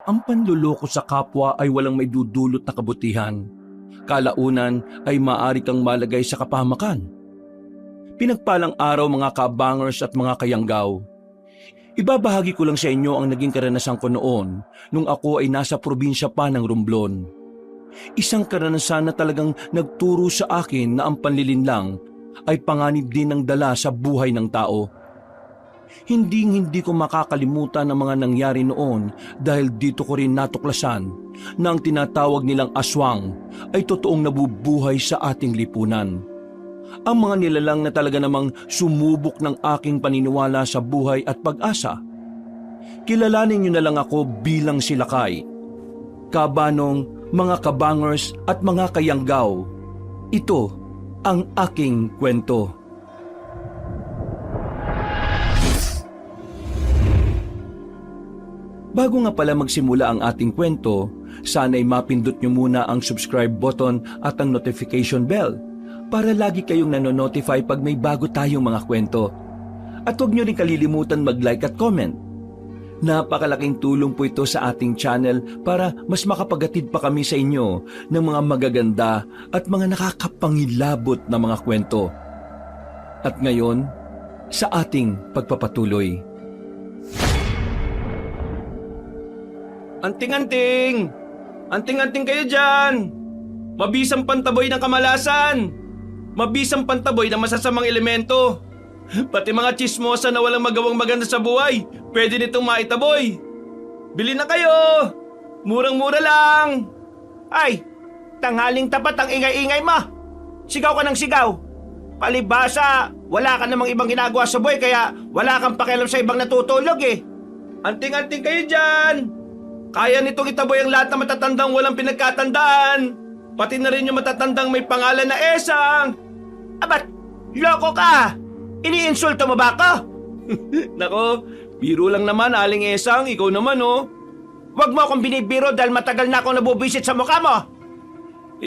Ang panluloko sa kapwa ay walang may dudulot na kabutihan. Kalaunan ay maaari kang malagay sa kapahamakan. Pinagpalang araw mga kabangers at mga kayanggaw. Ibabahagi ko lang sa inyo ang naging karanasan ko noon nung ako ay nasa probinsya pa ng Romblon. Isang karanasan na talagang nagturo sa akin na ang panlilinlang ay panganib din ng dala sa buhay ng tao. Hindi ko makakalimutan ang mga nangyari noon dahil dito ko rin natuklasan na ang tinatawag nilang aswang ay totoong nabubuhay sa ating lipunan. Ang mga nilalang na talaga namang sumubok ng aking paniniwala sa buhay at pag-asa. Kilalanin niyo na lang ako bilang si Lakay. Kabanong, mga kabangers at mga kayanggaw, ito ang aking kwento. Bago nga pala magsimula ang ating kwento, sana'y mapindot nyo muna ang subscribe button at ang notification bell para lagi kayong nanonotify pag may bago tayong mga kwento. At huwag nyo rin kalilimutan mag-like at comment. Napakalaking tulong po ito sa ating channel para mas makapagatid pa kami sa inyo ng mga magaganda at mga nakakapangilabot na mga kwento. At ngayon, sa ating pagpapatuloy. Anting-anting! Anting-anting kayo dyan! Mabisang pantaboy ng kamalasan! Mabisang pantaboy ng masasamang elemento! Pati mga chismosa na walang magawang maganda sa buhay, pwede nitong maitaboy! Bili na kayo! Murang-mura lang! Ay, tanghaling tapat ang ingay-ingay mo! Sigaw ka ng sigaw! Palibhasa, wala ka namang ibang ginagawa sa buhay kaya wala kang pakialam sa ibang natutulog eh! Anting-anting kayo dyan! Kaya nitong itaboy ang lahat na matatandang walang pinagkatandaan. Pati na rin yung matatandang may pangalan na Esang. Abat, loko ka! Iniinsulto mo ba ako? Nako, biro lang naman Aling Esang, ikaw naman oh. Huwag mo akong binibiro dahil matagal na akong nabubisit sa mukha mo.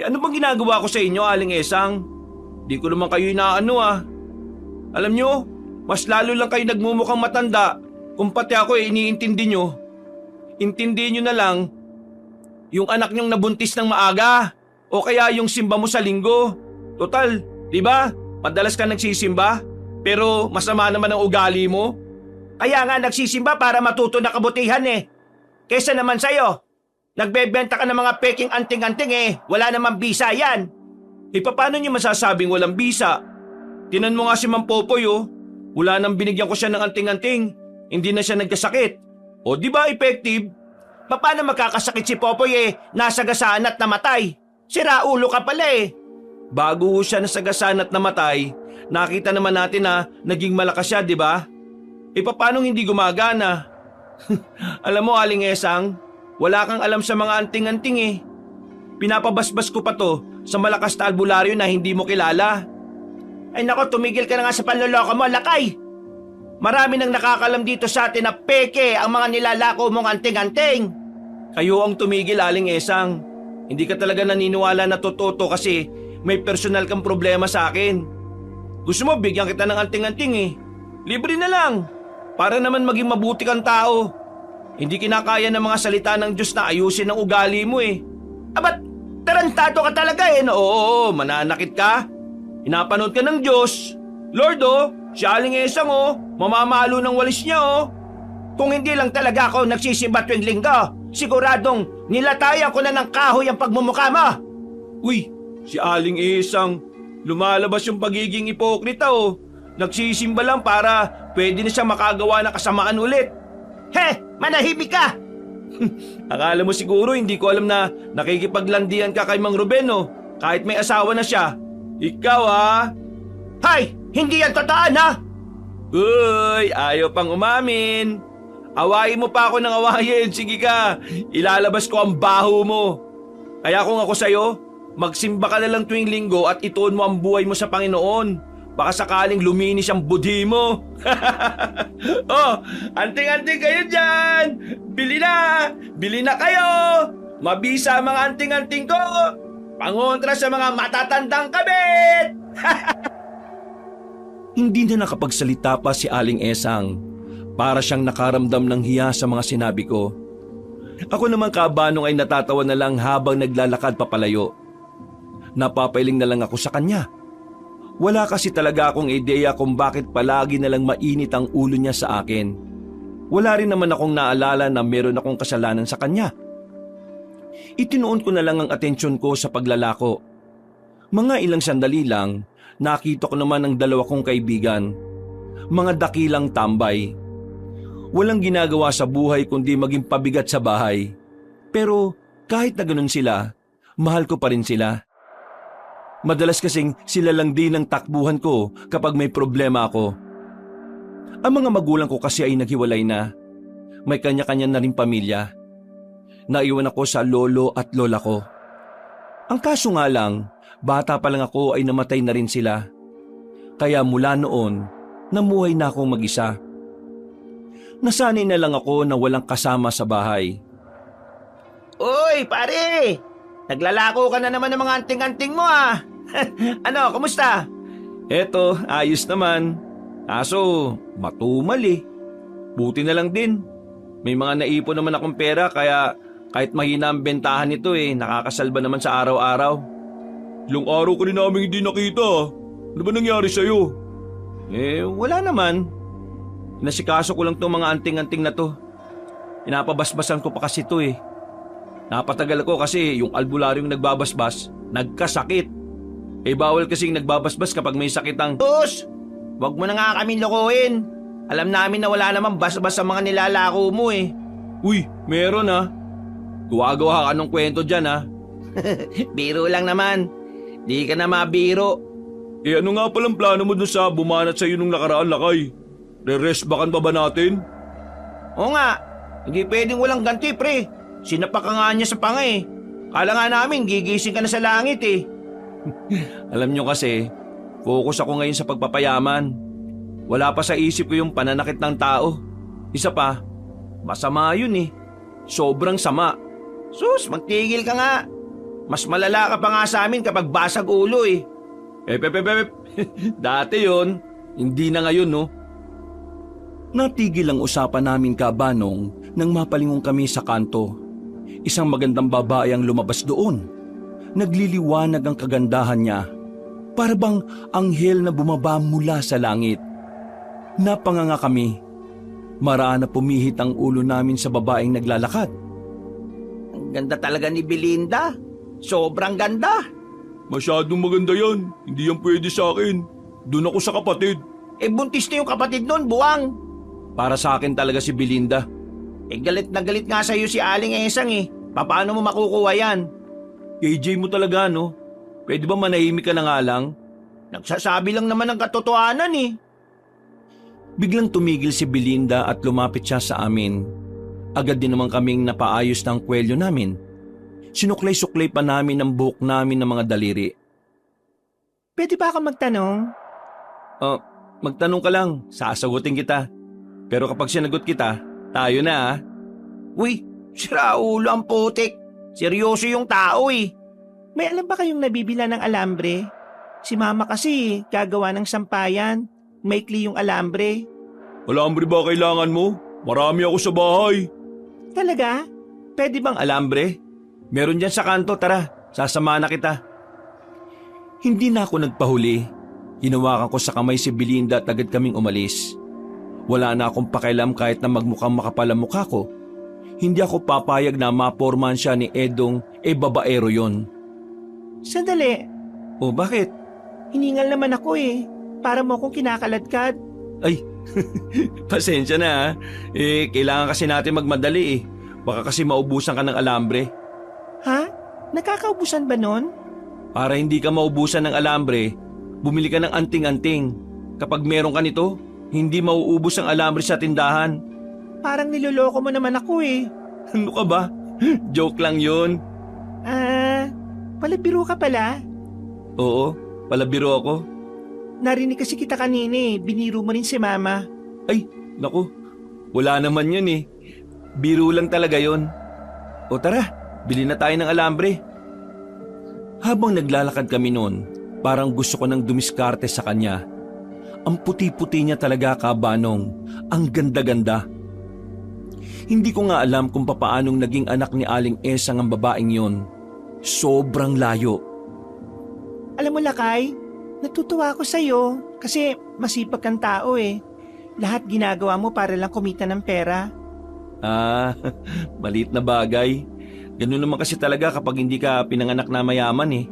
Ano bang ginagawa ko sa inyo Aling Esang? Di ko naman kayo inaano ah. Alam nyo, mas lalo lang kayo nagmumukhang matanda kung pati ako iniintindi nyo. Intindihin nyo na lang yung anak nyong nabuntis ng maaga o kaya yung simba mo sa linggo. Total, di ba? Madalas ka nagsisimba pero masama naman ang ugali mo. Kaya nga nagsisimba para matuto na kabutihan eh. Kesa naman sa'yo, nagbebenta ka ng mga peking anting-anting eh, wala namang bisa yan. Paano nyo masasabing walang bisa? Tinan mo nga si Mang Popoy oh. Wala nang binigyan ko siya ng anting-anting. Hindi na siya nagkasakit. O di ba effective? Paano magkakasakit si Popoy eh, nasagasaan at namatay? Sira ulo ka pala eh. Bago siya nasagasaan at namatay, nakita naman natin na naging malakas siya, di ba? Paano hindi gumagana? Alam mo Aling Esang, wala kang alam sa mga anting-anting eh. Pinapabasbas ko pa to sa malakas na albularyo na hindi mo kilala. Ay nako, tumigil ka na nga sa panloloko mo, Lakay. Marami nang nakakalam dito sa atin na peke ang mga nilalako mong anting-anting. Kayo ang tumigil Aling Esang. Hindi ka talaga naniniwala na totoo to kasi may personal kang problema sa akin. Gusto mo bigyan kita ng anting-anting eh. Libre na lang. Para naman maging mabuti kang tao. Hindi kinakaya ng mga salita ng Diyos na ayusin ang ugali mo eh. Abat, tarantado ka talaga eh. Oo, mananakit ka. Pinapanood ka ng Diyos. Lord oh, si Aling Esang oh, mamamalo ng walis niya oh. Kung hindi lang talaga ako nagsisimba tuwing linggo, siguradong nilatayan ko na ng kahoy ang pagmumukha mo. Uy, si Aling Esang, lumalabas yung pagiging ipokrita oh. Nagsisimba lang para pwede na siya makagawa ng kasamaan ulit. He, manahimik ka! Akala mo siguro hindi ko alam na nakikipaglandian ka kay Mang Ruben oh, kahit may asawa na siya. Ikaw ah. Hay! Hindi yan totoo na! Uy! Ayaw pang umamin! Awayin mo pa ako ng awayin! Sige ka! Ilalabas ko ang baho mo! Kaya kung ako sa'yo, magsimba ka na lang tuwing linggo at ituon mo ang buhay mo sa Panginoon. Baka sakaling luminis ang budhi mo! Oh! Anting-anting kayo dyan! Bili na! Bili na kayo! Mabisa ang mga anting-anting ko! Pangontra sa mga matatandang kabit! Hindi na nakapagsalita pa si Aling Esang. Para siyang nakaramdam ng hiya sa mga sinabi ko. Ako naman kabanong ay natatawa na lang habang naglalakad papalayo. Napapailing na lang ako sa kanya. Wala kasi talaga akong ideya kung bakit palagi na lang mainit ang ulo niya sa akin. Wala rin naman akong naalala na meron akong kasalanan sa kanya. Itinuon ko na lang ang atensyon ko sa paglalako. Mga ilang sandali lang, nakita ko naman ang dalawa kong kaibigan. Mga dakilang tambay. Walang ginagawa sa buhay kundi maging pabigat sa bahay. Pero kahit na ganun sila, mahal ko pa rin sila. Madalas kasing sila lang din ang takbuhan ko kapag may problema ako. Ang mga magulang ko kasi ay naghiwalay na. May kanya-kanya na rin pamilya. Naiwan ako sa lolo at lola ko. Ang kaso nga lang, bata pa lang ako ay namatay na rin sila. Kaya mula noon, namuhay na akong mag-isa. Nasanay na lang ako na walang kasama sa bahay. Uy, pare! Naglalako ka na naman ng mga anting-anting mo ah! Ano, kumusta? Eto, ayos naman. Kaso, matumal eh. Buti na lang din. May mga naipon naman akong pera kaya kahit mahina ang bentahan nito nakakasalba naman sa araw-araw. Ilang araw ka rin namin hindi nakita. Ano ba nangyari sa'yo? Wala naman. Nasikaso ko lang itong mga anting-anting na to. Pinapabasbasan ko pa kasi ito Napatagal ko kasi yung albularyong nagbabasbas, nagkasakit. Bawal kasing nagbabasbas kapag may sakit ang... Tus! Huwag mo na nga kami lokohin. Alam namin na wala namang basbas sa mga nilalako mo Uy, meron Gawa-gawa ka ng kwento dyan Biro lang naman. Di ka na mabiro. Ano nga palang plano mo dun sa bumanat sa'yo nung nakaraan, Lakay? Re-restbakan pa ba natin? Oo nga. Hindi pwedeng walang ganti, pre. Sinapak ka nga niya sa panga Kala nga namin gigising ka na sa langit Alam nyo kasi, focus ako ngayon sa pagpapayaman. Wala pa sa isip ko yung pananakit ng tao. Isa pa, masama yun Sobrang sama. Sus, magtigil ka nga. Mas malala ka pa nga sa amin kapag basag ulo Dati yon, hindi na ngayon Natigil ang usapan namin kabanong nang mapalingon kami sa kanto. Isang magandang babae ang lumabas doon. Nagliliwanag ang kagandahan niya. Para bang anghel na bumaba mula sa langit. Napanganga kami. Maraan na pumihit ang ulo namin sa babaeng naglalakad. Ang ganda talaga ni Belinda. Sobrang ganda. Masyadong maganda yan. Hindi yan pwede sa akin. Doon ako sa kapatid. Buntis na yung kapatid nun, buwang. Para sa akin talaga si Belinda. Galit na galit nga sa'yo si Aling Esang Paano mo makukuha yan? KJ mo talaga Pwede ba manahimik ka na nga lang? Nagsasabi lang naman ng katotohanan Biglang tumigil si Belinda at lumapit siya sa amin. Agad din naman kaming napaayos ng kwelyo namin. Sinuklay-suklay pa namin ang buhok namin ng mga daliri. Pwede ba ako magtanong? Magtanong ka lang, sasagutin kita. Pero kapag sinagot kita, tayo na Uy, siraulo ang putik. Seryoso yung tao May alam ba kayong nabibila ng alambre? Si mama kasi gagawa ng sampayan. Maikli yung alambre. Alambre ba kailangan mo? Marami ako sa bahay. Talaga? Pwede bang alambre? Meron dyan sa kanto, tara. Sasamahan na kita. Hindi na ako nagpahuli. Hinawakan ko sa kamay si Belinda at agad kaming umalis. Wala na akong pakialam kahit na magmukhang makapal ang mukha ko. Hindi ako papayag na mapormahan siya ni Edong babaero yon. Sandali. O bakit? Hiningal naman ako Para mo akong kinakaladkad. Ay, pasensya na kailangan kasi natin magmadali Baka kasi maubusan ka ng alambre. Ha? Nakakaubusan ba nun? Para hindi ka maubusan ng alambre, bumili ka ng anting-anting. Kapag meron ka nito, hindi mauubos ang alambre sa tindahan. Parang niloloko mo naman ako Ano ka ba? Joke lang yun. Palabiro ka pala? Oo, palabiro ako. Narinig kasi kita kanina biniro mo rin si mama. Ay, naku, wala naman yun Biro lang talaga yun. O tara, bili na tayo ng alambre. Habang naglalakad kami noon, parang gusto ko nang dumiskarte sa kanya. Ang puti-puti niya talaga kabanong, ang ganda-ganda. Hindi ko nga alam kung papaanong naging anak ni Aling Esang ang babaeng yon. Sobrang layo. Alam mo, Lakay, natutuwa ako sa'yo kasi masipag kang tao eh. Lahat ginagawa mo para lang kumita ng pera. Ah, maliit na bagay. Ganun naman kasi talaga kapag hindi ka pinanganak na mayaman eh.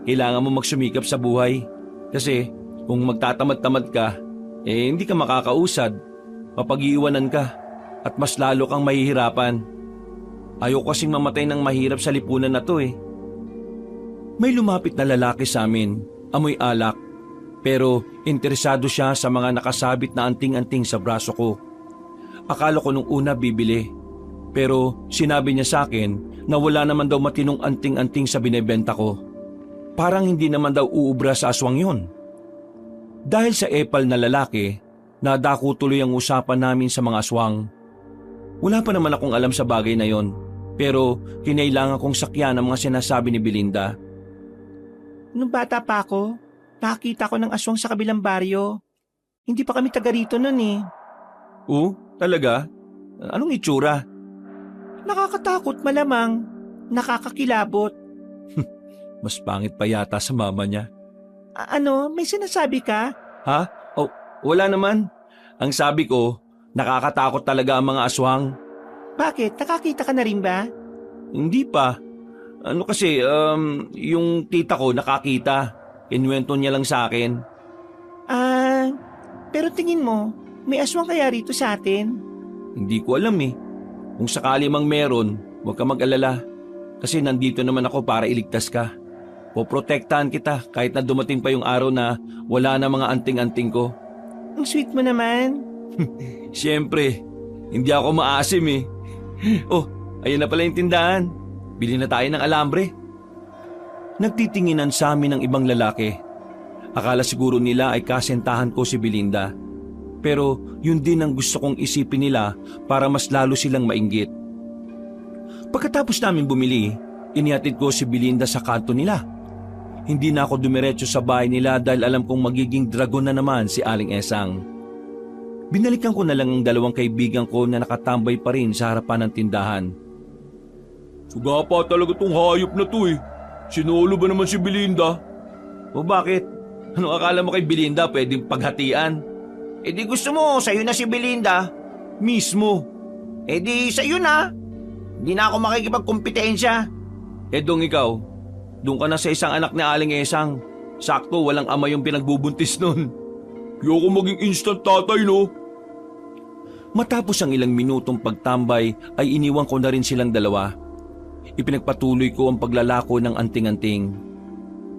Kailangan mo magsumikap sa buhay. Kasi kung magtatamad-tamad ka, hindi ka makakausad. Mapag-iiwanan ka at mas lalo kang mahihirapan. Ayoko kasing mamatay ng mahirap sa lipunan na to eh. May lumapit na lalaki sa amin, amoy alak. Pero interesado siya sa mga nakasabit na anting-anting sa braso ko. Akala ko nung una bibili. Pero sinabi niya sa akin na wala naman daw matinong anting-anting sa binebenta ko. Parang hindi naman daw uubra sa aswang yon. Dahil sa epal na lalaki, nadako tuloy ang usapan namin sa mga aswang. Wala pa naman akong alam sa bagay na yon. Pero kinailangan kong sakyan ang mga sinasabi ni Belinda. Nung bata pa ako, nakakita ko ng aswang sa kabilang baryo. Hindi pa kami taga rito nun eh. Talaga? Anong itsura? Nakakatakot malamang. Nakakakilabot. Mas pangit pa yata sa mama niya. May sinasabi ka? Ha? Wala naman. Ang sabi ko, nakakatakot talaga ang mga aswang. Bakit? Nakakita ka na rin ba? Hindi pa. Yung tita ko nakakita. Kinuwento niya lang sa akin. Pero tingin mo, may aswang kaya rito sa atin? Hindi ko alam eh. Kung sakali mang meron, huwag ka mag-alala. Kasi nandito naman ako para iligtas ka. Poprotektahan kita kahit na dumating pa yung araw na wala na mga anting-anting ko. Ang sweet mo naman. Siyempre, hindi ako maasim eh. Ayun na pala yung tindahan. Bili na tayo ng alambre. Nagtitinginan sa amin ng ibang lalaki. Akala siguro nila ay kasentahan ko si Belinda. Pero yun din ang gusto kong isipin nila para mas lalo silang mainggit. Pagkatapos namin bumili, inihatid ko si Belinda sa kanto nila. Hindi na ako dumiretso sa bahay nila dahil alam kong magiging dragon na naman si Aling Esang. Binalikan ko na lang ang dalawang kaibigan ko na nakatambay pa rin sa harapan ng tindahan. Suga pa talaga tong hayop na to eh. Sinulo ba naman si Belinda? O bakit? Anong akala mo kay Belinda pwedeng paghatian? Di gusto mo, sa'yo na si Belinda. Mismo. Di sa'yo na. Hindi na ako makikipagkumpetensya. Dong ikaw, doon ka na sa isang anak ni Aling Esang. Sakto, walang ama yung pinagbubuntis nun. Kaya ako maging instant tatay, no? Matapos ang ilang minutong pagtambay ay iniwan ko na rin silang dalawa. Ipinagpatuloy ko ang paglalako ng anting-anting.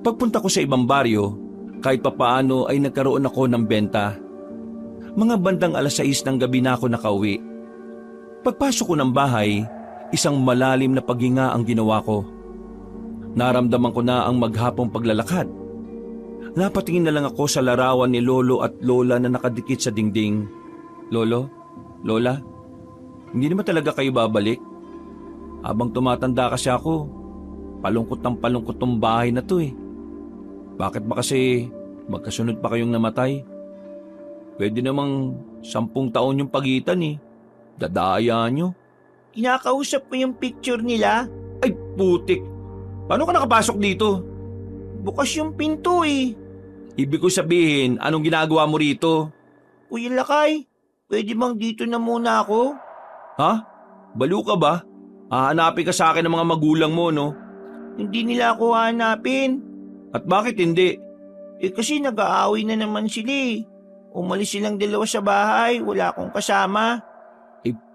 Pagpunta ko sa ibang baryo, kahit papaano ay nagkaroon ako ng benta. Mga bandang 6:00 ng gabi na ako nakauwi. Pagpasok ko ng bahay, isang malalim na paghinga ang ginawa ko. Naramdaman ko na ang maghapong paglalakad. Napatingin na lang ako sa larawan ni Lolo at Lola na nakadikit sa dingding. Lolo? Lola? Hindi naman talaga kayo babalik? Habang tumatanda kasi ako, palungkot tong bahay na to eh. Bakit ba kasi magkasunod pa kayong namatay? Pwede namang 10 taon yung pagitan eh. Dadaya nyo. Kinakausap mo yung picture nila? Ay putik! Paano ka nakapasok dito? Bukas yung pinto eh. Ibig ko sabihin, anong ginagawa mo rito? Kuya Lakay, pwede bang dito na muna ako? Ha? Baliw ka ba? Hahanapin ka sa akin ng mga magulang mo, no? Hindi nila ako hanapin. At bakit hindi? Kasi nag-aaway na naman sila eh. Umalis silang dalawa sa bahay, wala akong kasama.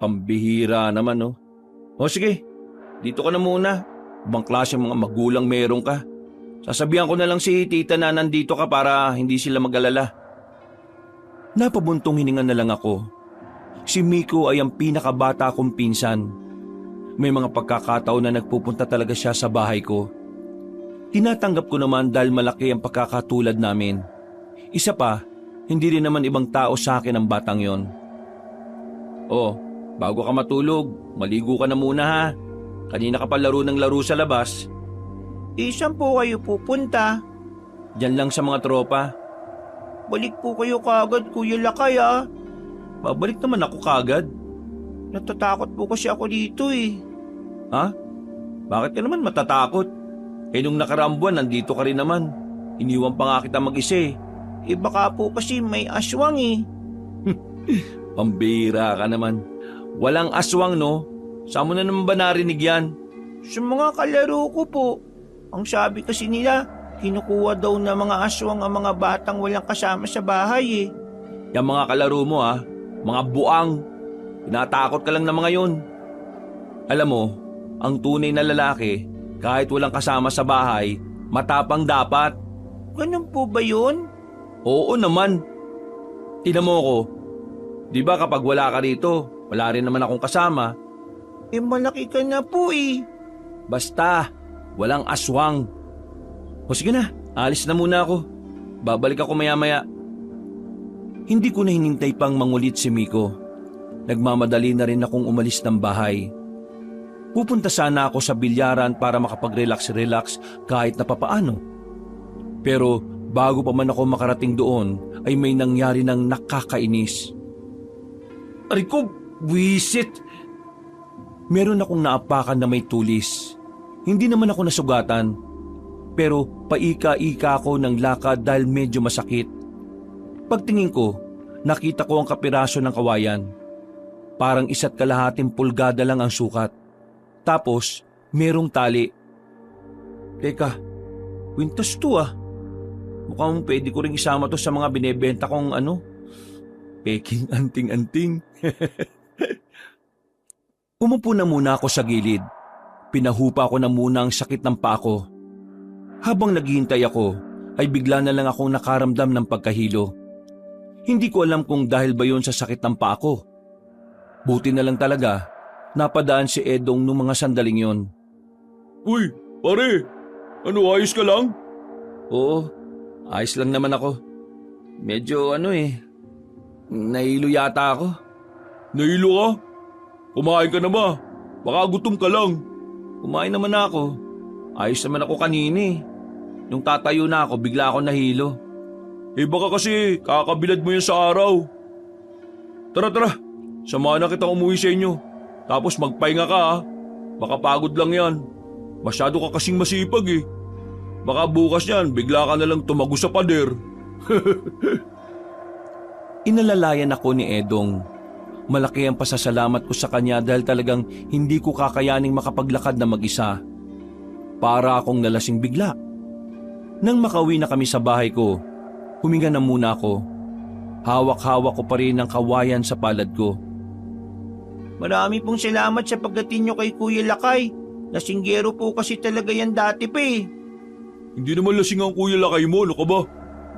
Pambihira naman, no? O sige, dito ka na muna. Ibang klase mga magulang meron ka. Sasabihan ko na lang si tita na nandito ka para hindi sila mag-alala. Napabuntong hininga na lang ako. Si Miko ay ang pinakabata kong pinsan. May mga pagkakataon na nagpupunta talaga siya sa bahay ko. Tinatanggap ko naman dahil malaki ang pagkakatulad namin. Isa pa, hindi rin naman ibang tao sa akin ang batang yon. Bago ka matulog, maligo ka na muna ha. Kanina ka pa laro ng laro sa labas. Saan po kayo pupunta? Diyan lang sa mga tropa. Balik po kayo kagad, Kuya Lakay ah. Babalik naman ako kagad. Natatakot po kasi ako dito eh. Ha? Bakit ka naman matatakot? Eh nung nakaraang buwan, nandito ka rin naman. Iniwan pa nga kita mag-isa eh. Eh baka po kasi may aswang eh. Pambira ka naman. Walang aswang no? Saan mo na naman ba narinig yan? Sa mga kalaro ko po, ang sabi kasi nila, kinukuha daw ng mga aswang ang mga batang walang kasama sa bahay eh. Yung mga kalaro mo mga buang. Tinatakot ka lang ng mga yun. Alam mo, ang tunay na lalaki, kahit walang kasama sa bahay, matapang dapat. Ganun po ba yun? Oo naman. Tingnan mo ko. Di ba kapag wala ka rito, wala rin naman akong kasama. Eh malaki ka na po eh. Basta, walang aswang. O sige na, alis na muna ako. Babalik ako maya-maya. Hindi ko na hinintay pang mangulit si Miko. Nagmamadali na rin akong umalis ng bahay. Pupunta sana ako sa bilyaran para makapag-relax-relax kahit na papaano. Pero bago pa man ako makarating doon ay may nangyari ng nakakainis. Aray ko, wisit! Meron akong naapakan na may tulis. Hindi naman ako nasugatan. Pero paika-ika ako ng lakad dahil medyo masakit. Pagtingin ko, nakita ko ang kapiraso ng kawayan. Parang 1.5 pulgada lang ang sukat. Tapos, merong tali. Teka, kwintas to Mukhang pwede ko rin isama to sa mga binebenta kong peking anting-anting. Umupo na muna ako sa gilid. Pinahupa ko na muna ang sakit ng paa ko. Habang naghihintay ako, ay bigla na lang akong nakaramdam ng pagkahilo. Hindi ko alam kung dahil ba yun sa sakit ng paa ko. Buti na lang talaga, napadaan si Edong nung mga sandaling yon. Uy, pare! Ayos ka lang? Oo, ayos lang naman ako. Medyo nahilo yata ako. Nahilo ka? Kumain ka na ba? Baka gutom ka lang. Kumain naman ako. Ayos naman ako kanina eh. Nung tatayo na ako, bigla ako nahilo. Eh baka kasi kakabilad mo yan sa araw. Tara, samahan na kitang umuwi sa inyo. Tapos magpahinga ka Baka pagod lang yan. Masyado ka kasing masipag eh. Baka bukas yan, bigla ka nalang tumago sa pader. Inalalayan ako ni Edong. Malaki ang pasasalamat ko sa kanya dahil talagang hindi ko kakayaning makapaglakad na mag-isa. Para akong nalasing bigla. Nang makauwi na kami sa bahay ko, huminga na muna ako. Hawak-hawak ko pa rin ang kawayan sa palad ko. Marami pong salamat sa pagdating nyo kay Kuya Lakay. Lasinggero po kasi talaga yan dati pa eh. Hindi naman lasing ang Kuya Lakay mo, ano ka ba?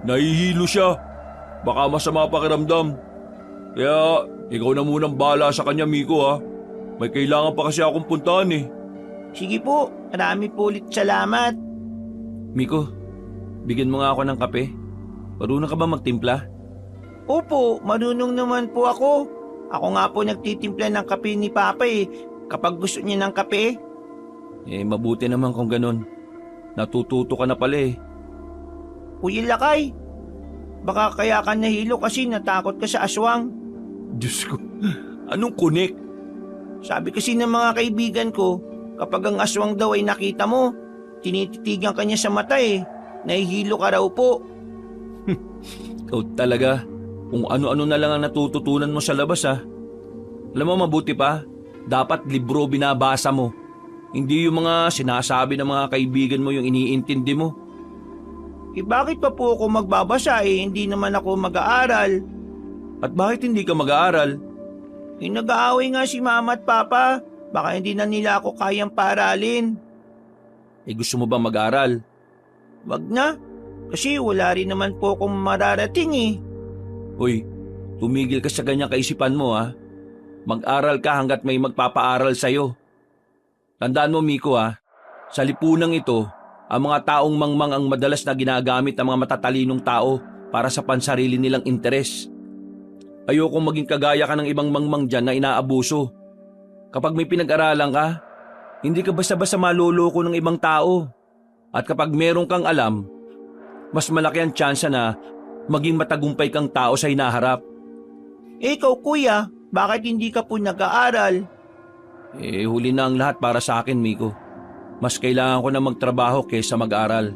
Nahihilo siya. Baka masama pakiramdam. Kaya ikaw na munang bahala sa kanya, Miko ha. May kailangan pa kasi akong puntahan eh. Sige po, marami po ulit salamat. Miko, bigyan mo nga ako ng kape. Marunong ka ba magtimpla? Opo, marunong naman po ako. Ako nga po nagtitimpla ng kape ni Papa eh. Kapag gusto niya ng kape. Mabuti naman kung ganun. Natututo ka na pala eh. Kuya Lakay, baka kaya ka nahilo kasi natakot ka sa aswang. Diyos ko, anong kunik? Sabi kasi ng mga kaibigan ko, kapag ang aswang daw ay nakita mo, tinititigan ka niya sa mata eh. Nahihilo ka raw po. Ikaw talaga, kung ano-ano na lang ang natututunan mo sa labas ha. Alam mo mabuti pa, dapat libro binabasa mo. Hindi yung mga sinasabi ng mga kaibigan mo yung iniintindi mo. Eh bakit pa po ako magbabasa eh, hindi naman ako mag-aaral. At bakit hindi ka mag-aaral? Eh nag-aaway nga si Mama at Papa, baka hindi na nila ako kayang paralin. Gusto mo ba mag-aaral? Wag na, kasi wala rin naman po akong mararating eh. Hoy, tumigil ka sa ganyang kaisipan mo ha. Mag-aral ka hanggat may magpapaaral sa'yo. Tandaan mo Miko ha, sa lipunang ito, ang mga taong mangmang ang madalas na ginagamit ng mga matatalinong tao para sa pansarili nilang interes. Ayokong maging kagaya ka ng ibang mangmang dyan na inaabuso. Kapag may pinag-aralan ka, hindi ka basta-basta maloloko ng ibang tao. At kapag meron kang alam, mas malaki ang tsansa na maging matagumpay kang tao sa hinaharap. Eh ikaw kuya, Bakit hindi ka po nag-aaral? Huli na ang lahat para sa akin, Miko. Mas kailangan ko na magtrabaho kaysa mag-aral.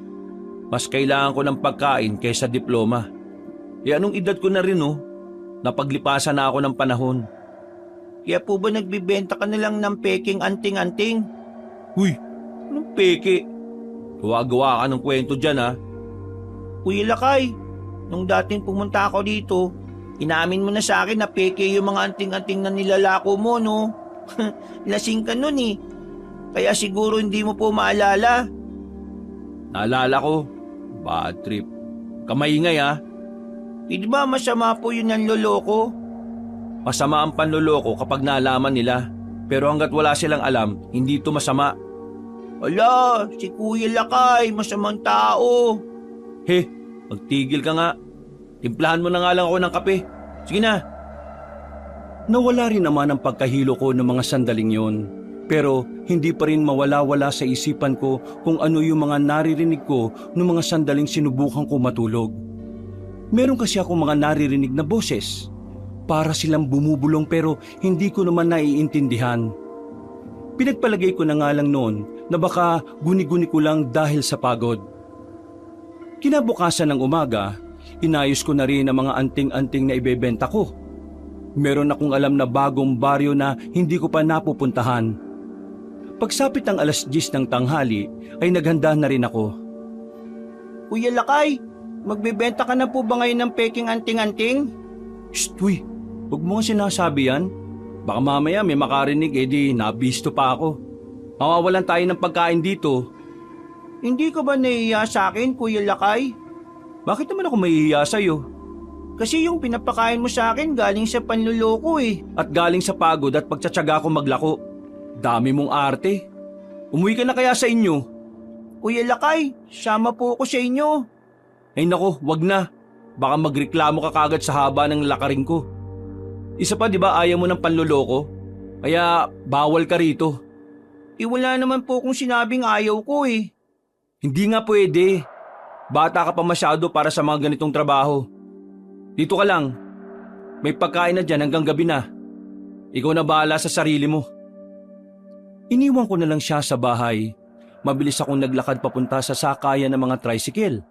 Mas kailangan ko ng pagkain kaysa diploma. Anong edad ko na rin, oh? Napaglipasan na ako ng panahon. Kaya po ba nagbibenta ka na lang ng peking anting-anting? Huy, anong peke? Gawa-gawa ka ng kwento dyan, ha? Kuya Lakay, nung dating pumunta ako dito, inamin mo na sa akin na peke yung mga anting-anting na nilalako mo, no? Lasing ka nun eh. Kaya siguro hindi mo po maalala. Naalala ko. Bad trip. Kamaingay, ha? Di ba masama po yun ang loloko? Masama ang panloloko kapag naalaman nila. Pero hanggat wala silang alam, hindi ito masama. Ala, si Kuya Lakay, masamang tao. He, magtigil ka nga. Timplahan mo na nga lang ako ng kape. Sige na. Nawala rin naman ang pagkahilo ko ng mga sandaling yon. Pero hindi pa rin mawala-wala sa isipan ko kung ano yung mga naririnig ko ng mga sandaling sinubukan ko matulog. Meron kasi ako mga naririnig na boses. Para silang bumubulong pero hindi ko naman naiintindihan. Pinagpalagay ko na nga lang noon na baka guni-guni ko lang dahil sa pagod. Kinabukasan ng umaga, inayos ko na rin ang mga anting-anting na ibebenta ko. Meron akong alam na bagong baryo na hindi ko pa napupuntahan. Pagsapit ng 10:00 ng tanghali ay naghanda na rin ako. Kuya Lakay, magbebenta ka na po ba ngayon ng peking anting-anting? Shh, uy, huwag mo nga sinasabi yan. Baka mamaya may makarinig di nabisto pa ako. Mawawalan tayo ng pagkain dito. Hindi ka ba nahihiya sa akin, Kuya Lakay? Bakit naman ako mahihiya sa'yo? Kasi yung pinapakain mo sa akin galing sa panluloko eh. At galing sa pagod at pagtsatsaga ko maglako. Dami mong arte. Umuwi ka na kaya sa inyo? Kuya Lakay, sama po ako sa inyo. Ay nako, wag na. Baka magreklamo ka kagad sa haba ng lakaring ko. Isa pa, di ba ayaw mo ng panloloko? Kaya bawal ka rito. Wala naman po kung sinabing ayaw ko eh. Hindi nga pwede. Bata ka pa masyado para sa mga ganitong trabaho. Dito ka lang. May pagkain na dyan hanggang gabi na. Ikaw na bahala sa sarili mo. Iniwan ko na lang siya sa bahay. Mabilis akong naglakad papunta sa sakayan ng mga tricycle.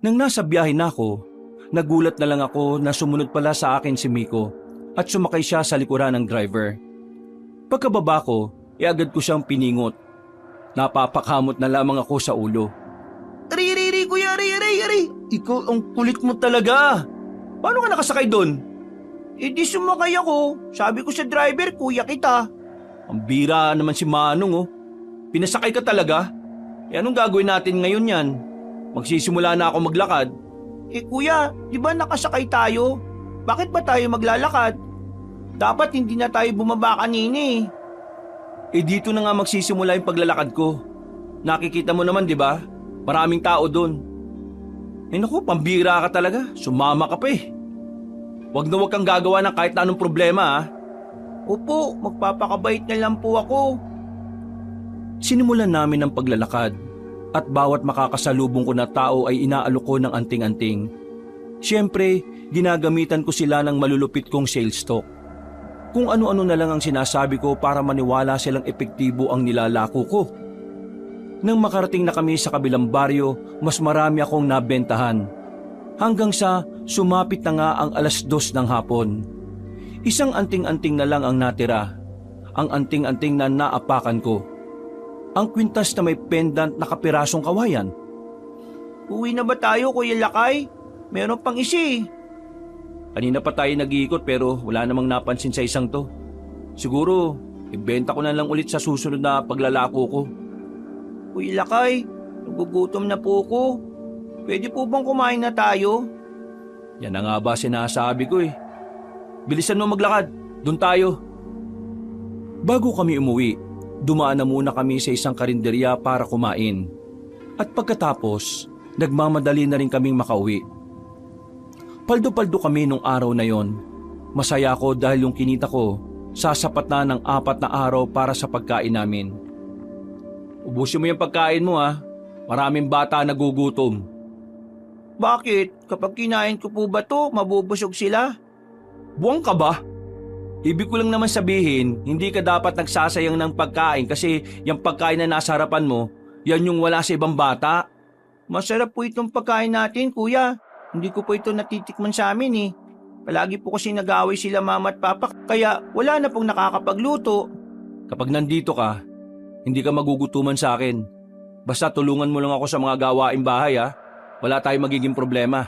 Nang nasa biyahe na ako, nagulat na lang ako na sumunod pala sa akin si Miko at sumakay siya sa likuran ng driver. Pagkababa ko, agad ko siyang piningot. Napapakamot na lamang ako sa ulo. Ari, kuya, ari. Ikaw ang kulit mo talaga. Paano ka nakasakay doon? Di sumakay ako. Sabi ko sa driver, kuya kita. Ang bira naman si Manong, oh. Pinasakay ka talaga? Anong gagawin natin ngayon yan? Magsisimula na ako maglakad. Kuya, di ba nakasakay tayo? Bakit ba tayo maglalakad? Dapat hindi na tayo bumaba kanina eh. Dito na nga magsisimula yung paglalakad ko. Nakikita mo naman, di ba? Maraming tao doon. Naku, pambira ka talaga. Sumama ka pa eh. Huwag na huwag kang gagawa ng kahit na anong problema, ha? Opo, magpapakabait na lang po ako. Sinimulan namin ang paglalakad at bawat makakasalubong ko na tao ay inaalok ko ng anting-anting. Siyempre, ginagamitan ko sila ng malulupit kong sales talk. Kung ano-ano na lang ang sinasabi ko para maniwala silang epektibo ang nilalako ko. Nang makarating na kami sa kabilang baryo, mas marami akong nabentahan. Hanggang sa sumapit na nga ang 2:00 ng hapon. Isang anting-anting na lang ang natira. Ang anting-anting na naapakan ko. Ang kwintas na may pendant na kapirasong kawayan. Uwi na ba tayo, Kuya Lakay? Meron pang isa eh. Kanina pa tayo nag-iikot pero wala namang napansin sa isang to. Siguro, ibenta ko na lang ulit sa susunod na paglalako ko. Kuya Lakay, nagugutom na po ko. Pwede po bang kumain na tayo? Yan na nga ba sinasabi ko eh. Bilisan mo maglakad, doon tayo. Bago kami umuwi, dumaan na muna kami sa isang karinderya para kumain. At pagkatapos, nagmamadali na rin kaming makauwi. Paldo-paldo kami nung araw na yon. Masaya ko dahil yung kinita ko, sasapat na ng 4 na araw para sa pagkain namin. Ubusin mo yung pagkain mo ha. Maraming bata nagugutom. Bakit? Kapag kinain ko po ba to, mabubusog sila? Buwang ka ba? Ibig ko lang naman sabihin, hindi ka dapat nagsasayang ng pagkain kasi yung pagkain na nasa harapan mo, yan yung wala sa ibang bata. Masarap po itong pagkain natin, kuya. Hindi ko po ito natitikman sa amin eh. Palagi po kasi nag-aaway sila mama at papa, kaya wala na pong nakakapagluto. Kapag nandito ka, hindi ka magugutuman sa akin. Basta tulungan mo lang ako sa mga gawaing bahay ha. Wala tayong magiging problema.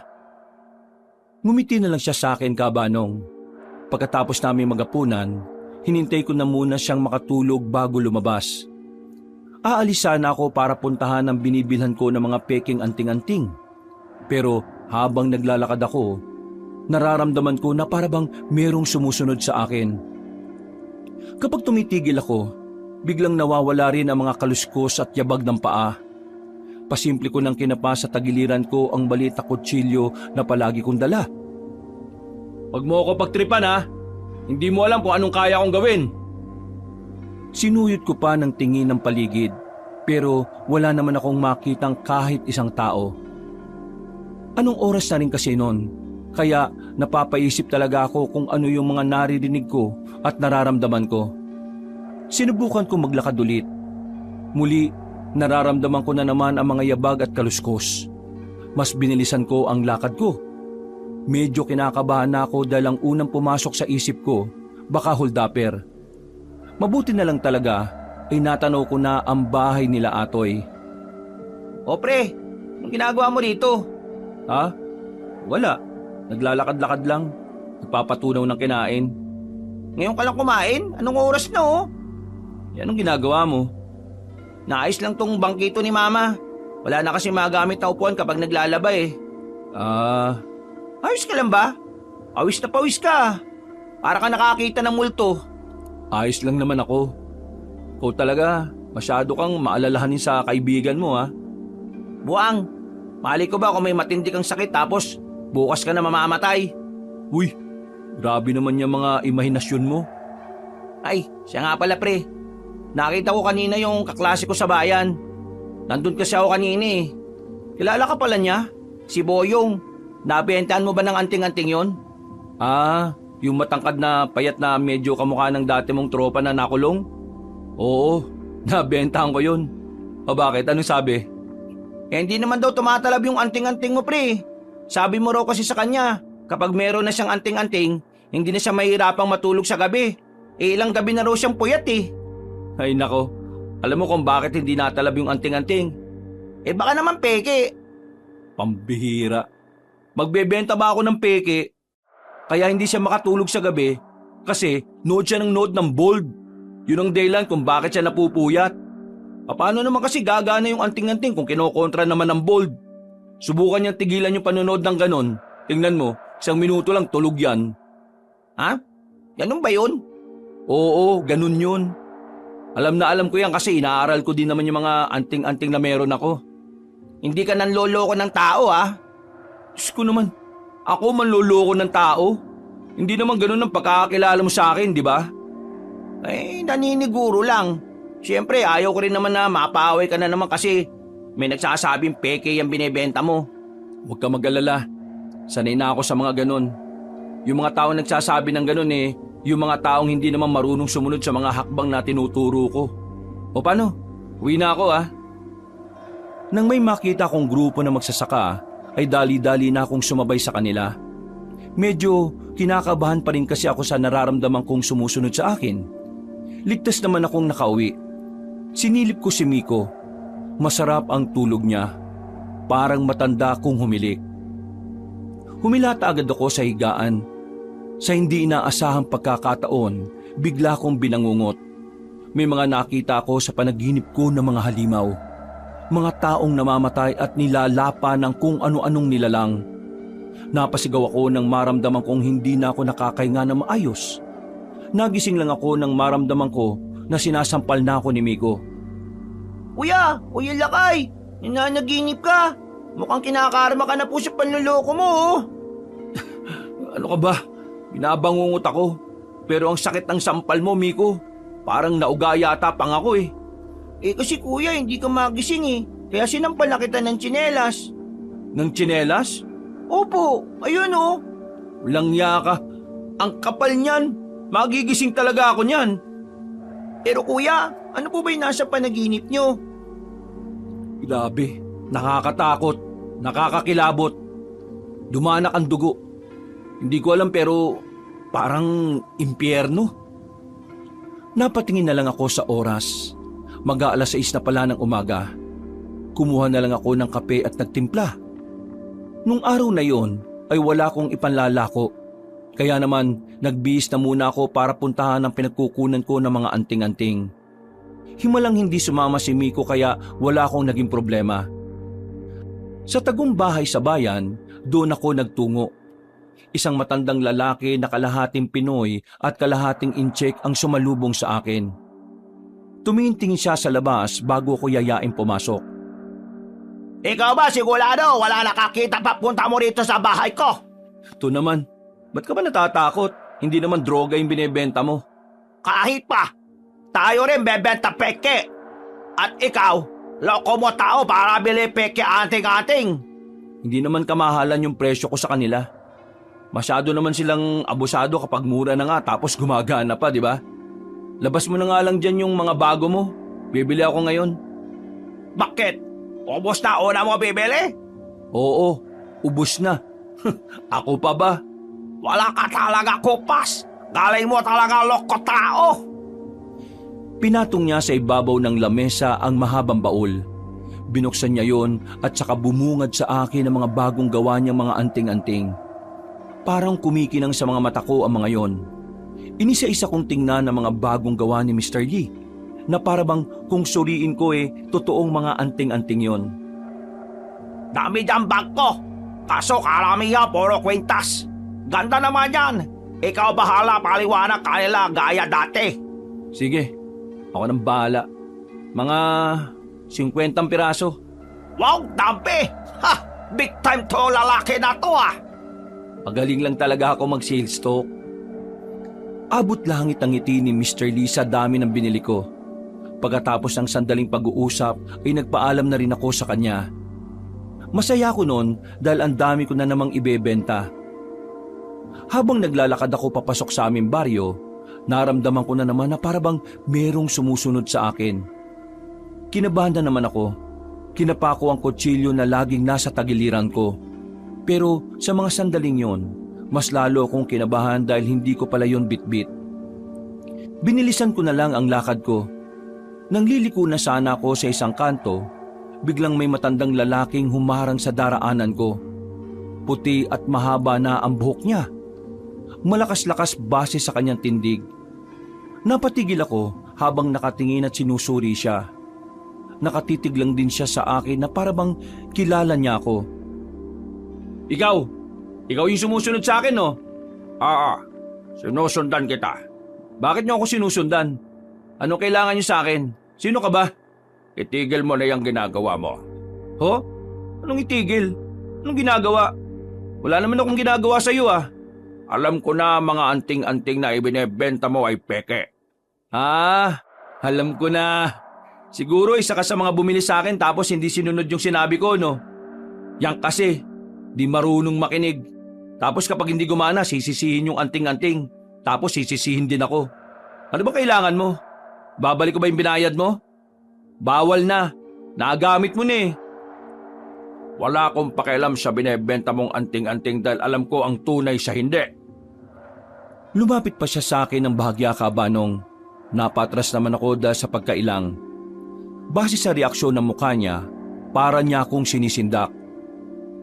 Ngumiti na lang siya sa akin, Kabanong. Pagkatapos namin magapunan, hinintay ko na muna siyang makatulog bago lumabas. Aalis sana ako para puntahan ang binibilhan ko ng mga peking anting-anting. Pero habang naglalakad ako, nararamdaman ko na parabang merong sumusunod sa akin. Kapag tumitigil ako, biglang nawawala rin ang mga kaluskos at yabag ng paa. Pasimple ko nang kinapa sa tagiliran ko ang maliit na kutsilyo na palagi kong dala. Huwag mo ako pagtripan ha. Hindi mo alam kung anong kaya kong gawin. Sinuyot ko pa ng tingin ng paligid pero wala naman akong makitang kahit isang tao. Anong oras na rin kasi noon? Kaya napapaisip talaga ako kung ano yung mga naririnig ko at nararamdaman ko. Sinubukan ko maglakad ulit. Muli, nararamdaman ko na naman ang mga yabag at kaluskos. Mas binilisan ko ang lakad ko. Medyo kinakabahan na ako dahil ang unang pumasok sa isip ko, baka holdapper. Mabuti na lang talaga ay natanaw ko na ang bahay nila Atoy. O pre, anong ginagawa mo dito? Ha? Wala. Naglalakad-lakad lang. Nagpapatunaw ng kinain. Ngayon ka lang kumain? Anong oras na oh? Yan ang ginagawa mo. Naayos lang tong bangkito ni mama. Wala na kasi magamit na upuan kapag naglalaba eh. Ayos ka lang ba? Pawis na pawis ka. Para ka nakakita ng multo. Ayos lang naman ako. Ikaw talaga, masyado kang maalalahanin sa kaibigan mo ha. Buang, mali ko ba kung may matindi kang sakit tapos bukas ka na mamamatay? Uy, grabe naman yung mga imahinasyon mo. Ay, siya nga pala pre. Nakita ko kanina yung kaklase ko sa bayan. Nandun kasi ako kanina eh. Kilala ka pala niya? Si Boyong. Nabentahan mo ba ng anting-anting yon? Yung matangkad na payat na medyo kamukha ng dati mong tropa na nakulong? Oo, nabentahan ko yun. O bakit? Anong sabi? Hindi naman daw tumatalab yung anting-anting mo pre. Sabi mo raw kasi sa kanya, kapag meron na siyang anting-anting, hindi na siya mahirapang matulog sa gabi. Ilang gabi na raw siyang puyat eh. Ay nako, alam mo kung bakit hindi natalab yung anting-anting? Baka naman peke. Pambihira. Magbebenta ba ako ng peke? Kaya hindi siya makatulog sa gabi kasi nood siya ng bold. Yun ang dahilan kung bakit siya napupuyat. Paano naman kasi gagana yung anting-anting kung kinokontra naman ng bold? Subukan niyang tigilan yung panonood ng ganon. Tingnan mo, 1 minuto lang tulog yan. Ha? Ganun ba yun? Oo, ganun yun. Alam na alam ko yan kasi inaaral ko din naman yung mga anting-anting na meron ako. Hindi ka nanloloko ng tao ah. Diyos ko naman, ako manloloko ng tao? Hindi naman ganun ang pagkakakilala mo sa akin, di ba? Naniniguro lang. Siyempre, ayaw ko rin naman na mapaaway ka na naman kasi may nagsasabing peke yung binebenta mo. Huwag ka mag-alala. Sanay na ako sa mga ganun. Yung mga taong nagsasabi ng ganun yung mga taong hindi naman marunong sumunod sa mga hakbang na tinuturo ko. O paano? Uwi na ako ah. Nang may makita akong grupo na magsasaka, ay dali-dali na akong sumabay sa kanila. Medyo kinakabahan pa rin kasi ako sa nararamdaman kong sumusunod sa akin. Ligtas naman akong nakauwi. Sinilip ko si Miko. Masarap ang tulog niya. Parang matanda kong humilik. Humilata agad ako sa higaan. Sa hindi inaasahang pagkakataon, bigla kong binangungot. May mga nakita ako sa panaginip ko ng mga halimaw. Mga taong namamatay at nilalapa ng kung ano-anong nilalang. Napasigaw ako nang maramdaman kong hindi na ako nakakahinga na maayos. Nagising lang ako nang maramdaman ko na sinasampal na ako ni Miko. Kuya Lakay, nananaginip ka. Mukhang kinakarma ka na po sa panluloko mo oh. Ano ka ba? Binabangungot ako. Pero ang sakit ng sampal mo, Miko. Parang nauga yata pang ako eh. Kasi kuya, hindi ka magising eh. Kaya sinampal na kita ng tsinelas. Ng tsinelas? Opo, ayun oh. Walang ya ka. Ang kapal niyan. Magigising talaga ako niyan. Pero kuya, ano po ba yung nasa panaginip nyo? Grabe, nakakatakot, nakakakilabot. Dumanak ang dugo. Hindi ko alam pero parang impyerno. Napatingin na lang ako sa oras. Mag-aalas 6 na pala ng umaga. Kumuha na lang ako ng kape at nagtimpla. Nung araw na yon ay wala akong ipanlalako. Kaya naman nagbihis na muna ako para puntahan ang pinagkukunan ko ng mga anting-anting. Himalang hindi sumama si Miko kaya wala akong naging problema. Sa tagong bahay sa bayan, doon ako nagtungo. Isang matandang lalaki na kalahating Pinoy at kalahating Incheck ang sumalubong sa akin. Tumingin siya sa labas bago ko yayain pumasok. Ikaw ba sigurado wala nakakita papunta mo rito sa bahay ko? Ito naman, ba't ka ba natatakot? Hindi naman droga yung binebenta mo. Kahit pa, tayo rin bebenta peke. At ikaw, loko mo tao para bili peke anting-anting. Hindi naman kamahalan yung presyo ko sa kanila. Masyado naman silang abusado kapag mura na nga tapos gumagana pa, di ba? Labas mo na nga lang dyan yung mga bago mo. Bibili ako ngayon. Bakit? Ubos na una mo bibili? Oo, ubos na. Ako pa ba? Wala ka talaga kupas. Galing mo talaga loko tao. Pinatong niya sa ibabaw ng lamesa ang mahabang baul. Binuksan niya yon at saka bumungad sa akin ang mga bagong gawa niyang mga anting-anting. Parang kumikinang sa mga mata ko ang mga yon. Inisa-isa kong tingnan ang mga bagong gawa ni Mr. Lee na parabang kung suriin ko totoong mga anting-anting yon. Dami dyan bag ko. Kaso karamihan puro kwintas. Ganda naman yan. Ikaw bahala paliwanag kanila gaya dati. Sige, ako nang bahala. Mga 50 piraso. Wow, dami! Ha! Big time to lalaki na to ah! Pagaling lang talaga ako mag-sales talk. Abot langit ang ngiti ni Mr. Lee sa dami ng binili ko. Pagkatapos ng sandaling pag-uusap ay nagpaalam na rin ako sa kanya. Masaya ako noon dahil ang dami ko na namang ibebenta. Habang naglalakad ako papasok sa aming baryo, naramdaman ko na naman na parabang merong sumusunod sa akin. Kinabahan na naman ako. Kinapa ko ang kutsilyo na laging nasa tagiliran ko. Pero sa mga sandaling yon, mas lalo akong kinabahan dahil hindi ko pala yon bitbit. Binilisan ko na lang ang lakad ko. Nang liliko na sana ako sa isang kanto, biglang may matandang lalaking humarang sa daraanan ko. Puti at mahaba na ang buhok niya. Malakas-lakas base sa kanyang tindig. Napatigil ako habang nakatingin at sinusuri siya. Nakatitig lang din siya sa akin na parabang kilala niya ako. Ikaw yung sumusunod sa akin, no? Oo, sinusundan kita. Bakit niyo ako sinusundan? Ano kailangan niyo sa akin? Sino ka ba? Itigil mo na yung ginagawa mo. Ho? Anong itigil? Anong ginagawa? Wala naman akong ginagawa sa iyo ah. Alam ko na mga anting-anting na ibinebenta mo ay peke. Ah, alam ko na. Siguro isa ka sa mga bumili sa akin tapos hindi sinunod yung sinabi ko, no? Yang kasi, di marunong makinig. Tapos kapag hindi gumana, sisisihin yung anting-anting. Tapos sisisihin din ako. Ano ba kailangan mo? Babalik ko ba yung binayad mo? Bawal na. Nagamit mo na eh. Wala akong pakialam sa binebenta mong anting-anting dahil alam ko ang tunay sa hindi. Lumapit pa siya sa akin ng bahagya kabanong. Napatras naman ako dahil sa pagkailang. Base sa reaksyon ng mukha niya, para niya akong sinisindak.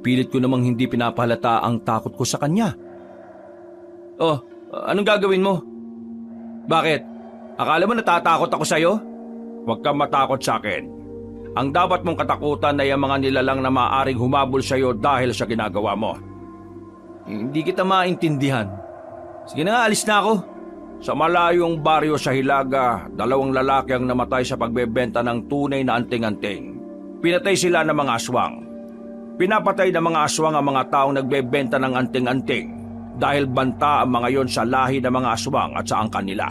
Pilit ko namang hindi pinapahalata ang takot ko sa kanya. Oh, anong gagawin mo? Bakit? Akala mo natatakot ako sa'yo? Huwag kang matakot sa akin. Ang dapat mong katakutan ay ang mga nilalang na maaaring humabol sa iyo dahil sa ginagawa mo. Hindi kita maintindihan. Sige na nga, alis na ako. Sa malayong baryo sa Hilaga, 2 lalaki ang namatay sa pagbebenta ng tunay na anting-anting. Pinatay sila ng mga aswang. Pinapatay ng mga aswang ang mga taong nagbebenta ng anting-anting dahil banta ang mga yon sa lahi ng mga aswang at sa angkan nila.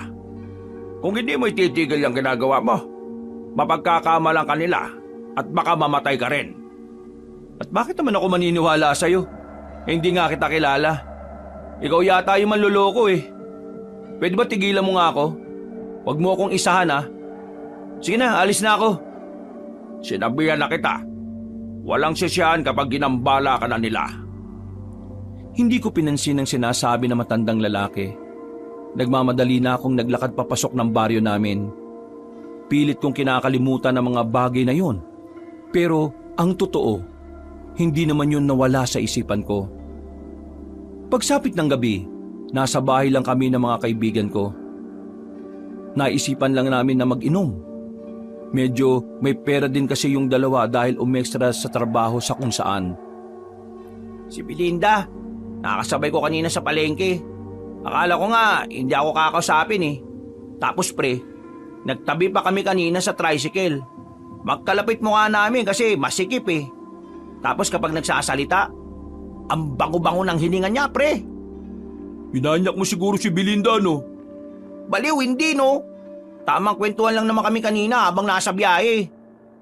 Kung hindi mo ititigil ang ginagawa mo, mapagkakamalang ka nila at baka mamatay ka rin. At bakit naman ako maniniwala sa'yo? Hindi nga kita kilala. Ikaw yata yung manloloko eh. Pwede ba tigilan mo nga ako? Huwag mo akong isahan ha. Sige na, alis na ako. Sinabihan na kita. Walang sisiyahan kapag ginambala ka na nila. Hindi ko pinansin ang sinasabi ng matandang lalaki. Nagmamadali na akong naglakad papasok ng baryo namin. Pilit kong kinakalimutan ang mga bagay na yon. Pero ang totoo, hindi naman yun nawala sa isipan ko. Pagsapit ng gabi, nasa bahay lang kami ng mga kaibigan ko. Naisipan lang namin na mag-inom. Medyo may pera din kasi yung dalawa dahil umextra sa trabaho sa kung saan. Si Belinda, nakakasabay ko kanina sa palengke. Akala ko nga, hindi ako kakausapin eh. Tapos pre, nagtabi pa kami kanina sa tricycle. Magkalapit mukha namin kasi masikip eh. Tapos kapag nagsasalita, ang bango-bango ng hininga niya pre. Pinanyak mo siguro si Belinda, no? Baliw, hindi no. Tamang kwentuhan lang naman kami kanina habang nasa biyahe.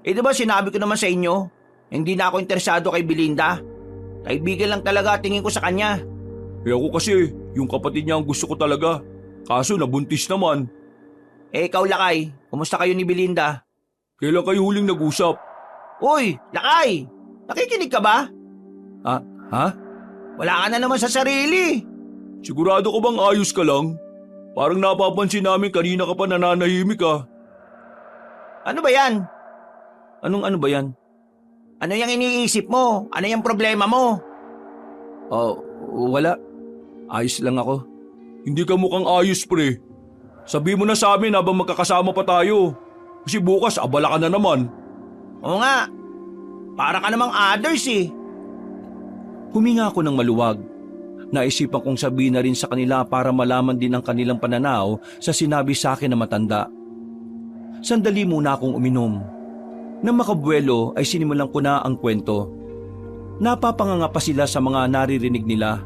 Eh diba sinabi ko naman sa inyo, hindi na ako interesado kay Belinda. Kaibigan lang talaga tingin ko sa kanya. Eh ako kasi, yung kapatid niya ang gusto ko talaga. Kaso nabuntis naman. Eh ikaw Lakay, kumusta kayo ni Belinda? Kailan kayo huling nag-usap? Uy, Lakay! Nakikinig ka ba? Ha? Wala ka na naman sa sarili. Sigurado ka bang ayos ka lang? Parang napapansin namin kanina ka pa nananahimik ka. Ano ba yan? Anong ano ba yan? Ano yung iniisip mo? Ano yung problema mo? Oh, wala. Ayos lang ako. Hindi ka mukhang ayos, pre. Sabi mo na sa amin habang magkakasama pa tayo. Kasi bukas abala ka na naman. Oo nga. Para ka namang others eh. Huminga ako ng maluwag. Naisipan kong sabihin na rin sa kanila para malaman din ang kanilang pananaw sa sinabi sa akin na matanda. Sandali muna akong uminom. Nang makabuelo ay sinimulan ko na ang kwento. Napapanganga pa sila sa mga naririnig nila.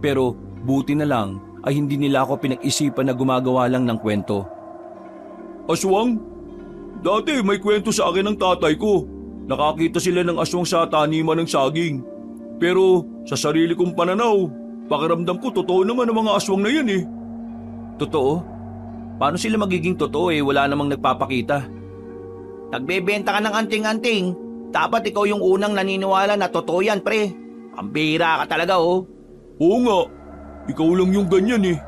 Pero buti na lang ay hindi nila ako pinag-isipan na gumagawa lang ng kwento. Aswang? Dati may kwento sa akin ng tatay ko. Nakakita sila ng aswang sa taniman ng saging. Pero sa sarili kong pananaw, pakiramdam ko totoo naman ang mga aswang na yan eh. Totoo? Paano sila magiging totoo eh wala namang nagpapakita? Nagbebenta ka ng anting-anting. Dapat ikaw yung unang naniniwala na totoo yan, pre. Pambira ka talaga, oh. Oo nga, ikaw lang yung ganyan eh.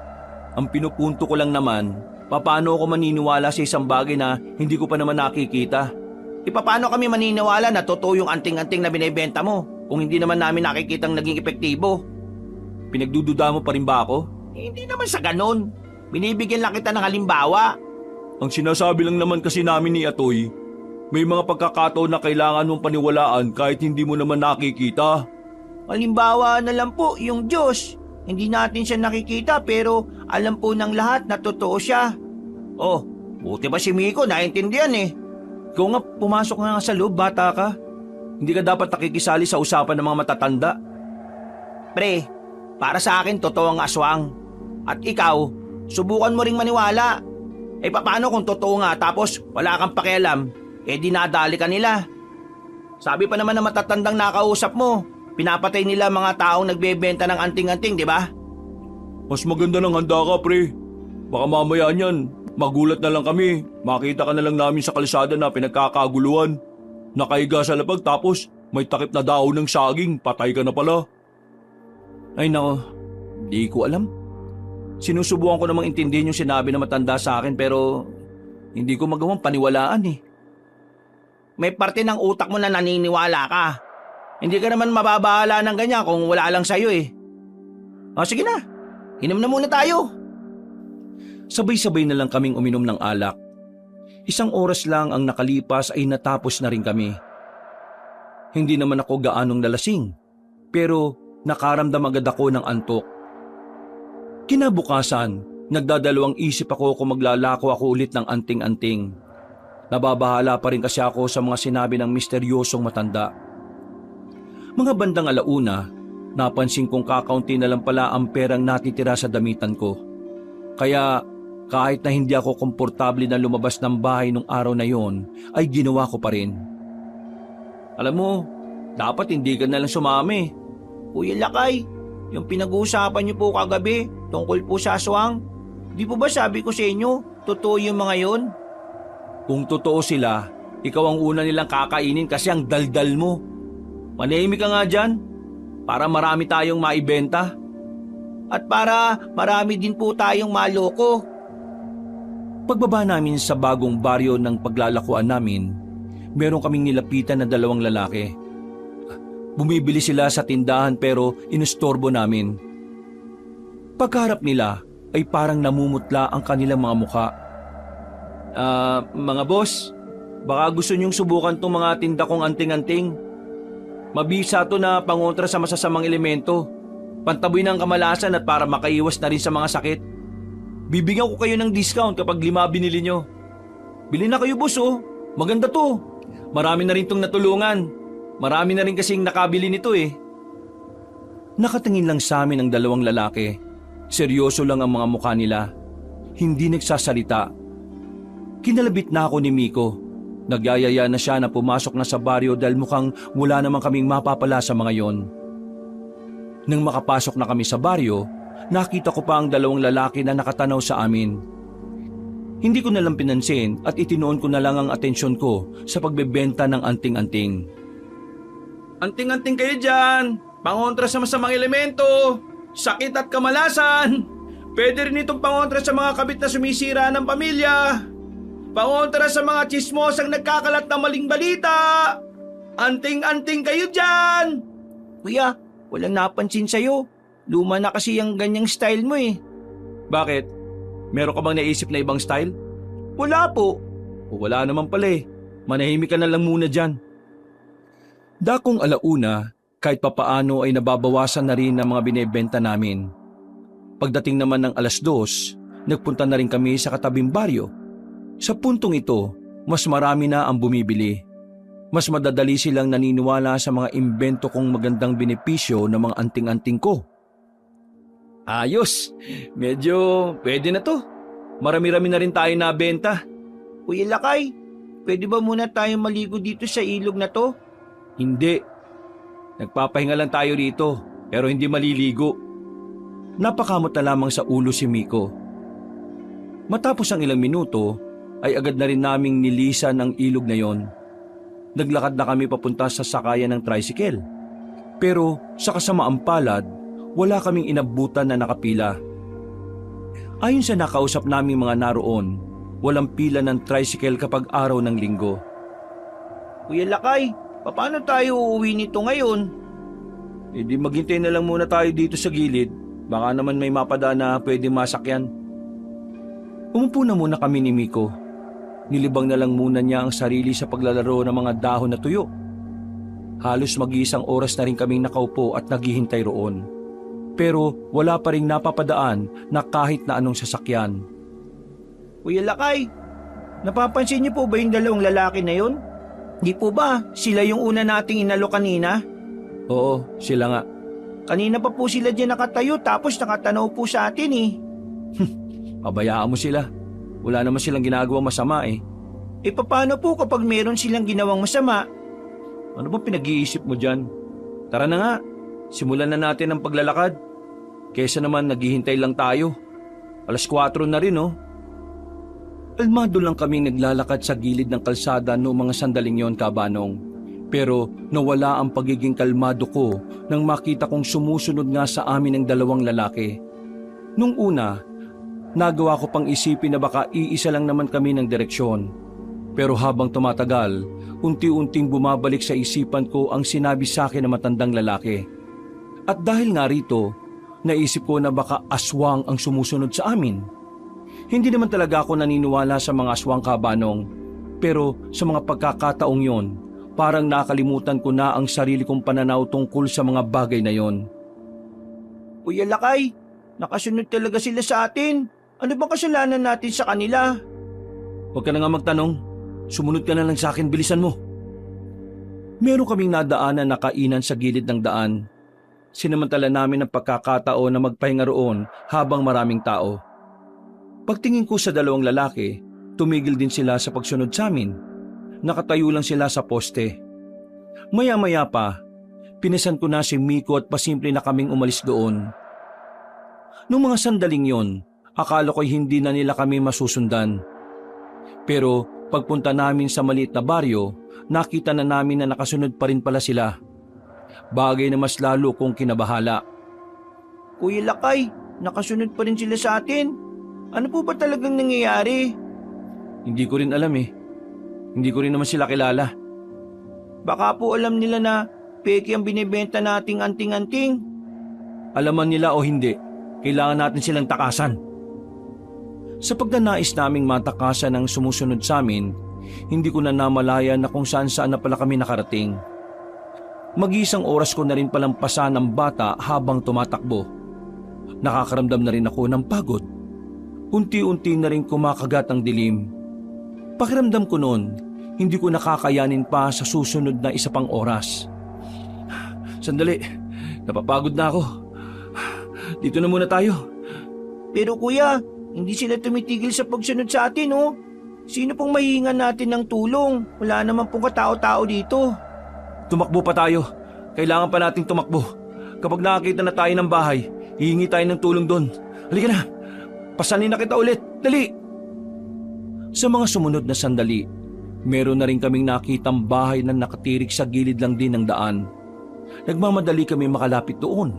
Ang pinupunto ko lang naman, paano ako maniniwala sa isang bagay na hindi ko pa naman nakikita? Paano kami maniniwala na totoo yung anting-anting na binebenta mo kung hindi naman namin nakikitang naging epektibo? Pinagdududa mo pa rin ba ako? Hindi naman sa ganun. Binibigyan lang kita ng halimbawa. Ang sinasabi lang naman kasi namin ni Atoy, may mga pagkakataon na kailangan mong paniwalaan kahit hindi mo naman nakikita. Halimbawa na lang po yung Diyos. Hindi natin siya nakikita pero alam po ng lahat na totoo siya. Oh, buti ba si Miko naintindihan eh. Ikaw nga, pumasok nga sa loob, bata ka. Hindi ka dapat nakikisali sa usapan ng mga matatanda. Pre, para sa akin totoo ang aswang. At ikaw, subukan mo ring maniwala. Paano kung totoo nga tapos wala kang pakialam, dinadali ka nila. Sabi pa naman ng matatandang nakausap mo, pinapatay nila mga taong nagbebenta ng anting-anting, di ba? Mas maganda nang handa ka, pre. Baka mamaya niyan, magulat na lang kami. Makita ka na lang namin sa kalsada na pinagkakaguluhan. Nakahiga sa lapag tapos may takip na daon ng saging, patay ka na pala. Ay nako, di ko alam. Sinusubukan ko namang intindihin yung sinabi na matanda sa akin pero hindi ko magawang paniwalaan eh. May parte ng utak mo na naniniwala ka. Hindi ka naman mababahala ng ganyan kung wala lang sa'yo eh. O sige na, inom na muna tayo. Sabay-sabay na lang kaming uminom ng alak. Isang oras lang ang nakalipas ay natapos na rin kami. Hindi naman ako gaanong lalasing, pero nakaramdam agad ako ng antok. Kinabukasan, nagdadalawang isip ako kung maglalako ako ulit ng anting-anting. Nababahala pa rin kasi ako sa mga sinabi ng misteryosong matanda. Mga bandang alauna, napansin kong kakaunti na lang pala ang perang natitira sa damitan ko. Kaya kahit na hindi ako komportable na lumabas ng bahay nung araw na yon, ay ginawa ko pa rin. Alam mo, dapat hindi ka na lang sumami. Kuya Lakay, yung pinag-uusapan niyo po kagabi tungkol po sa aswang, Di po ba sabi ko sa inyo, totoo yung mga yon? Kung totoo sila, ikaw ang una nilang kakainin kasi ang daldal mo. Manahimik ka nga dyan para marami tayong maibenta. At para marami din po tayong maloko. Pagbaba namin sa bagong baryo ng paglalakuan namin, meron kaming nilapitan na 2 lalaki. Bumibili sila sa tindahan pero inustorbo namin. Pagkaharap nila ay parang namumutla ang kanilang mga mukha. Mga boss, baka gusto niyong subukan tong mga tinda kong anting-anting. Mabisa to na pangontra sa masasamang elemento. Pantaboy ng kamalasan at para makaiwas na rin sa mga sakit. Bibigyan ko kayo ng discount kapag 5 binili nyo. Bili na kayo boss oh, maganda to. Marami na rin tong natulungan. Marami na rin kasing nakabili nito eh. Nakatingin lang sa amin ang 2 lalaki. Seryoso lang ang mga mukha nila. Hindi nagsasalita. Kinalabit na ako ni Miko. Nagyayaya na siya na pumasok na sa baryo dahil mukhang wala naman kaming mapapala sa mga yon. Nang makapasok na kami sa baryo, nakita ko pa ang 2 lalaki na nakatanaw sa amin. Hindi ko na lang pinansin at itinoon ko na lang ang atensyon ko sa pagbebenta ng anting-anting. Anting-anting kayo dyan! Pangontra sa masamang elemento! Sakit at kamalasan! Pwede rin itong pangontra sa mga kabit na sumisira ng pamilya! Pangontra sa mga tsismosang nagkakalat ng maling balita! Anting-anting kayo dyan! Kuya, walang napansin sa'yo. Luma na kasi yung ganyang style mo eh. Bakit? Meron ka bang naisip na ibang style? Wala po. O wala naman pala eh. Manahimik ka na lang muna dyan. Dakong alauna, kahit papaano ay nababawasan na rin ang mga binebenta namin. Pagdating naman ng 2:00, nagpunta na rin kami sa katabing baryo. Sa puntong ito, mas marami na ang bumibili. Mas madadali silang naniniwala sa mga imbento kong magandang benepisyo ng mga anting-anting ko. Ayos! Medyo pwede na to. Marami-rami na rin tayo nabenta. Kuya Lakay, pwede ba muna tayong maligo dito sa ilog na to? Hindi. Nagpapahinga lang tayo rito, pero hindi maliligo. Napakamot na lamang sa ulo si Miko. Matapos ang ilang minuto, ay agad na rin naming nilisan ang ilog na yon. Naglakad na kami papunta sa sakayan ng tricycle. Pero sa kasamaang palad, wala kaming inabutan na nakapila. Ayon sa nakausap naming mga naroon, walang pila ng tricycle kapag araw ng linggo. Kuya Lakay, paano tayo uuwi nito ngayon? E di maghintay na lang muna tayo dito sa gilid. Baka naman may mapada na pwede masakyan. Umupo na muna kami ni Miko. Nilibang na lang muna niya ang sarili sa paglalaro ng mga dahon na tuyo. Halos mag-iisang oras na rin kaming nakaupo at naghihintay roon. Pero wala pa rin napapadaan na kahit na anong sasakyan. Kuya Lakay, napapansin niyo po ba yung 2 lalaki na yon? Di po ba sila yung una nating inalo kanina? Oo, sila nga. Kanina pa po sila dyan nakatayo tapos nakatanaw po sa atin eh. Pabayaan mo sila. Wala naman silang ginagawang masama eh. E paano po kapag meron silang ginawang masama? Ano ba pinag-iisip mo dyan? Tara na nga, simulan na natin ang paglalakad. Kesa naman naghihintay lang tayo. 4:00 na rin oh. Kalmado lang kaming naglalakad sa gilid ng kalsada noong mga sandaling yon, Kabanong. Pero nawala ang pagiging kalmado ko nang makita kong sumusunod nga sa amin ang 2 lalaki. Nung una, nagawa ko pang isipin na baka iisa lang naman kami ng direksyon. Pero habang tumatagal, unti-unting bumabalik sa isipan ko ang sinabi sa akin ng matandang lalaki. At dahil nga rito, naisip ko na baka aswang ang sumusunod sa amin. Hindi naman talaga ako naniniwala sa mga aswang, Kabanong. Pero sa mga pagkakataong yon, parang nakalimutan ko na ang sarili kong pananaw tungkol sa mga bagay na yon. Kuya Lakay, nakasunod talaga sila sa atin. Ano bang kasalanan natin sa kanila? Huwag ka na nga magtanong. Sumunod ka na lang sa akin, bilisan mo. Meron kaming nadaanan na kainan sa gilid ng daan. Sinamantala namin ang pagkakataon na magpahinga roon habang maraming tao. Pagtingin ko sa 2 lalaki, tumigil din sila sa pagsunod sa amin. Nakatayo lang sila sa poste. Maya-maya pa, pinasan ko na si Miko at pasimple na kaming umalis doon. Noong mga sandaling yon, Akala ko'y hindi na nila kami masusundan. Pero pagpunta namin sa maliit na baryo, nakita na namin na nakasunod pa rin pala sila. Bagay na mas lalo kong kinabahala. Kuya Lakay, nakasunod pa rin sila sa atin. Ano po ba talagang nangyayari? Hindi ko rin alam eh. Hindi ko rin naman sila kilala. Baka po alam nila na peke ang binibenta nating anting-anting. Alaman nila o hindi, kailangan natin silang takasan. Sa pagnanais naming matakasan ang sumusunod sa amin, hindi ko na namalaya na kung saan-saan na pala kami nakarating. Mag-iisang oras ko na rin palang pasan ng bata habang tumatakbo. Nakakaramdam na rin ako ng pagod. Unti-unti na rin kumakagat ang dilim. Pakiramdam ko noon, hindi ko nakakayanin pa sa susunod na isa pang oras. Sandali, napapagod na ako. Dito na muna tayo. Pero kuya, hindi sila tumitigil sa pagsunod sa atin, oh. Sino pong mahihingan natin ng tulong? Wala naman pong katao-tao dito. Tumakbo pa tayo. Kailangan pa nating tumakbo. Kapag nakakita na tayo ng bahay, hihingi tayo ng tulong doon. Halika na, pasanin na kita ulit. Dali! Sa mga sumunod na sandali, meron na rin kaming nakitang bahay na nakatirik sa gilid lang din ng daan. Nagmamadali kami makalapit doon.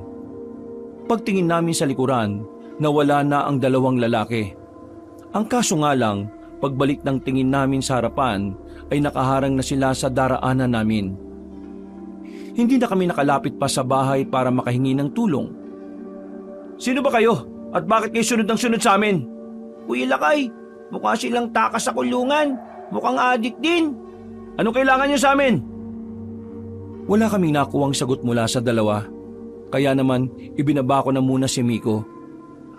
Pagtingin namin sa likuran, nawala na ang dalawang lalaki. Ang kaso nga lang, pagbalik ng tingin namin sa harapan, ay nakaharang na sila sa daraanan namin. Hindi na kami nakalapit pa sa bahay para makahingi ng tulong. Sino ba kayo? At bakit kayo sunod ng sunod sa amin? Kuya Lakay, mukha silang takas sa kulungan. Mukhang adik din. Anong kailangan niyo sa amin? Wala kaming nakuwang sagot mula sa dalawa. Kaya naman, ibinaba ko na muna si Miko.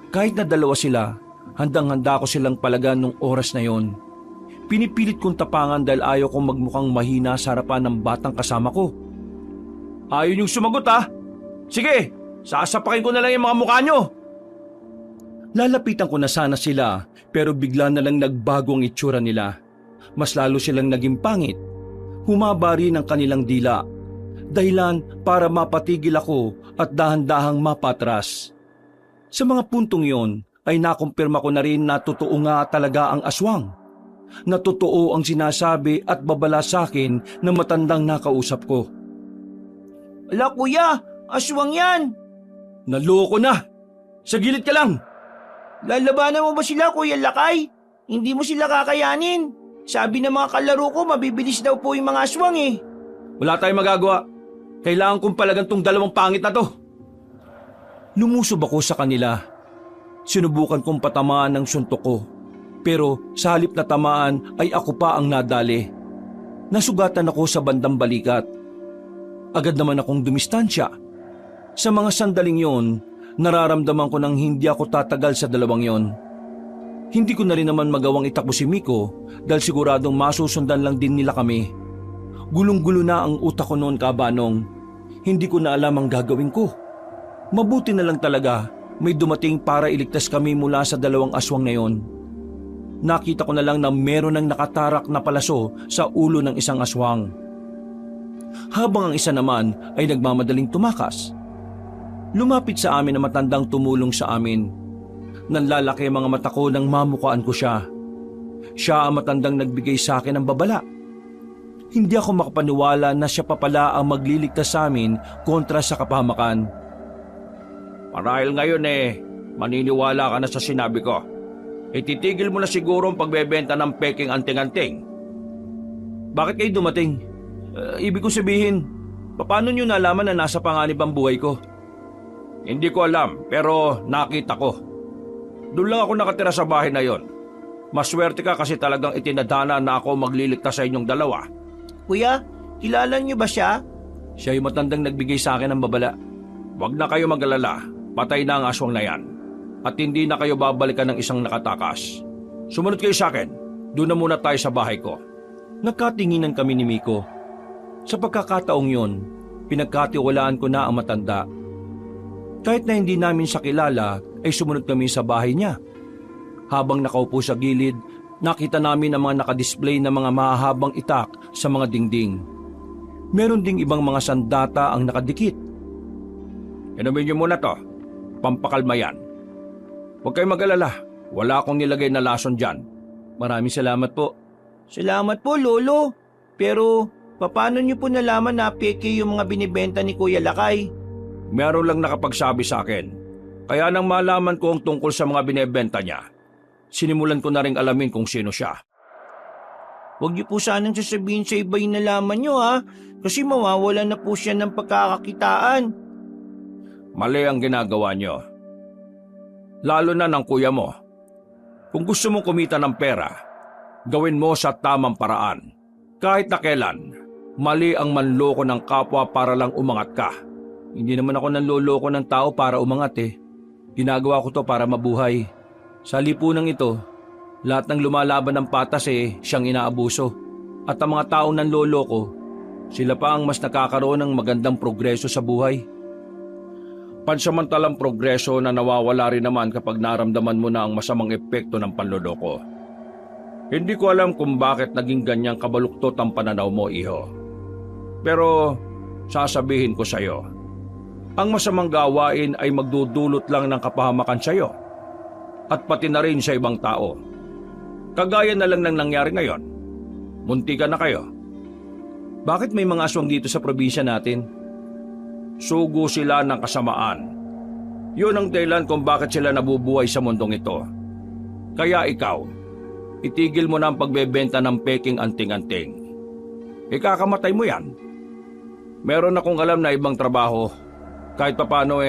Kahit na dalawa sila, handang-handa ko silang palagan nung oras na yon. Pinipilit kong tapangan dahil ayaw kong magmukhang mahina sa harapan ng batang kasama ko. Ayaw niyong sumagot ha? Sige, sasapakin ko na lang yung mga mukha niyo. Lalapitan ko na sana sila pero bigla na lang nagbago ang itsura nila. Mas lalo silang naging pangit. Humaba rin ang kanilang dila. Dahilan para mapatigil ako at dahan-dahang mapatras. Sa mga puntong yon ay nakumpirma ko na rin na totoo nga talaga ang aswang. Na totoo ang sinasabi at babala sa akin ng matandang nakausap ko. Ala kuya, aswang yan. Naloko na! Sa gilid ka lang! Lalabanan mo ba sila, Kuya Lakay? Hindi mo sila kakayanin. Sabi ng mga kalaro ko, mabibilis daw po yung mga aswang eh. Wala tayong magagawa. Kailangan kong palagan tong dalawang pangit na to. Lumusob ako sa kanila. Sinubukan kong patamaan ng suntok ko. Pero sa halip na tamaan ay ako pa ang nadali. Nasugatan ako sa bandang balikat. Agad naman akong dumistansya. Sa mga sandaling yon, nararamdaman ko nang hindi ako tatagal sa dalawang yon. Hindi ko na rin naman magawang itakbo si Miko dahil siguradong masusundan lang din nila kami. Gulong-gulo na ang utak ko noon, kabanong. Hindi ko na alam ang gagawin ko. Mabuti na lang talaga may dumating para iligtas kami mula sa dalawang aswang na yon. Nakita ko na lang na meron ng nakatarak na palaso sa ulo ng isang aswang. Habang ang isa naman ay nagmamadaling tumakas. Lumapit sa amin na matandang tumulong sa amin. Nanlalaki ang mga mata ko nang mamukaan ko siya. Siya ang matandang nagbigay sa akin ng babala. Hindi ako makapaniwala na siya pa pala ang magliligtas sa amin kontra sa kapahamakan. Marahil ngayon maniniwala ka na sa sinabi ko. Ititigil mo na siguro ang pagbebenta ng peking anting-anting. Bakit kayo dumating? Ibig kong sabihin, paano nyo nalaman na nasa panganib ang buhay ko? Hindi ko alam, pero nakita ko. Doon lang ako nakatira sa bahay na yon. Maswerte ka kasi talagang itinadhana na ako magliligtas sa inyong dalawa. Kuya, kilala niyo ba siya? Siya yung matandang nagbigay sa akin ng babala. Huwag na kayo mag-alala, patay na ang aswang na yan. At hindi na kayo babalikan ng isang nakatakas. Sumunod kayo sa akin, doon na muna tayo sa bahay ko. Nagkatinginan kami ni Miko. Sa pagkakataong yon, pinagkatiwalaan ko na ang matanda. Kahit na hindi namin siya kilala, ay sumunod kami sa bahay niya. Habang nakaupo sa gilid, nakita namin ang mga nakadisplay na mga mahahabang itak sa mga dingding. Meron ding ibang mga sandata ang nakadikit. Inumin niyo muna to, pampakalma yan. Huwag kayong mag-alala, Wala akong nilagay na lason dyan. Maraming salamat po. Salamat po, Lolo. Pero, paano niyo po nalaman na peke yung mga binibenta ni Kuya Lakay? Meron lang nakapagsabi sa akin. Kaya nang malaman ko ang tungkol sa mga binebenta niya, sinimulan ko na ring alamin kung sino siya. Huwag niyo po sanang sasabihin sa iba yung nalaman niyo ha, kasi mawawalan na po siya ng pagkakakitaan. Mali ang ginagawa niyo. Lalo na ng kuya mo. Kung gusto mong kumita ng pera, gawin mo sa tamang paraan. Kahit na kailan, mali ang manloko ng kapwa para lang umangat ka. Hindi naman ako nanloloko ng tao para umangat eh. Ginagawa ko to para mabuhay. Sa lipunang ito, lahat ng lumalaban ng patas siyang inaabuso. At ang mga taong nanloloko, sila pa ang mas nakakaroon ng magandang progreso sa buhay. Pansamantalang progreso na nawawala rin naman kapag naramdaman mo na ang masamang epekto ng panloloko. Hindi ko alam kung bakit naging ganyang kabaluktot ang pananaw mo, iho. Pero sasabihin ko sa'yo, ang masamang gawain ay magdudulot lang ng kapahamakan sa'yo at pati na rin sa ibang tao. Kagaya na lang ng nangyari ngayon. Muntikan na kayo. Bakit may mga aswang dito sa probinsya natin? Sugo sila ng kasamaan. Yun ang dahilan kung bakit sila nabubuhay sa mundong ito. Kaya ikaw, itigil mo na ang pagbebenta ng peking anting-anting. Ikakamatay mo yan. Meron akong alam na ibang trabaho. Kahit papano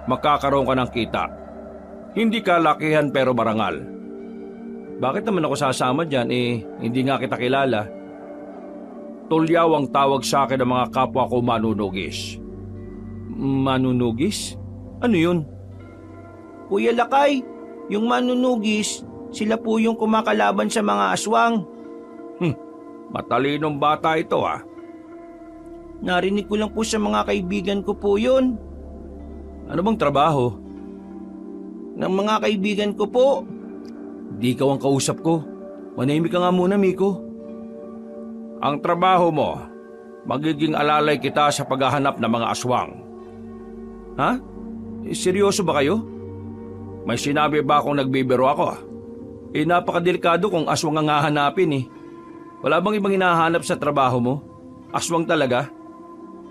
makakaroon ka ng kita. Hindi kalakihan pero marangal. Bakit naman ako sasama dyan hindi nga kita kilala? Tulyaw ang tawag sa akin ng mga kapwa ko manunugis. Manunugis? Ano yun? Kuya Lakay, yung manunugis, sila po yung kumakalaban sa mga aswang. Matalinong bata ito ah. Narinig ko lang po sa mga kaibigan ko po yun. Ano bang trabaho? Ng mga kaibigan ko po. Di ikaw ang kausap ko. Manahimik ka nga muna, Miko. Ang trabaho mo, magiging alalay kita sa paghahanap ng mga aswang. Ha? Seryoso ba kayo? May sinabi ba akong nagbibiro ako? Napakadelikado kung aswang ang hahanapin. Wala bang ibang hinahanap sa trabaho mo? Aswang talaga?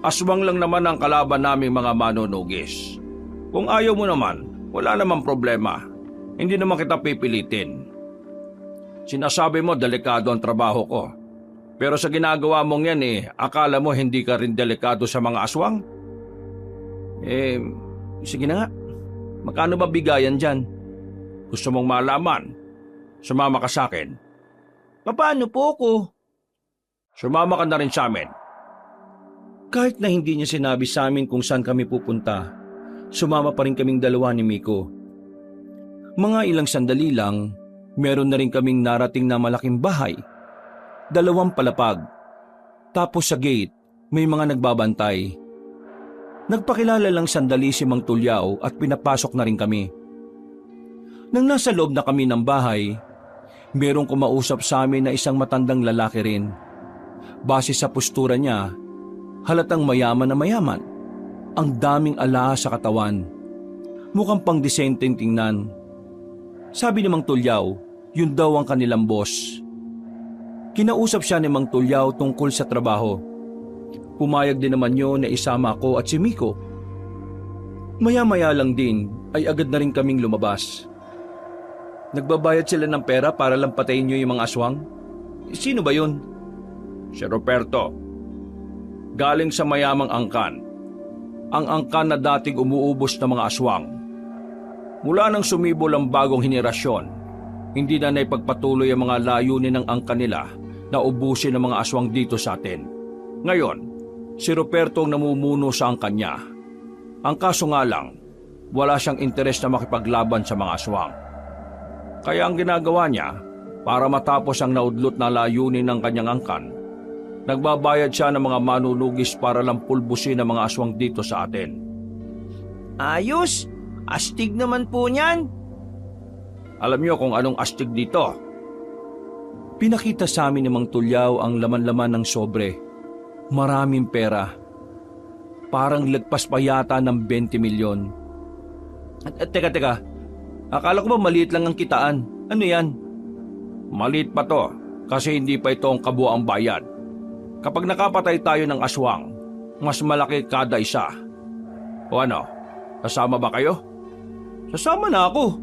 Aswang lang naman ang kalaban naming mga manunugis. Kung ayaw mo naman, wala namang problema. Hindi naman kita pipilitin. Sinasabi mo delikado ang trabaho ko. Pero sa ginagawa mong yan akala mo hindi ka rin delikado sa mga aswang? Sige na nga. Magkano ba bigayan dyan? Gusto mong malaman? Sumama ka sa akin. Paano po ko? Sumama ka na rin sa amin. Kahit na hindi niya sinabi sa amin kung saan kami pupunta, sumama pa rin kaming dalawa ni Miko. Mga ilang sandali lang, meron na rin kaming narating na malaking bahay. 2 palapag. Tapos sa gate, may mga nagbabantay. Nagpakilala lang sandali si Mang Tulyao at pinapasok na rin kami. Nang nasa loob na kami ng bahay, merong kumausap sa amin na isang matandang lalaki rin. Base sa postura niya, halatang mayaman na mayaman. Ang daming alahas sa katawan. Mukhang pang disenteng tingnan. Sabi ni Mang Tulyao, yun daw ang kanilang boss. Kinausap siya ni Mang Tulyao tungkol sa trabaho. Pumayag din naman yun na isama ako at si Miko. Maya-maya lang din ay agad na rin kaming lumabas. Nagbabayad sila ng pera para lang patayin niyo yung mga aswang? Sino ba yun? Si Roberto. Galing sa mayamang angkan. Ang angkan na dating umuubos ng mga aswang. Mula nang sumibol ang bagong henerasyon, hindi na naipagpatuloy ang mga layunin ng angkan nila na ubusin ang mga aswang dito sa atin. Ngayon, si Roberto ang namumuno sa angkan niya. Ang kaso nga lang, wala siyang interes na makipaglaban sa mga aswang. Kaya ang ginagawa niya, para matapos ang naudlot na layunin ng kanyang angkan, nagbabayad siya ng mga manunugis para lang pulbusin ang mga aswang dito sa atin. Ayos! Astig naman po niyan! Alam niyo kung anong astig dito? Pinakita sa amin ni Mang Tulyao ang laman-laman ng sobre. Maraming pera. Parang lagpas pa yata ng 20 milyon. Teka. Akala ko ba maliit lang ang kitaan? Ano yan? Maliit pa to kasi hindi pa ito ang kabuuang bayad. Kapag nakapatay tayo ng aswang, mas malaki kada isa. O ano, kasama ba kayo? Sasama na ako.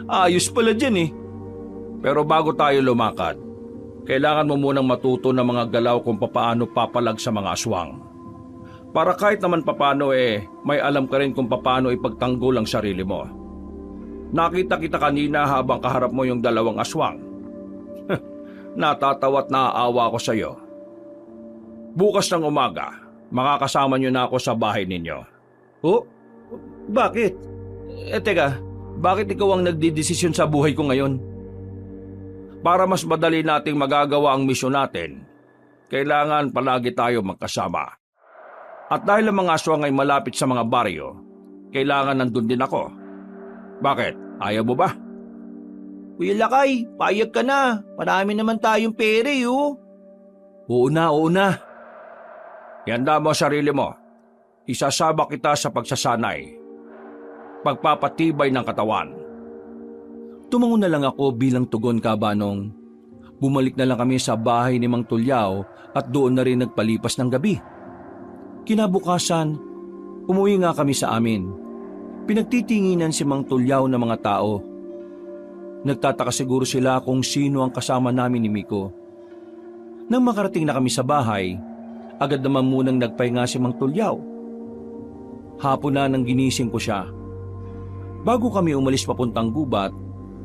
Ayos pala dyan eh. Pero bago tayo lumakad, kailangan mo munang matuto ng mga galaw kung papaano papalag sa mga aswang. Para kahit naman papaano may alam ka rin kung papaano ipagtanggol ang sarili mo. Nakita kita kanina habang kaharap mo yung dalawang aswang. Natatawa't naaawa ako sa iyo. Bukas ng umaga, makakasama niyo na ako sa bahay ninyo. Oh? Bakit? Teka, bakit ikaw ang nagdidesisyon sa buhay ko ngayon? Para mas madali nating magagawa ang misyon natin, kailangan palagi tayo magkasama. At dahil ang mga aswang ay malapit sa mga baryo, kailangan nandun din ako. Bakit? Ayaw mo ba? Kuya Lakay, payag ka na. Marami naman tayong pere, oh. Oo na, oo na. Ihanda mo ang sarili mo. Isasabak kita sa pagsasanay. Pagpapatibay ng katawan. Tumango na lang ako bilang tugon, Kabanong. Bumalik na lang kami sa bahay ni Mang Tulyao at doon na rin nagpalipas ng gabi. Kinabukasan, umuwi nga kami sa amin. Pinagtitinginan si Mang Tulyao ng mga tao. Nagtataka siguro sila kung sino ang kasama namin ni Miko. Nang makarating na kami sa bahay, agad naman munang nagpahinga si Mang Tulyao. Hapon na nang ginising ko siya. Bago kami umalis papuntang gubat,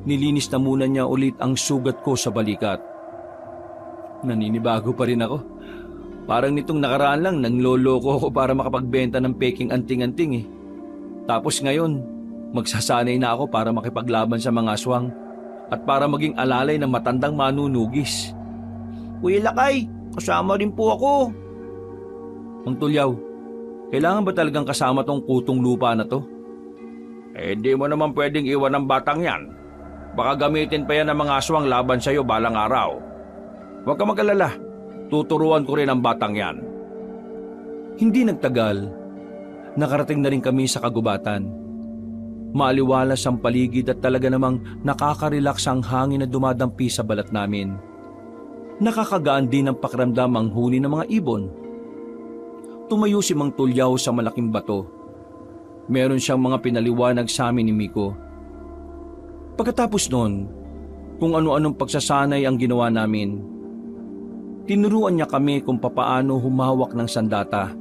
nilinis na muna niya ulit ang sugat ko sa balikat. Naninibago pa rin ako. Parang nitong nakaraan lang nangloloko ako para makapagbenta ng peking anting-anting eh. Tapos ngayon, magsasanay na ako para makipaglaban sa mga aswang at para maging alalay ng matandang manunugis. Kuya Lakay, kasama rin po ako. Mang Tulyao, kailangan ba talagang kasama tong kutong lupa na to? Hindi mo naman pwedeng iwan ang batang yan. Baka gamitin pa yan ng mga aswang laban sa'yo balang araw. Huwag ka mag-alala. Tuturuan ko rin ang batang yan. Hindi nagtagal, nakarating na rin kami sa kagubatan. Maaliwalas ang paligid at talaga namang nakaka-relax ang hangin na dumadampi sa balat namin. Nakakagaan din ang pakiramdam ang huni ng mga ibon. Tumayo si Mang Tulyao sa malaking bato. Meron siyang mga pinaliwanag sa amin ni Miko. Pagkatapos noon, kung ano-anong pagsasanay ang ginawa namin, tinuruan niya kami kung papaano humawak ng sandata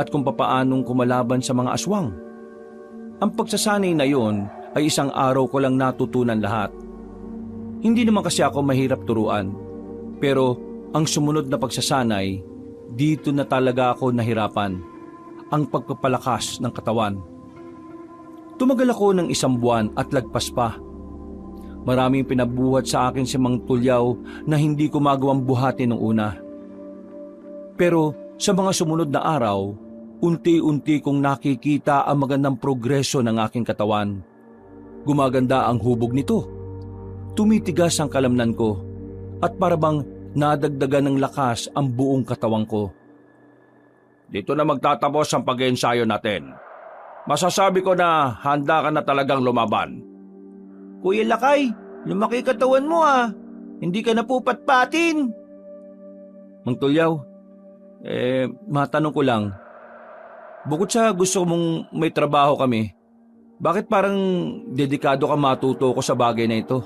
at kung papaanong kumalaban sa mga aswang. Ang pagsasanay na yon ay isang araw ko lang natutunan lahat. Hindi naman kasi ako mahirap turuan, pero ang sumunod na pagsasanay, dito na talaga ako nahirapan, ang pagpapalakas ng katawan. Tumagal ako ng 1 buwan at lagpas pa. Maraming pinabuhat sa akin si Mang Tulyao na hindi ko magawang buhatin nung una. Pero sa mga sumunod na araw, unti-unti kong nakikita ang magandang progreso ng aking katawan. Gumaganda ang hubog nito. Tumitigas ang kalamnan ko at parabang nadagdagan ng lakas ang buong katawan ko. Dito na magtatapos ang pag-ensayo natin. Masasabi ko na handa ka na talagang lumaban. Kuya Lakay, lumaki katawan mo ah. Hindi ka na po patpatin. Mang Tulyao, matanong ko lang. Bukod sa gusto mong may trabaho kami, bakit parang dedikado ka matuto ko sa bagay na ito?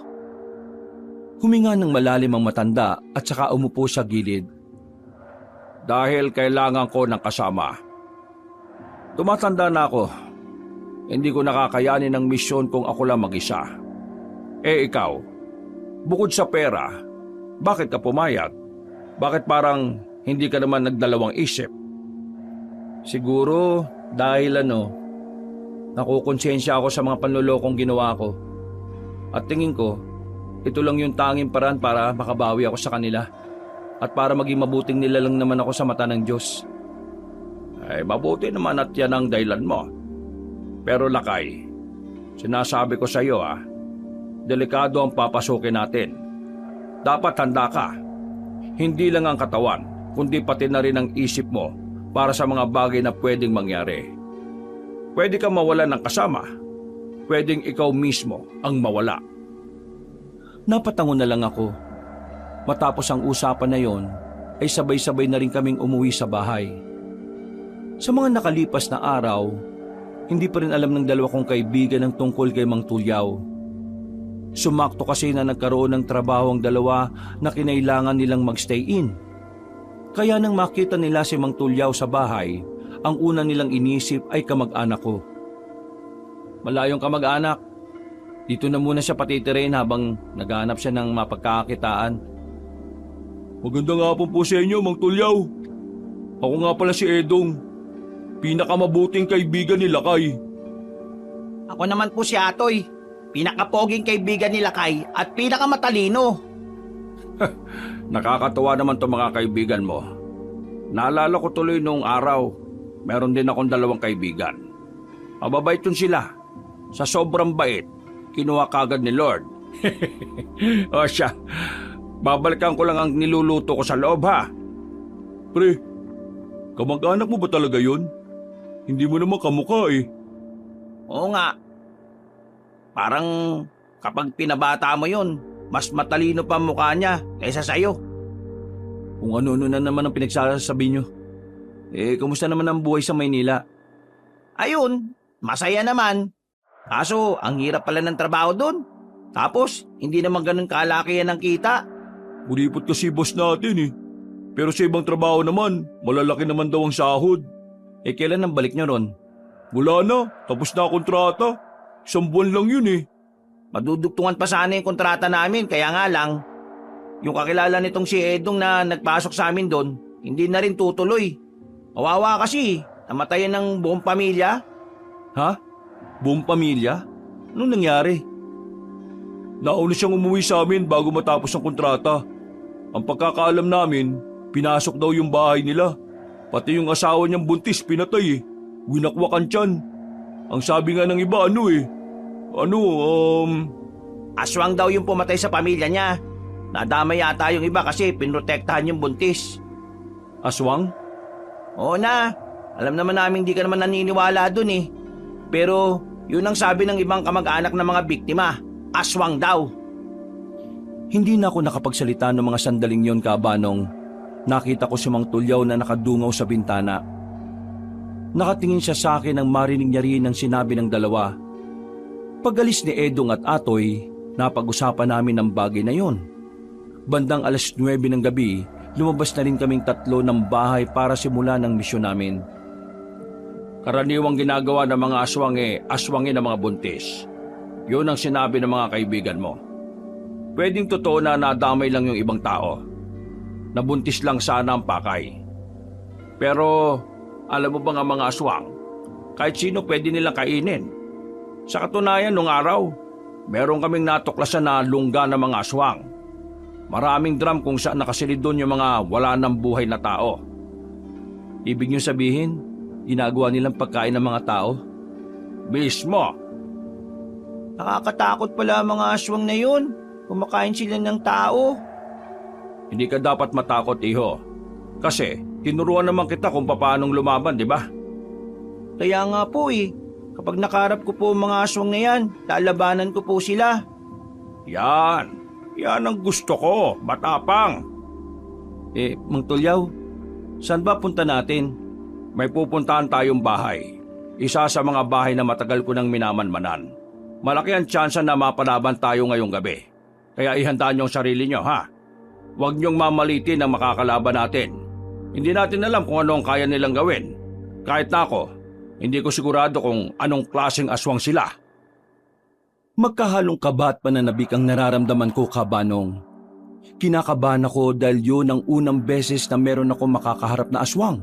Huminga ng malalim ang matanda at saka umupo sa gilid. Dahil kailangan ko ng kasama. Tumatanda na ako. Hindi ko nakakayanin ang misyon kung ako lang mag-isa. Ikaw, bukod sa pera, bakit ka pumayag? Bakit parang hindi ka naman nagdalawang isip? Siguro dahil nakukonsensya ako sa mga panlolokong ginawa ko. At tingin ko, ito lang yung tanging paraan para makabawi ako sa kanila. At para maging mabuting nila lang naman ako sa mata ng Diyos. Mabuti naman at yan ang dahilan mo. Pero Lakay, sinasabi ko sa iyo delikado ang papasukin natin. Dapat handa ka. Hindi lang ang katawan, kundi pati na rin ang isip mo para sa mga bagay na pwedeng mangyari. Pwede kang mawalan ng kasama. pwedeng ikaw mismo ang mawala. Napatango na lang ako. Matapos ang usapan na yon, ay sabay-sabay na rin kaming umuwi sa bahay. Sa mga nakalipas na araw, hindi pa rin alam ng dalawa kong kaibigan ang tungkol kay Mang Tulyaw. Sumakto kasi na nagkaroon ng trabaho ang dalawa na kinailangan nilang magstay in. Kaya nang makita nila si Mang Tulyaw sa bahay, ang una nilang inisip ay kamag-anak ko. Malayong kamag-anak, dito na muna siya patitirin habang naghahanap siya ng mapagkakakitaan. Magandang hapon po sa inyo, Mang Tulyaw. Ako nga pala si Edong, pinakamabuting kaibigan ni Lakay. Ako naman po si Atoy, pinakapoging kaibigan ni Lakay at pinakamatalino. Nakakatuwa naman to mga kaibigan mo. Naalala ko tuloy noong araw, meron din akong dalawang kaibigan. Mababait yun sila. Sa sobrang bait, kinuha kagad ni Lord. O siya, babalikan ko lang ang niluluto ko sa loob ha. Pre, kamag-anak mo ba talaga yun? Hindi mo naman kamukha eh. Oo nga. Parang kapag pinabata mo yun, mas matalino pa ang mukha niya kaysa sa'yo. Kung ano-ano na naman ang pinagsasabi nyo. Kumusta naman ang buhay sa Maynila? Ayun, masaya naman. Kaso, ang hirap pala ng trabaho doon. Tapos, hindi naman ganun kalakihan ng kita. Uripot kasi boss natin eh. Pero sa ibang trabaho naman, malalaki naman daw ang sahod. Kailan ang balik nyo ron? Wala na, tapos na ang kontrata. 1 buwan lang yun eh. Madudugtungan pa sana yung kontrata namin, kaya nga lang, yung kakilala nitong si Edong na nagpasok sa amin doon, hindi na rin tutuloy. Kawawa kasi, namatayan ng buong pamilya. Ha? Buong pamilya? Anong nangyari? Nauna siyang umuwi sa amin bago matapos ang kontrata. Ang pagkakaalam namin, pinasok daw yung bahay nila. Pati yung asawa niyang buntis pinatay eh. Winakwakan tiyan. Ang sabi nga ng iba Aswang daw yung pumatay sa pamilya niya. Nadama yata yung iba kasi pinrotektahan yung buntis. Aswang? Oo na, alam naman namin di ka naman naniniwala dun eh. Pero yun ang sabi ng ibang kamag-anak ng mga biktima, aswang daw. Hindi na ako nakapagsalita ng mga sandaling yon, Kabanong. Nakita ko si Mang Tulyaw na nakadungaw sa bintana. Nakatingin siya sa akin nang marinig niya rin ang sinabi ng dalawa. Pag-alis ni Edong at Atoy, napag-usapan namin ang bagay na yon. Bandang 9:00 ng gabi, lumabas na rin kaming 3 ng bahay para simulan ang misyon namin. Karaniwang ginagawa ng mga aswang aswangin ng mga buntis. Yun ang sinabi ng mga kaibigan mo. Pwedeng totoo na nadamay lang yung ibang tao. Nabuntis lang sana ang pakay. Pero alam mo ba nga mga aswang, kahit sino pwede nilang kainin. Sa katunayan nung araw, meron kaming natuklasan na lungga ng mga aswang. Maraming drum kung saan nakasilid doon yung mga wala ng buhay na tao. Ibig niyo sabihin, ginagawa nilang pagkain ng mga tao? Mismo. Nakakatakot pala ang mga aswang na yun. Kumakain sila ng tao. Hindi ka dapat matakot, iho. Kasi tinuruan naman kita kung paanong lumaban, di ba? Kaya nga po eh. Kapag nakarap ko po ang mga aswang na yan, lalabanan ko po sila. Yan ang gusto ko, matapang. Mang Tulyaw, saan ba punta natin? May pupuntahan tayong bahay. Isa sa mga bahay na matagal ko nang minamanmanan. Malaki ang tsansa na mapalaban tayo ngayong gabi. Kaya ihanda niyong sarili niyo, ha? Huwag niyong mamalitin ang makakalaban natin. Hindi natin alam kung ano ang kaya nilang gawin. Kahit na ako, hindi ko sigurado kung anong klaseng aswang sila. Magkahalong kaba at pananabik ang nararamdaman ko, Kabanong. Kinakabahan ako dahil yun ang unang beses na meron ako makakaharap na aswang.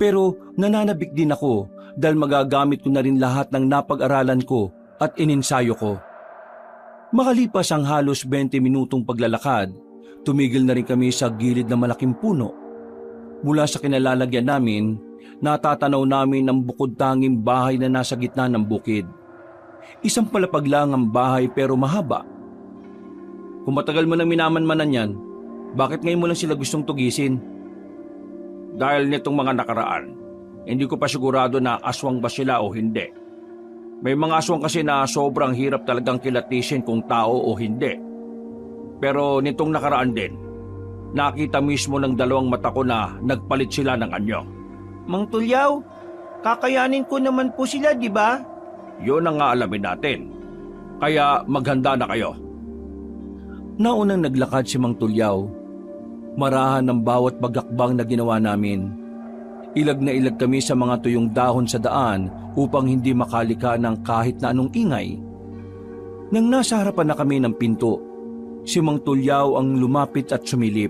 Pero nananabik din ako dahil magagamit ko na rin lahat ng napag-aralan ko at ininsayo ko. Makalipas ang halos 20 minutong paglalakad, tumigil na rin kami sa gilid ng malaking puno. Mula sa kinalalagyan namin, natatanaw namin ang bukod-tanging bahay na nasa gitna ng bukid. Isang palapag lang ang bahay pero mahaba. Kung matagal mo nang minamanmanan yan, bakit ngayon mo lang sila gustong tugisin? Dahil nitong mga nakaraan, hindi ko pa sigurado na aswang ba sila o hindi. May mga aswang kasi na sobrang hirap talagang kilatisin kung tao o hindi. Pero nitong nakaraan din, nakita mismo ng dalawang mata ko na nagpalit sila ng anyo. Mang Tulyaw, kakayanin ko naman po sila, di ba? Yun ang aalamin natin. Kaya maghanda na kayo. Naunang naglakad si Mang Tulyaw. Marahan ng bawat bagakbang na ginawa namin. Ilag na ilag kami sa mga tuyong dahon sa daan upang hindi makalika ng kahit na anong ingay. Nang nasa harapan na kami ng pinto, si Mang Tulyaw ang lumapit at sumilip.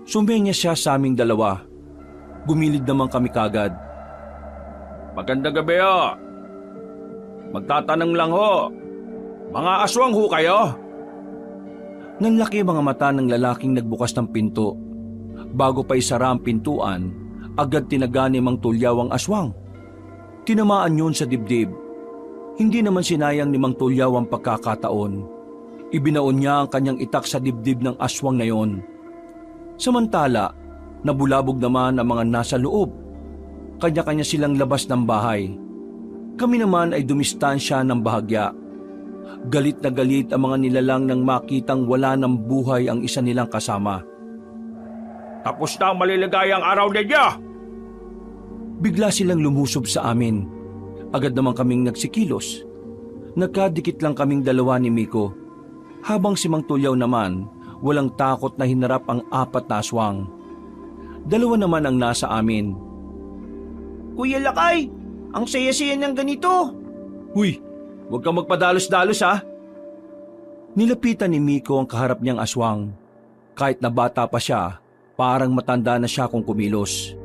Sumenya siya sa aming dalawa. Gumilid naman kami kagad. Magandang gabi ho. Magtatanong lang ho. Mga aswang ho kayo? Nanlaki mga mata ng lalaking nagbukas ng pinto. Bago pa isara ang pintuan, agad tinaga ni Mang Tulyaw ang aswang. Tinamaan yun sa dibdib. Hindi naman sinayang ni Mang Tulyaw ang pagkakataon. Ibinaon niya ang kanyang itak sa dibdib ng aswang na yon. Samantala, nabulabog naman ang mga nasa loob. Kanya-kanya silang labas ng bahay. Kami naman ay dumistansya ng bahagya. Galit na galit ang mga nilalang nang makitang wala ng buhay ang isa nilang kasama. Tapos na ang maliligayang araw ninyo! Bigla silang lumusob sa amin. Agad naman kaming nagsikilos. Nagkadikit lang kaming dalawa ni Miko. Habang si Mang Tulyaw naman, walang takot na hinarap ang 4 na aswang. 2 naman ang nasa amin. Kuya Lakay, ang saya-saya ng ganito. Huy, huwag kang magpadalos-dalos ha. Nilapitan ni Miko ang kaharap niyang aswang. Kahit na bata pa siya, parang matanda na siya kung kumilos.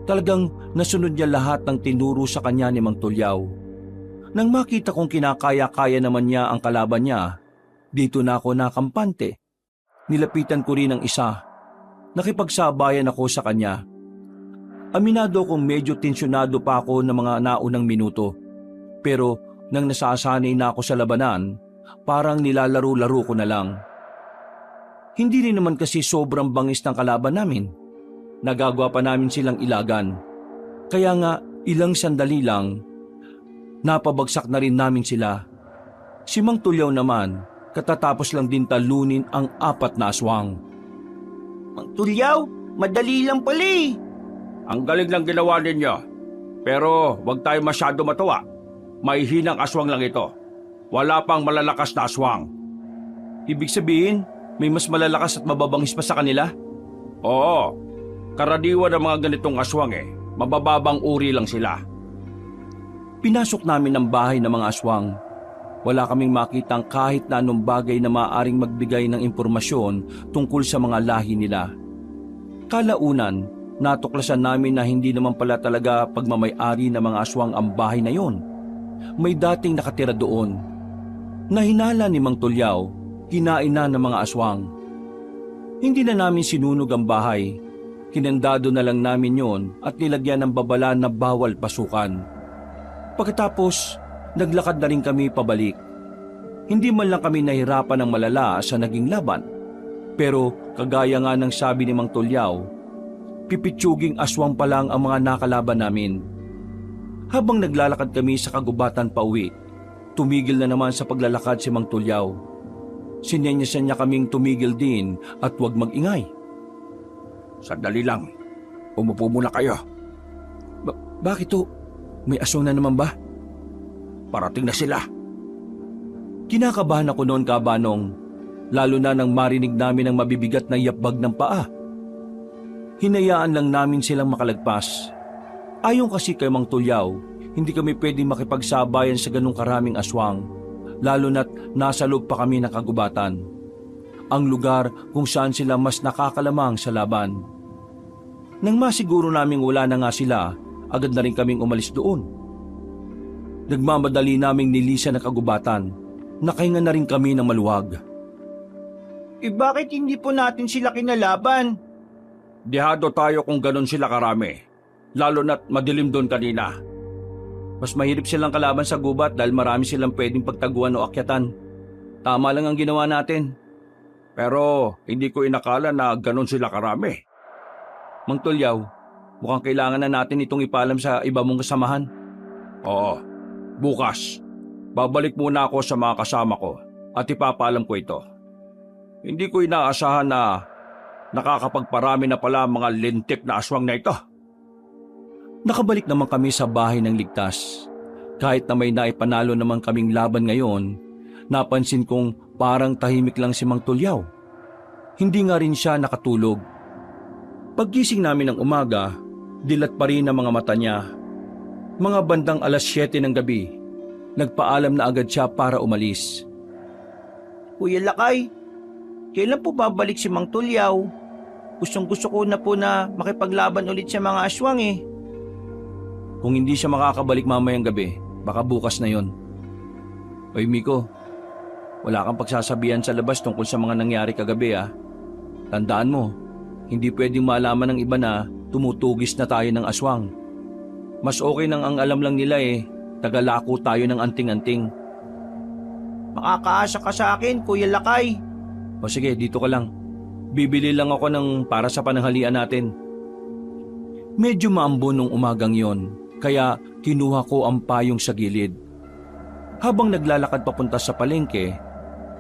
Talagang nasunod niya lahat ng tinuro sa kanya ni Mang Tulyaw. Nang makita kong kinakaya-kaya naman niya ang kalaban niya, dito na ako nakampante. Nilapitan ko rin ang isa. Nakipagsabayan ako sa kanya. Aminado kong medyo tensyonado pa ako ng mga naunang minuto. Pero nang nasasanay na ako sa labanan, parang nilalaro-laro ko na lang. Hindi rin naman kasi sobrang bangis ng kalaban namin. Nagagawa pa namin silang ilagan. Kaya nga ilang sandali lang, napabagsak na rin namin sila. Si Mang Tulyaw naman, katatapos lang din talunin ang 4 na aswang. Mang Tulyaw, madali lang pala eh. Ang galing lang ginawa ninyo. Pero huwag tayo masyado matuwa. May hinang aswang lang ito. Wala pang malalakas na aswang. Ibig sabihin, may mas malalakas at mababangis pa sa kanila? Oo. Karaniwan ng mga ganitong aswang mabababang uri lang sila. Pinasok namin ang bahay ng mga aswang. Wala kaming makitang kahit na anong bagay na maaaring magbigay ng impormasyon tungkol sa mga lahi nila. Kalaunan, natuklasan namin na hindi naman pala talaga pagmamay-ari ng mga aswang ang bahay na yon. May dating nakatira doon. Nahinala ni Mang Tulyaw, kinain na ng mga aswang. Hindi na namin sinunog ang bahay. Kinandado na lang namin yon at nilagyan ng babala na bawal pasukan. Pagkatapos, naglakad na rin kami pabalik. Hindi man lang kami nahirapan ng malala sa naging laban. Pero kagaya nga ng sabi ni Mang Tulyaw, pipitsuging aswang pa lang ang mga nakalaban namin. Habang naglalakad kami sa kagubatan pauwi, tumigil na naman sa paglalakad si Mang Tulyaw. Sinenyasan niya kaming tumigil din at huwag mag-ingay. Sandali lang. Umupo muna kayo. Bakit to? May aswang na naman ba? Parating na sila. Kinakabahan ako noon, Kabanong, lalo na nang marinig namin ang mabibigat na yapbag ng paa. Hinayaan lang namin silang makalagpas. Ayon kasi kay Mang Tulyaw, hindi kami pwedeng makipagsabayan sa ganung karaming aswang, lalo na't nasa loob pa kami ng kagubatan. Ang lugar kung saan sila mas nakakalamang sa laban. Nang masiguro naming wala na nga sila, agad na rin kaming umalis doon. Nagmamadali naming nilisan ang kagubatan. Nakahinga na rin kami ng maluwag. Bakit hindi po natin sila kinalaban? Dihado tayo kung ganon sila karami. Lalo na't madilim doon kanina. Mas mahirap silang kalaban sa gubat dahil marami silang pwedeng pagtaguan o akyatan. Tama lang ang ginawa natin. Pero hindi ko inakala na ganon sila karami. Mang Tulyaw, mukhang kailangan na natin itong ipalam sa iba mong kasamahan. Oo, Bukas, babalik muna ako sa mga kasama ko at ipapaalam ko ito. Hindi ko inaasahan na nakakapagparami na pala ang mga lintik na aswang na ito. Nakabalik naman kami sa bahay ng ligtas. Kahit na may naipanalo naman kaming laban ngayon, napansin kong parang tahimik lang si Mang Tulyaw. Hindi nga rin siya nakatulog. Paggising namin ng umaga, dilat pa rin ang mga mata niya. Mga bandang 7:00 ng gabi, nagpaalam na agad siya para umalis. Kuya Lakay, kailan po babalik si Mang Tulyaw? Gustong-gusto ko na po na makipaglaban ulit sa mga aswang eh. Kung hindi siya makakabalik mamayang gabi, baka bukas na yon. Oy Miko, wala kang pagsasabihan sa labas tungkol sa mga nangyari kagabi ah. Tandaan mo, hindi pwedeng malaman ng iba na tumutugis na tayo ng aswang. Mas okay nang ang alam lang nila tagalako tayo ng anting-anting. Makakaasa ka sa akin, Kuya Lakay. O sige, dito ka lang. Bibili lang ako ng para sa pananghalian natin. Medyo maambon nung umagang yon, kaya kinuha ko ang payong sa gilid. Habang naglalakad papunta sa palengke,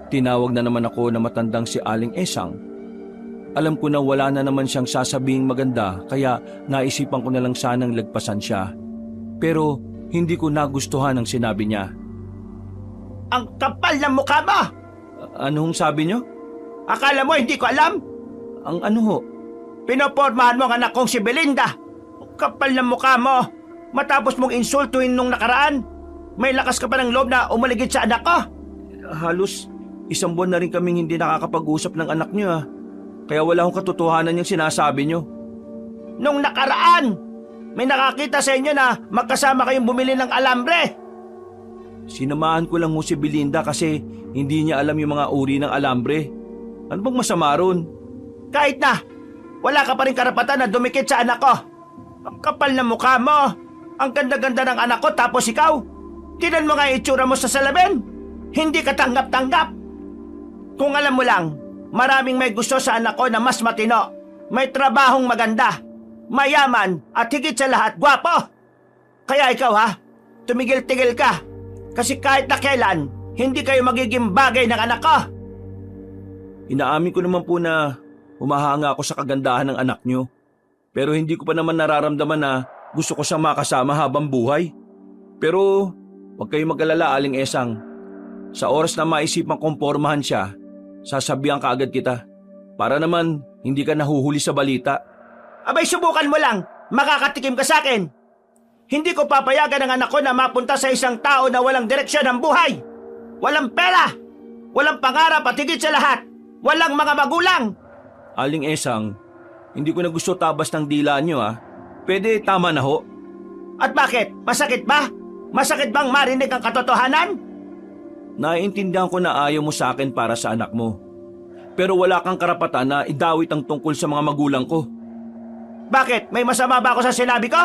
tinawag na naman ako na matandang si Aling Esang. Alam ko na wala na naman siyang sasabing maganda, kaya naisipan ko na lang sanang lagpasan siya. Pero hindi ko nagustuhan ang sinabi niya. Ang kapal ng mukha mo! Anong sabi niyo? Akala mo hindi ko alam? Ang ano ho? Pinopormahan mo ang anak kong si Belinda. Ang kapal ng mukha mo. Matapos mong insultuhin nung nakaraan, may lakas ka pa ng loob na umaligid sa anak ko. Halos 1 buwan na rin kaming hindi nakakapag-usap ng anak niyo ah. Kaya wala akong katotohanan yung sinasabi niyo. Nung nakaraan, may nakakita sa inyo na magkasama kayong bumili ng alambre. Sinamahan ko lang mo si Belinda kasi hindi niya alam yung mga uri ng alambre. Ano bang masama ron? Kahit na, wala ka pa rin karapatan na dumikit sa anak ko. Ang kapal ng mukha mo. Ang ganda-ganda ng anak ko tapos ikaw. Tinan mo nga yung itsura mo sa salamin. Hindi ka tanggap-tanggap. Kung alam mo lang, maraming may gusto sa anak ko na mas matino. May trabahong maganda, mayaman at higit sa lahat, gwapo. Kaya ikaw tumigil-tigil ka. Kasi kahit na kailan, hindi kayo magiging bagay ng anak ko. Inaamin ko naman po na humahanga ako sa kagandahan ng anak niyo. Pero hindi ko pa naman nararamdaman na gusto ko siyang makasama habang buhay. Pero huwag kayong mag-alala, Aling Esang. Sa oras na maisipang kompormahan siya, sasabihan ka agad kita. Para naman hindi ka nahuhuli sa balita. Abay, subukan mo lang. Makakatikim ka sa akin. Hindi ko papayagan ang anak ko na mapunta sa isang tao na walang direksyon ng buhay. Walang pera. Walang pangarap at higit sa lahat, walang mga magulang. Aling Esang, hindi ko na gusto tabas ng dila niyo Pwede tama na ho. At bakit? Masakit ba? Masakit bang marinig ang katotohanan? Naiintindihan ko na ayaw mo sa akin para sa anak mo. Pero wala kang karapatan na idawit ang tungkol sa mga magulang ko. Bakit? May masama ba ako sa sinabi ko?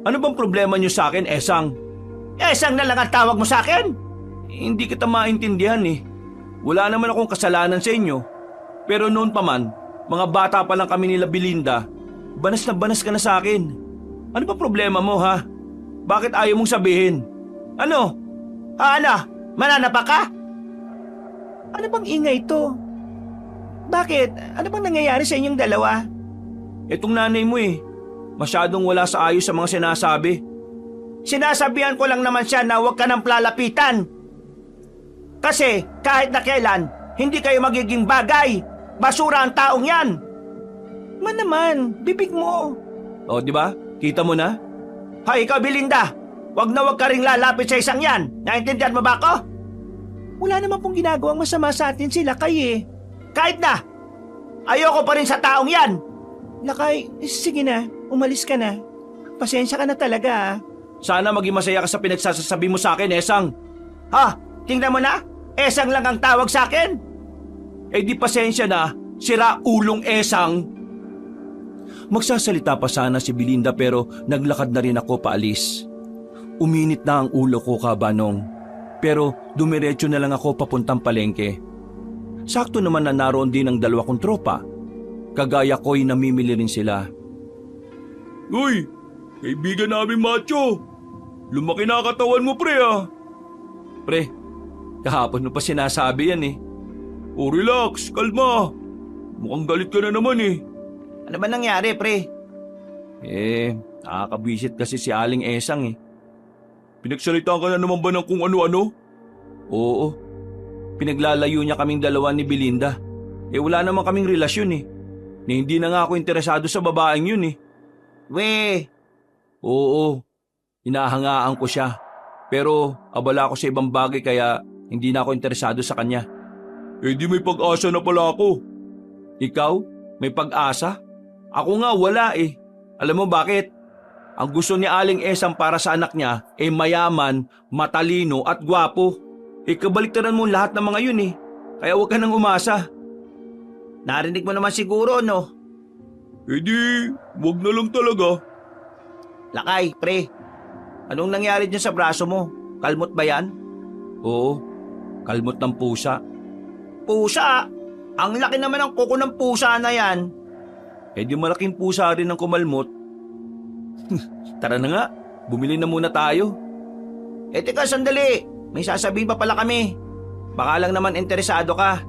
Ano bang problema niyo sa akin, Esang? Esang na lang ang tawag mo sa akin? Hindi kita maintindihan Wala naman akong kasalanan sa inyo. Pero noon pa man, mga bata pa lang kami nila Belinda, banas ka na sa akin. Ano ba problema mo Bakit ayaw mong sabihin? Ano? Ano? Mananapa ka? Ano bang ingay ito? Bakit? Ano bang nangyayari sa inyong dalawa? Etong nanay mo masyadong wala sa ayos sa mga sinasabi. Sinasabihan ko lang naman siya na huwag ka nang plalapitan. Kasi kahit na kailan, hindi kayo magiging bagay. Basura ang taong yan. Man naman, bibig mo. O, di ba? Kita mo na? Hay, ikaw Belinda, wag na wag ka ring lalapit sa isang yan. Naintindihan mo ba ako? Wala naman pong ginagawang masama sa atin sila Kahit na, ayoko pa rin sa taong yan. Lakay, sige na, umalis ka na. Pasensya ka na talaga Sana maging masaya ka sa pinagsasasabi mo sa akin, Esang. Tingnan mo na, Esang lang ang tawag sa akin. Di pasensya na, sira ulong Esang. Magsasalita pa sana si Belinda pero naglakad na rin ako paalis. Uminit na ang ulo ko, Kabanong. Pero dumiretso na lang ako papuntang palengke. Sakto naman na naroon din ang 2 kong tropa. Kagaya ko'y namimili rin sila. Uy, kaibigan namin macho. lumaki na katawan mo pre ah. Pre, kahapon mo pa sinasabi yan eh. O relax, kalma. Mukhang galit ka na naman eh. Ano ba nangyari, pre? Nakakabwisit kasi si Aling Esang eh. Pinagsalitaan ka na naman ba ng kung ano-ano? Oo, pinaglalayo niya kaming dalawa ni Belinda. Wala naman kaming relasyon eh. Na hindi na nga ako interesado sa babaeng yun eh. We, Oo, hinahangaan ko siya. Pero abala ako sa ibang bagay kaya hindi na ako interesado sa kanya. Di may pag-asa na pala ako. Ikaw, may pag-asa? Ako nga wala eh. Alam mo bakit? Ang gusto ni Aling Esang para sa anak niya mayaman, matalino at gwapo. Kabaliktaran mo lahat ng mga yun eh. Kaya huwag ka nang umasa. narinig mo naman siguro, no? Di, wag na lang talaga. Lakay, pre. Anong nangyari dyan sa braso mo? Kalmot ba yan? Oo, kalmot ng pusa. Pusa? Ang laki naman ng kuko ng pusa na yan. Di malaking pusa rin ang kumalmot. Tara na nga, bumili na muna tayo. Teka, sandali. May sasabihin pa pala kami. Baka lang naman interesado ka.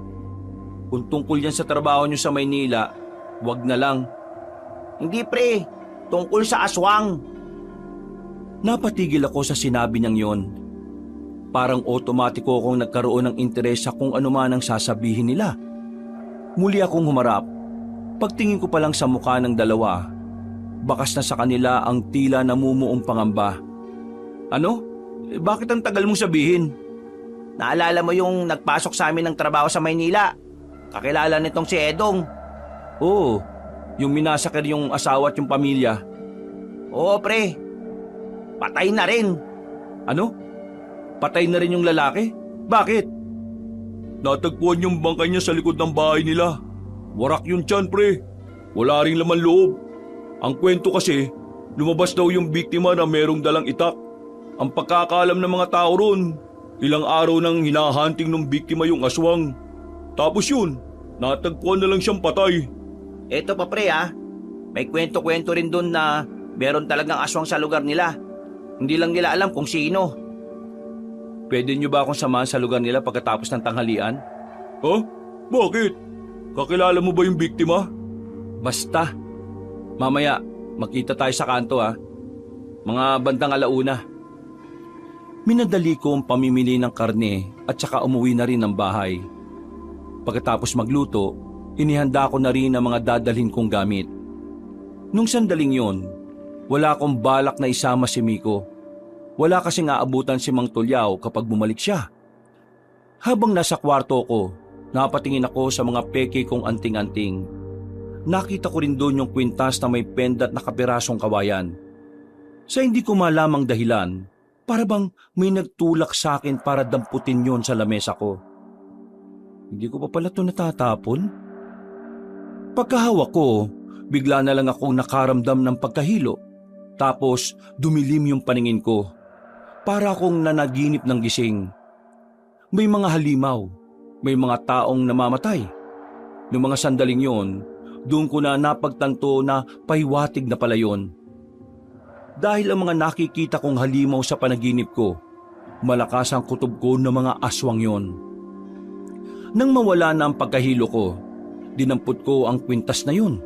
Kung tungkol yan sa trabaho nyo sa Maynila, wag na lang. Hindi, pre. Tungkol sa aswang. Napatigil ako sa sinabi niyang yon. Parang otomatiko akong nagkaroon ng interes sa kung ano man ang sasabihin nila. Muli akong humarap. Pagtingin ko pa lang sa mukha ng dalawa, bakas na sa kanila ang tila namumuong pangamba. Ano? Bakit ang tagal mong sabihin? Naalala mo yung nagpasok sa amin ng trabaho sa Maynila? Kakilala nitong si Edong. Oo, yung minasakir yung asawa at yung pamilya. Oo, pre. Patay na rin. Ano? Patay na rin yung lalaki? Bakit? Natagpuan yung bangkay niya sa likod ng bahay nila. Warak yun tiyan pre. Wala ring laman loob. Ang kwento kasi, lumabas daw yung biktima na merong dalang itak. Ang pagkakaalam ng mga tao ron, ilang araw nang hinahunting ng biktima yung aswang. Tapos yun, natagpuan na lang siyang patay. Eto pa, pre, ha. May kwento-kwento rin dun na meron talagang aswang sa lugar nila. Hindi lang nila alam kung sino. Pwede niyo ba akong samahan sa lugar nila pagkatapos ng tanghalian? Ha? Bakit? Kakilala mo ba yung biktima? Basta. Mamaya, magkita tayo sa kanto ha. Mga bandang alauna. Minadali ko ang pamimili ng karne at saka umuwi na rin ng bahay. Pagkatapos magluto, inihanda ko na rin ang mga dadalhin kong gamit. Nung sandaling yon, wala akong balak na isama si Miko. Wala kasing aabutan si Mang Tulyaw kapag bumalik siya. Habang nasa kwarto ko, napatingin ako sa mga peke kong anting-anting. Nakita ko rin doon yung kwintas na may pendat na kapirasong kawayan. Sa hindi ko malamang dahilan, para bang may nagtulak sa akin para damputin yon sa lamesa ko. Hindi ko pa pala ito natatapon. Pagkahawak ko, bigla na lang akong nakaramdam ng pagkahilo. Tapos dumilim yung paningin ko. Para akong nanaginip ng gising. May mga halimaw, may mga taong namamatay. Noong mga sandaling yon, doon ko na napagtanto na pahiwatig na pala yon. Dahil ang mga nakikita kong halimaw sa panaginip ko, malakas ang kutob ko ng mga aswang yon. Nang mawala na ang pagkahilo ko, dinampot ko ang kwintas na yon.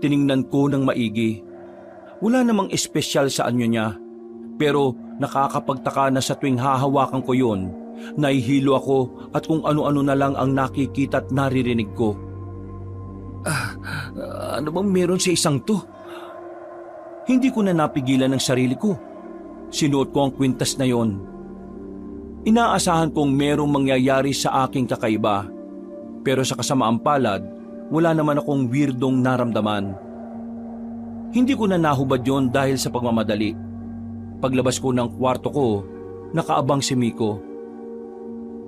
Tiningnan ko ng maigi. Wala namang espesyal sa anyo niya, pero nakakapagtaka na sa tuwing hahawakan ko yon, nahihilo ako at kung ano-ano na lang ang nakikita at naririnig ko. Ano bang meron sa isang to? Hindi ko na napigilan ng sarili ko. Sinuot ko ang kwintas na yon. Inaasahan kong merong mangyayari sa aking kakaiba, pero sa kasamaang palad, wala naman akong weirdong naramdaman. Hindi ko na nahubad yon dahil sa pagmamadali. Paglabas ko ng kwarto ko, nakaabang si Miko.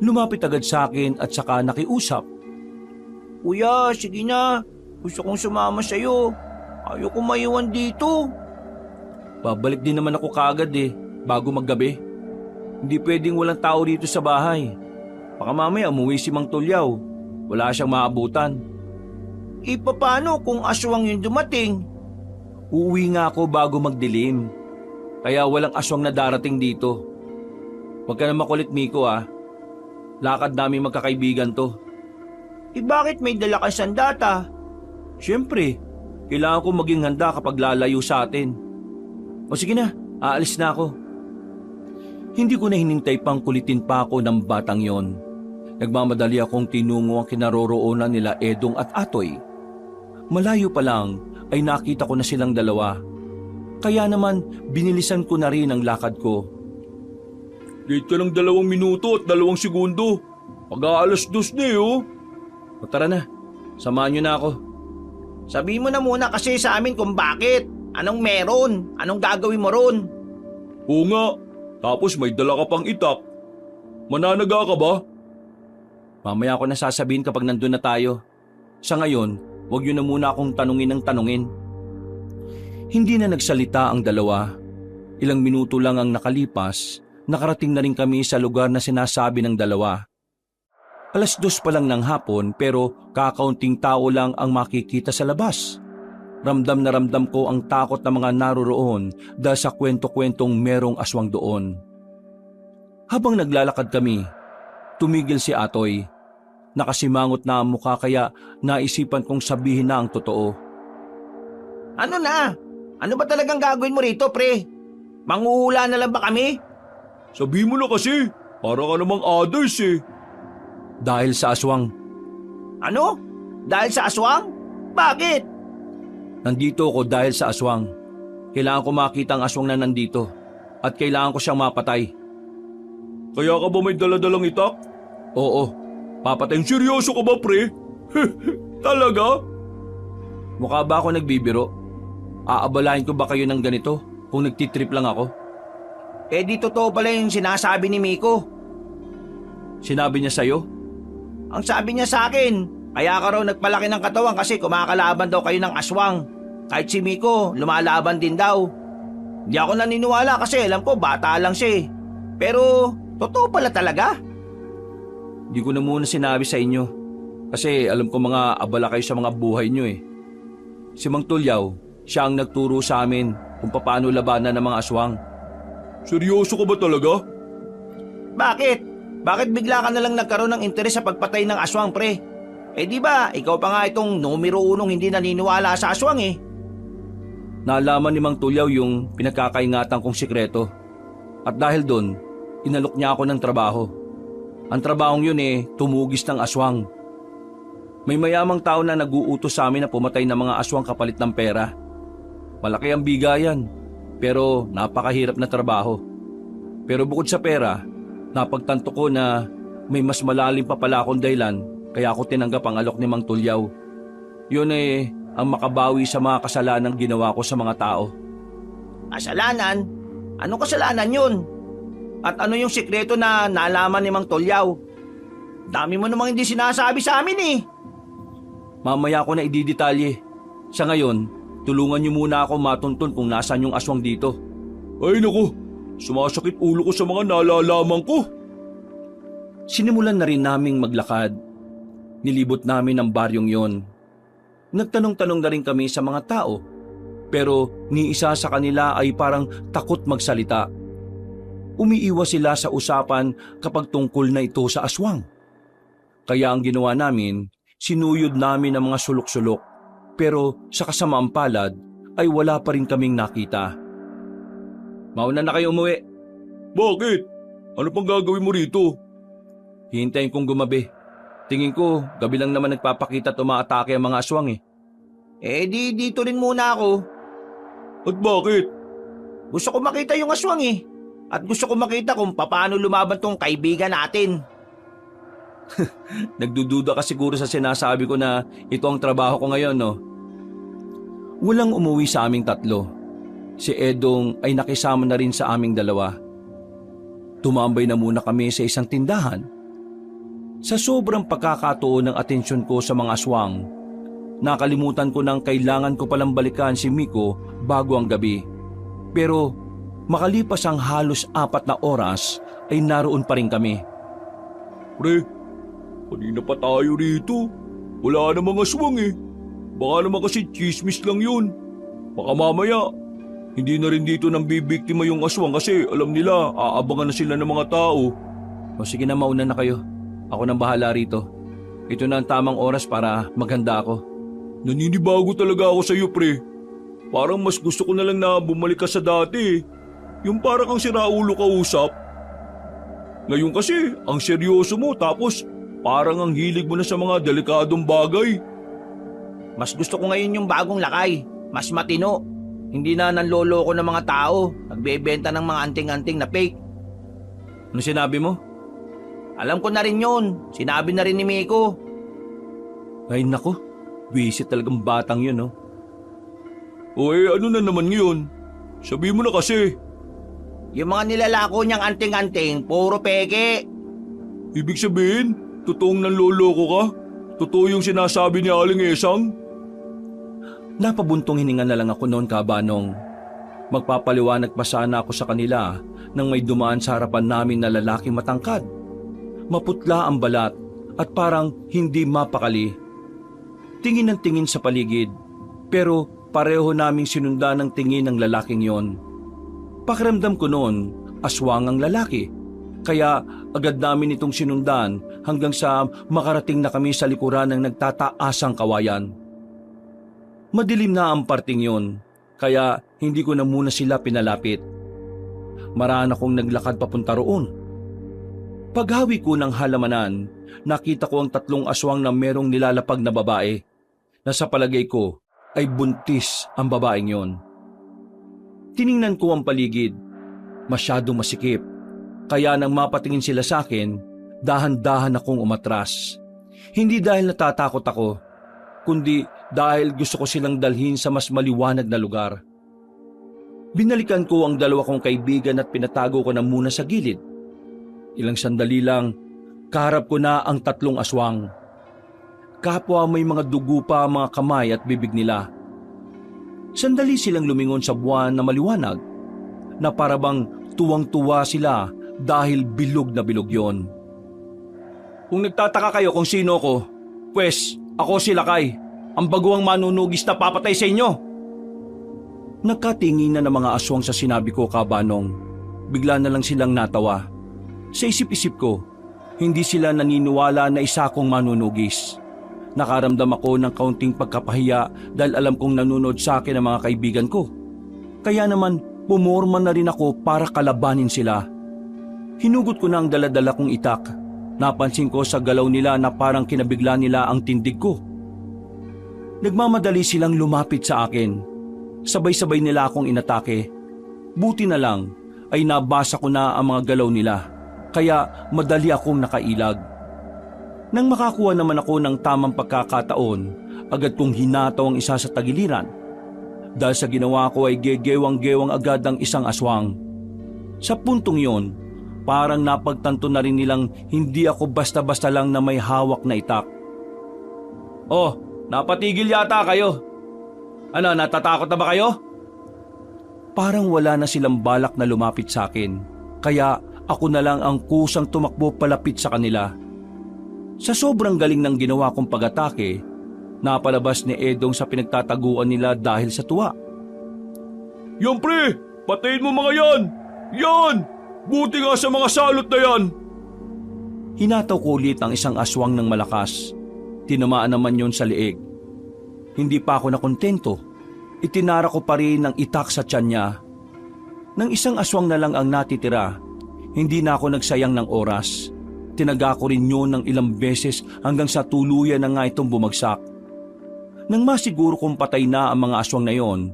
Lumapit agad sa akin at saka nakiusap. Kuya, sige na. Gusto kong sumama sa'yo. Ayoko maiwan dito. Babalik din naman ako kaagad bago maggabi. Hindi pwedeng walang tao dito sa bahay. Baka mamaya umuwi si Mang Tulyaw. Wala siyang maabutan. Paano kung aswang yung dumating? Uuwi nga ako bago magdilim. Kaya walang aswang na darating dito. Huwag ka na makulit, Miko ah. Lakad namin magkakaibigan to. Bakit may dala kang sandata? Siyempre, kailangan ko maging handa kapag lalayo sa atin. O sige na, aalis na ako. Hindi ko na hinintay pang kulitin pa ako ng batang yon. Nagmamadali akong tinungo ang kinaroroonan nila Edong at Atoy. Malayo pa lang ay nakita ko na silang dalawa. Kaya naman binilisan ko na rin ang lakad ko. Late ka ng 2 minuto at 2 segundo. Mag-aalas 2 na oh. O tara na, samahan niyo na ako. Sabi mo na muna kasi sa amin kung bakit. Anong meron? Anong gagawin mo ron? Oo nga, tapos may dala ka pang itak. Mananaga ka ba? Mamaya ko na sasabihin kapag nandun na tayo. Sa ngayon, huwag yun na muna akong tanungin ng tanungin. Hindi na nagsalita ang dalawa. Ilang minuto lang ang nakalipas, nakarating na rin kami sa lugar na sinasabi ng dalawa. 2:00 pa lang ng hapon pero kakaunting tao lang ang makikita sa labas. Ramdam na ramdam ko ang takot ng mga naroroon dahil sa kwento-kwentong merong aswang doon. Habang naglalakad kami, tumigil si Atoy. Nakasimangot na ang mukha kaya naisipan kong sabihin na ang totoo. Ano na? Ano ba talagang gagawin mo rito, pre? Manghuhula na lang ba kami? Sabi mo na kasi, para ka namang others eh. Dahil sa aswang. Ano? Dahil sa aswang? Bakit? Nandito ako dahil sa aswang. Kailangan ko makita ang aswang na nandito at kailangan ko siyang mapatay. Kaya ka ba may daladalang itak? Oo. Papatayin. Seryoso ka ba, pre? Talaga? Mukha ba ako nagbibiro? Aabalahin ko ba kayo ng ganito kung nagtitrip lang ako? Di totoo pala yung sinasabi ni Miko. Sinabi niya sa'yo? Ang sabi niya sa akin, kaya ka raw nagpalaki ng katawan kasi kumakalaban daw kayo ng aswang. Kahit si Miko, lumalaban din daw. Hindi ako naniniwala kasi alam ko bata lang siya eh. Pero totoo pala talaga. Hindi ko na muna sinabi sa inyo kasi alam ko mga abala kayo sa mga buhay niyo eh. Si Mang Tulyaw, siya ang nagturo sa amin kung paano labanan ng mga aswang. Seryoso ka ba talaga? Bakit? Bakit bigla ka nalang nagkaroon ng interes sa pagpatay ng aswang, pre? Di ba, ikaw pa nga itong numero 1 hindi naniniwala sa aswang eh. Naalaman ni Mang Tulyaw yung pinagkakaingatan kong sikreto. At dahil doon, inalok niya ako ng trabaho. Ang trabahong yun tumugis ng aswang. May mayamang tao na nag-uutos sa amin na pumatay ng mga aswang kapalit ng pera. Malaki ang bigayan, pero napakahirap na trabaho. Pero bukod sa pera, napagtanto ko na may mas malalim pa pala akong dahilan kaya ako tinanggap ang alok ni Mang Tulyaw. Yun ang makabawi sa mga kasalanang ginawa ko sa mga tao. Kasalanan? Anong kasalanan yun? At ano yung sikreto na nalaman ni Mang Tulyaw? Dami mo namang hindi sinasabi sa amin eh. Mamaya ko na ididetalye. Sa ngayon, tulungan niyo muna ako matuntun kung nasaan yung aswang dito. Ay naku, sumasakit ulo ko sa mga nalalaman ko. Sinimulan na rin naming maglakad. Nilibot namin ang baryong yon. Nagtanong-tanong na rin kami sa mga tao. Pero ni isa sa kanila ay parang takot magsalita. Umiiwas sila sa usapan kapag tungkol na ito sa aswang. Kaya ang ginawa namin, sinuyod namin ang mga sulok-sulok. Pero sa kasamaang palad ay wala pa rin kaming nakita. Mauna na kayo umuwi. Bakit? Ano pang gagawin mo rito? Hihintayin kong gumabi. Tingin ko, gabi lang naman nagpapakita at umaatake ang mga aswang eh. Dito rin muna ako. At bakit? Gusto ko makita yung aswang eh. At gusto ko makita kung paano lumaban tong kaibigan natin. Nagdududa ka siguro sa sinasabi ko na ito ang trabaho ko ngayon, no? Walang umuwi sa aming tatlo. Si Edong ay nakisama na rin sa aming dalawa. Tumambay na muna kami sa isang tindahan. Sa sobrang pagkakatuon ng atensyon ko sa mga aswang, nakalimutan ko nang kailangan ko palang balikan si Miko bago ang gabi. Pero makalipas ang halos 4 na oras ay naroon pa rin kami. Pre, kanina pa tayo rito. Wala namang aswang eh. Baka naman kasi chismis lang yun. Baka mamaya, Hindi na rin dito nang bibiktima yung aswang kasi alam nila aabangan na sila ng mga tao. O sige na, mauna na kayo. Ako nang bahala rito. Ito na ang tamang oras para maghanda ako. Naninibago talaga ako sa iyo, pre. Parang mas gusto ko na lang na bumalik ka sa dati. Yung parang kang siraulo kausap. Ngayon kasi, ang seryoso mo tapos parang ang hilig mo na sa mga delikadong bagay. Mas gusto ko ngayon yung bagong lakay. Mas matino. Hindi na nanloloko ng mga tao. Nagbebenta ng mga anting-anting na fake. Ano sinabi mo? Alam ko na rin yun. Sinabi na rin ni Miko. Ay nako, visit talagang batang yun, no? O ano na naman ngayon? Sabi mo na kasi. Yung mga nilalako niyang anting-anting, puro peke. Ibig sabihin, totoong nanloloko ka? Totoo yung sinasabi ni Aling Esang? Napabuntong hininga na lang ako noon, Kabanong. Magpapaliwanag pa sana ako sa kanila nang may dumaan sa harapan namin na lalaking matangkad. Maputla ang balat at parang hindi mapakali. Tingin ng tingin sa paligid, pero pareho naming sinundan ng tingin ng lalaking yon. Pakiramdam ko noon, aswang ang lalaki. Kaya agad namin itong sinundan hanggang sa makarating na kami sa likuran ng nagtataasang kawayan. Madilim na ang parting yon, kaya hindi ko na muna sila pinalapit. Maraan akong naglakad papunta roon. Paghawi ko ng halamanan, nakita ko ang 3 aswang na merong nilalapag na babae, na sa palagay ko ay buntis ang babaeng yon. Tiningnan ko ang paligid, masyadong masikip, kaya nang mapatingin sila sa akin, dahan-dahan akong umatras. Hindi dahil natatakot ako, kundi dahil gusto ko silang dalhin sa mas maliwanag na lugar. Binalikan ko ang 2 kong kaibigan at pinatago ko na muna sa gilid. Ilang sandali lang, kaharap ko na ang 3 aswang. Kapwa may mga dugo pa ang mga kamay at bibig nila. Sandali silang lumingon sa buwan na maliwanag, na parabang tuwang-tuwa sila dahil bilog na bilog yon. Kung nagtataka kayo kung sino ko, pwes ako si Lakay, ang baguang manunugis na papatay sa inyo. Nagkatingin na ng mga aswang sa sinabi ko, Kabanong. Bigla na lang silang natawa. Sa isip-isip ko, hindi sila naniniwala na isa akong manunugis. Nakaramdam ako ng kaunting pagkapahiya dahil alam kong nanonood sa akin ang mga kaibigan ko. Kaya naman, pumorma na rin ako para kalabanin sila. Hinugot ko na ang daladala kong itak. Napansin ko sa galaw nila na parang kinabigla nila ang tindig ko. Nagmamadali silang lumapit sa akin. Sabay-sabay nila akong inatake. Buti na lang ay nabasa ko na ang mga galaw nila, kaya madali akong nakailag. Nang makakuha naman ako ng tamang pagkakataon, agad kong hinataw ang isa sa tagiliran. Dahil sa ginawa ko ay gegewang-gewang agad ang isang aswang. Sa puntong yon, parang napagtanto na rin nilang hindi ako basta-basta lang na may hawak na itak. Oh, napatigil yata kayo. Ano, natatakot na ba kayo? Parang wala na silang balak na lumapit sa akin, kaya ako na lang ang kusang tumakbo palapit sa kanila. Sa sobrang galing ng ginawa kong pag-atake, napalabas ni Edong sa pinagtataguan nila dahil sa tuwa. Yan pre, patayin mo mga yan! Yan! Buti nga sa mga salot na yan! Hinataw ko ulit ang isang aswang ng malakas. Tinamaan naman yon sa leeg. Hindi pa ako nakontento. Itinara ko pa rin ng itak sa tiyan niya. Nang isang aswang na lang ang natitira, hindi na ako nagsayang ng oras. Tinaga ko rin yun ng ilang beses hanggang sa tuluyan na nga itong bumagsak. Nang masiguro kong patay na ang mga aswang na yon,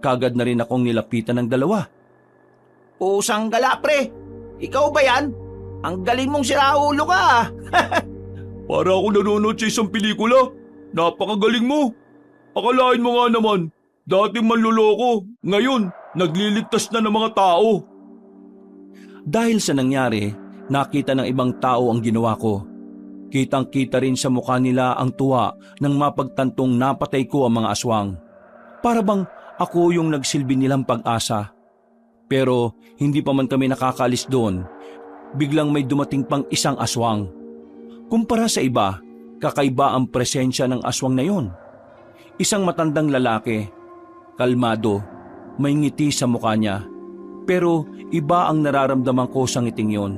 kagad na rin akong nilapitan ng 2. Pusang gala, pre. Ikaw ba yan? Ang galing mong siraulo ka, ah. Para ako nanonood sa isang pelikula. Napakagaling mo. Akalain mo nga naman, dating manluloko, ngayon nagliligtas na ng mga tao. Dahil sa nangyari, nakita ng ibang tao ang ginawa ko. Kitang-kita rin sa mukha nila ang tuwa nang mapagtantong napatay ko ang mga aswang. Para bang ako yung nagsilbi nilang pag-asa. Pero hindi pa man kami nakakalis doon, biglang may dumating pang isang aswang. Kumpara sa iba, kakaiba ang presensya ng aswang na yon. Isang matandang lalaki, kalmado, May ngiti sa mukha niya, pero iba ang nararamdaman ko sa ngiting yon.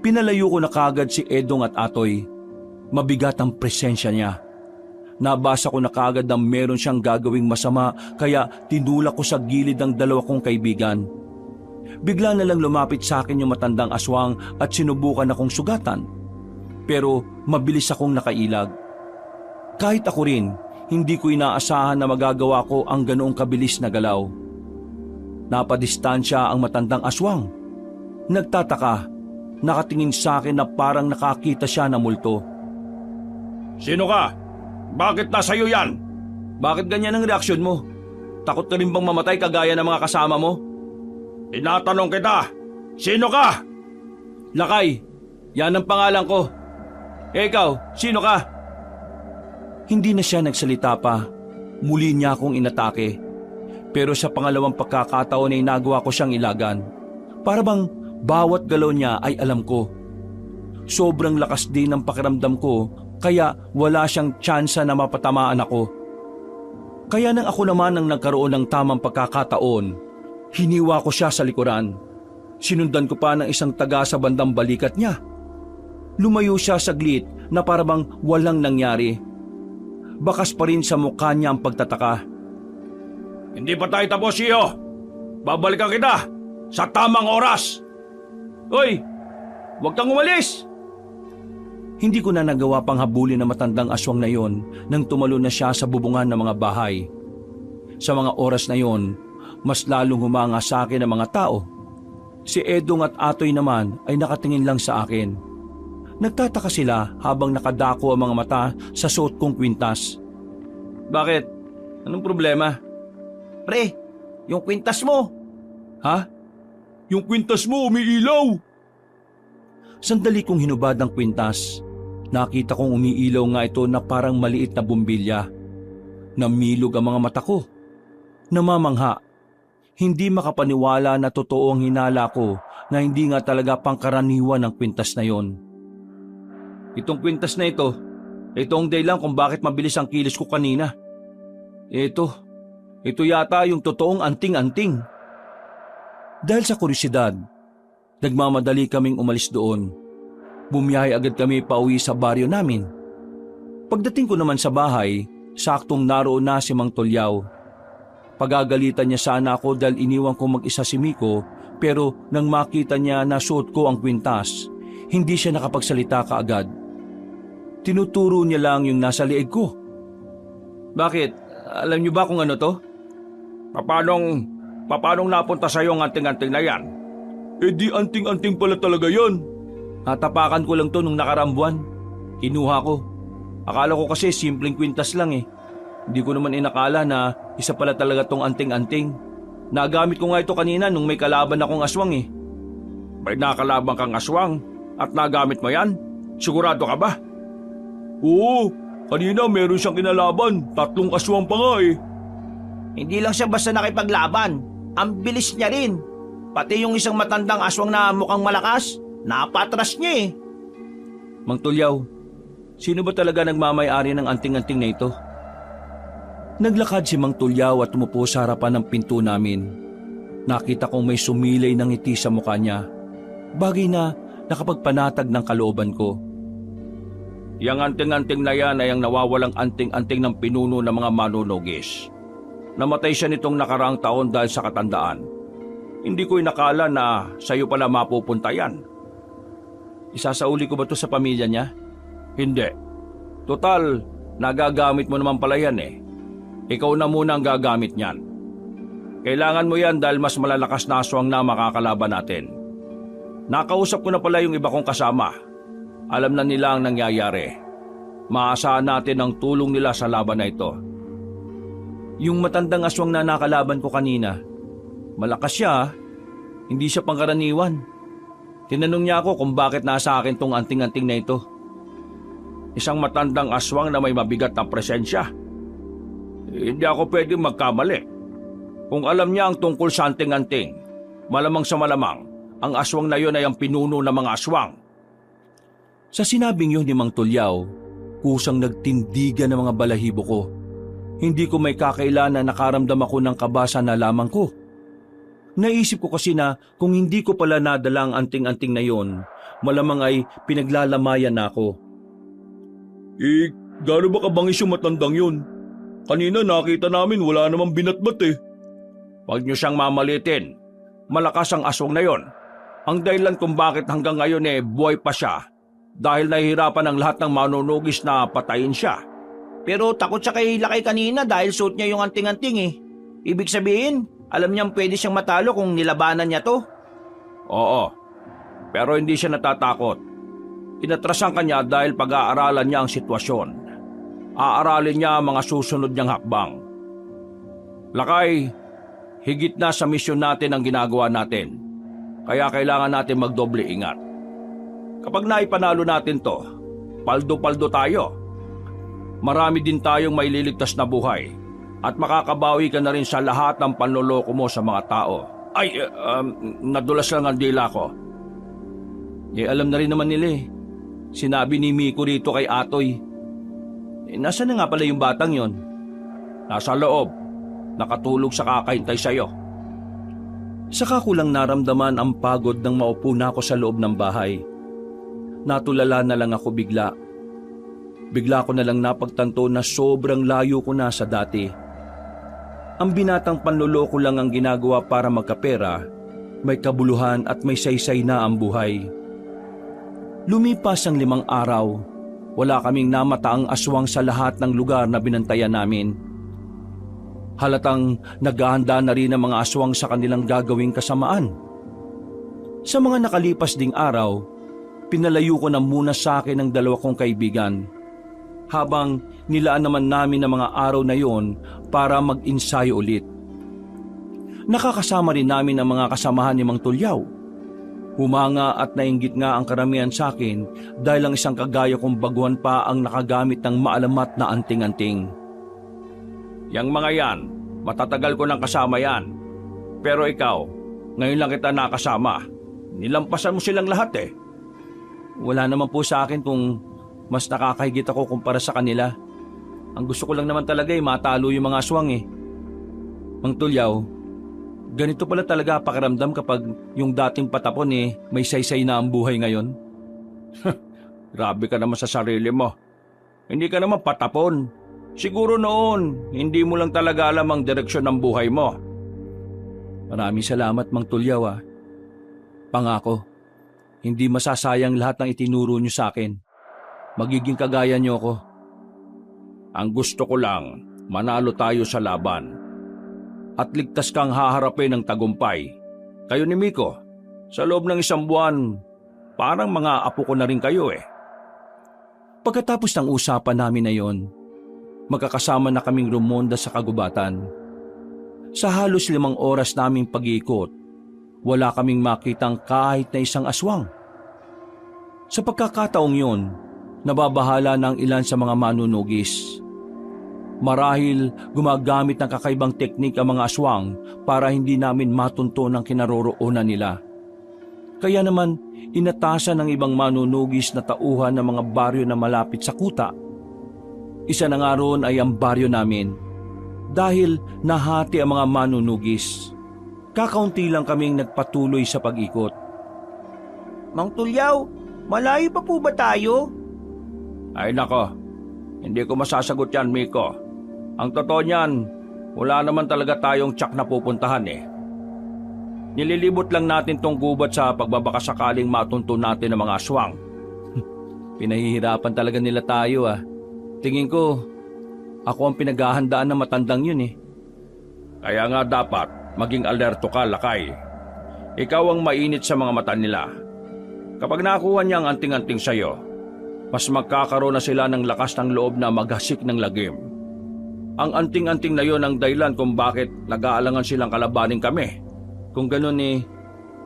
Pinalayo ko na kagad si Edong at Atoy. Mabigat ang presensya niya. Nabasa ko na kagad na meron siyang gagawing masama, kaya tinulak ko sa gilid ang dalawa kong kaibigan. Bigla na lang lumapit sa akin yung matandang aswang at sinubukan akong sugatan. Pero mabilis akong nakailag. Kahit ako rin, hindi ko inaasahan na magagawa ko ang ganoong kabilis na galaw. Napadistansya ang matandang aswang. Nagtataka, nakatingin sa akin na parang nakakita siya ng multo. Sino ka? Bakit nasa iyo yan? Bakit ganyan ang reaksyon mo? Takot ka rin bang mamatay kagaya ng mga kasama mo? Tinatanong kita, sino ka? Lakay, yan ang pangalan ko. Ikaw, sino ka? Hindi na siya nagsalita pa. Muli niya akong inatake. Pero sa pangalawang pagkakataon ay nagawa ko siyang ilagan. Para bang bawat galaw niya ay alam ko. Sobrang lakas din ang pakiramdam ko, kaya wala siyang tsansa na mapatamaan ako. Kaya nang ako naman ang nagkaroon ng tamang pagkakataon, hiniwa ko siya sa likuran. Sinundan ko pa ng isang taga sa bandang balikat niya. Lumayo siya saglit na parabang walang nangyari. Bakas pa rin sa mukha niya ang pagtataka. Hindi pa tayo tapos, iyo. Babalikan kita sa tamang oras. Hoy! Huwag kang umalis! Hindi ko na nagawa pang habulin na matandang aswang na yon nang tumalo na siya sa bubungan ng mga bahay. Sa mga oras na yon, mas lalong humanga sa akin ang mga tao. Si Edong at Atoy naman ay nakatingin lang sa akin. Nagtataka sila habang nakadako ang mga mata sa suot kong kwintas. Bakit? Anong problema? Pre, yung kwintas mo. Ha? Yung kwintas mo umiilaw! Sandali kong hinubad ang kwintas. Nakita kong umiilaw nga ito na parang maliit na bumbilya. Namilog ang mga mata ko. Namamangha. Hindi makapaniwala na totoo ang hinala ko na hindi nga talaga pangkaraniwan ang kwintas na yon. Itong kwintas na ito ang dahilan kung bakit mabilis ang kilos ko kanina. Ito yata yung totoong anting-anting. Dahil sa kuryosidad, nagmamadali kaming umalis doon. Bumiyahe agad kami pauwi sa baryo namin. Pagdating ko naman sa bahay, saktong naroon na si Mang Tulyaw. Pagagalitan niya sana ako dahil iniwan ko mag-isa si Miko, pero nang makita niya na suot ko ang kwintas, hindi siya nakapagsalita kaagad. Tinuturo niya lang yung nasa liig ko. Bakit? Alam niyo ba kung ano to? Papanong napunta sa iyo ang anting-anting na yan? Di anting-anting pala talaga yon. Natapakan ko lang to nung nakarambuan. Kinuha ko. Akala ko kasi simpleng kwintas lang eh. Hindi ko naman inakala na isa pala talaga tong anting-anting. Nagamit ko nga ito kanina nung may kalaban akong aswang eh. May nakalaban kang aswang at nagamit mo yan? Sigurado ka ba? Oo, kanina meron siyang kinalaban. 3 aswang pa nga eh. Hindi lang siya basta nakipaglaban. Ang bilis niya rin. Pati yung isang matandang aswang na mukhang malakas, napatras niya eh. Mang Tulyaw, sino ba talaga nagmamay-ari ng anting-anting na ito? Naglakad si Mang Tulyaw at tumupo sa harapan ng pinto namin. Nakita kong may sumilay ng ngiti sa mukha niya. Bagay na nakapagpanatag ng kalooban ko. Yang anting-anting na yan ay ang nawawalang anting-anting ng pinuno ng mga manunugis. Namatay siya nitong nakaraang taon dahil sa katandaan. Hindi ko inakala na sa iyo pala mapupunta yan. Isasauli ko ba ito sa pamilya niya? Hindi. Total, nagagamit mo naman pala yan eh. Ikaw na muna ang gagamit niyan. Kailangan mo yan dahil mas malalakas na aswang na makakalaban natin. Nakausap ko na pala yung iba kong kasama. Alam na nila ang nangyayari. Maasahan natin ang tulong nila sa laban na ito. Yung matandang aswang na nakalaban ko kanina, malakas siya, hindi siya pangkaraniwan. Tinanong niya ako kung bakit nasa akin tong anting-anting na ito. Isang matandang aswang na may mabigat na presensya. Hindi ako pwedeng magkamali. Kung alam niya ang tungkol sa anting-anting, malamang sa malamang, ang aswang na yon ay ang pinuno ng mga aswang. Sa sinabing yun ni Mang Tulyaw, kusang nagtindigan ng mga balahibo ko. Hindi ko may kakaila na nakaramdam ako ng kaba sa nalaman ko. Naisip ko kasi na kung hindi ko pala nadala ang anting-anting na yon, malamang ay pinaglalamayan na ako. Gaano ba kabangis yung matandang yun? Kanina nakita namin wala namang binatbat eh. Huwag niyo siyang mamalitin. Malakas ang aswang na yon. Ang dahilan kung bakit hanggang ngayon buhay pa siya dahil nahihirapan ang lahat ng manunugis na patayin siya. Pero takot siya kay Lakay kanina dahil suot niya yung anting-anting eh. Ibig sabihin, alam niyang pwede siyang matalo kung nilabanan niya to. Oo, pero hindi siya natatakot. Inatrasan ka niya dahil pag-aaralan niya ang sitwasyon. Aaralin niya ang mga susunod niyang hakbang. Lakay, higit na sa misyon natin ang ginagawa natin. Kaya kailangan natin magdoble ingat. Kapag naipanalo natin to, paldo-paldo tayo. Marami din tayong maililigtas na buhay at makakabawi ka na rin sa lahat ng panloloko mo sa mga tao. Nadulas lang ang dila ko. Alam na rin naman nila eh. Sinabi ni Miko rito kay Atoy. Nasaan na nga pala yung batang yon? Nasa loob, nakatulog sa kakahintay sa'yo. Saka ko lang naramdaman ang pagod nang maupo na ako sa loob ng bahay. Natulala na lang ako bigla. Bigla ko na lang napagtanto na sobrang layo ko na sa dati. Ang binatang panloloko lang ang ginagawa para magkapera, may kabuluhan at may saysay na ang buhay. Lumipas ang 5 araw, wala kaming namataang aswang sa lahat ng lugar na binantayan namin. Halatang naghahanda na rin ang mga aswang sa kanilang gagawing kasamaan. Sa mga nakalipas ding araw, pinalayo ko na muna sa akin ang 2 kong kaibigan, habang nilaan naman namin ang mga araw na yon para mag-ensayo ulit. Nakakasama rin namin ang mga kasamahan ni Mang Tulyaw. Humanga at nainggit nga ang karamihan sa akin dahil ang isang kagaya kong baguhan pa ang nakagamit ng maalamat na anting-anting. Yang mga yan, matatagal ko nang kasama yan. Pero ikaw, ngayon lang kita nakasama. Nilampasan mo silang lahat eh. Wala naman po sa akin kung mas nakakahigit ako kumpara sa kanila. Ang gusto ko lang naman talaga ay matalo yung mga aswang eh. Mang Tulyaw, ganito pala talaga pakiramdam kapag yung dating patapon may saysay na ang buhay ngayon. Grabe ka naman sa sarili mo. Hindi ka naman patapon. Siguro noon, hindi mo lang talaga alam ang direksyon ng buhay mo. Maraming salamat, Mang Tulyaw ah. Pangako, hindi masasayang lahat ng itinuro niyo sa akin. Magiging kagaya niyo ako. Ang gusto ko lang, manalo tayo sa laban. At ligtas kang haharapin ng tagumpay. Kayo ni Miko, sa loob ng 1 buwan, parang mga apo ko na rin kayo eh. Pagkatapos ng usapan namin na yon, magkakasama na kaming rumonda sa kagubatan. Sa halos 5 oras naming pag-iikot, wala kaming makitang kahit na isang aswang. Sa pagkakataong yon, nababahala ng ilan sa mga manunugis. Marahil gumagamit ng kakaibang teknik ang mga aswang para hindi namin matunto ng kinaroroonan nila. Kaya naman inatasan ng ibang manunugis na tauhan ng mga baryo na malapit sa kuta. Isa na nga roon ay ang baryo namin dahil nahati ang mga manunugis. Kakaunti lang kaming nagpatuloy sa pag-ikot. Mang Tulyaw, malayo pa po ba tayo? Ay nako, hindi ko masasagot yan, Miko. Ang totoo niyan, wala naman talaga tayong tsak na pupuntahan eh. Nililibot lang natin tong gubat sa pagbabakasakaling matunto natin ng mga aswang. Pinahihirapan talaga nila tayo ah. Tingin ko, ako ang pinaghahandaan ng matandang yun eh. Kaya nga dapat maging alerto ka, Lakay. Ikaw ang mainit sa mga mata nila. Kapag nakuha niya ang anting-anting sa'yo, mas magkakaroon na sila ng lakas ng loob na maghasik ng lagim. Ang anting-anting na yon ang dahilan kung bakit nag-aalangan silang kalabanin kami. Kung ganun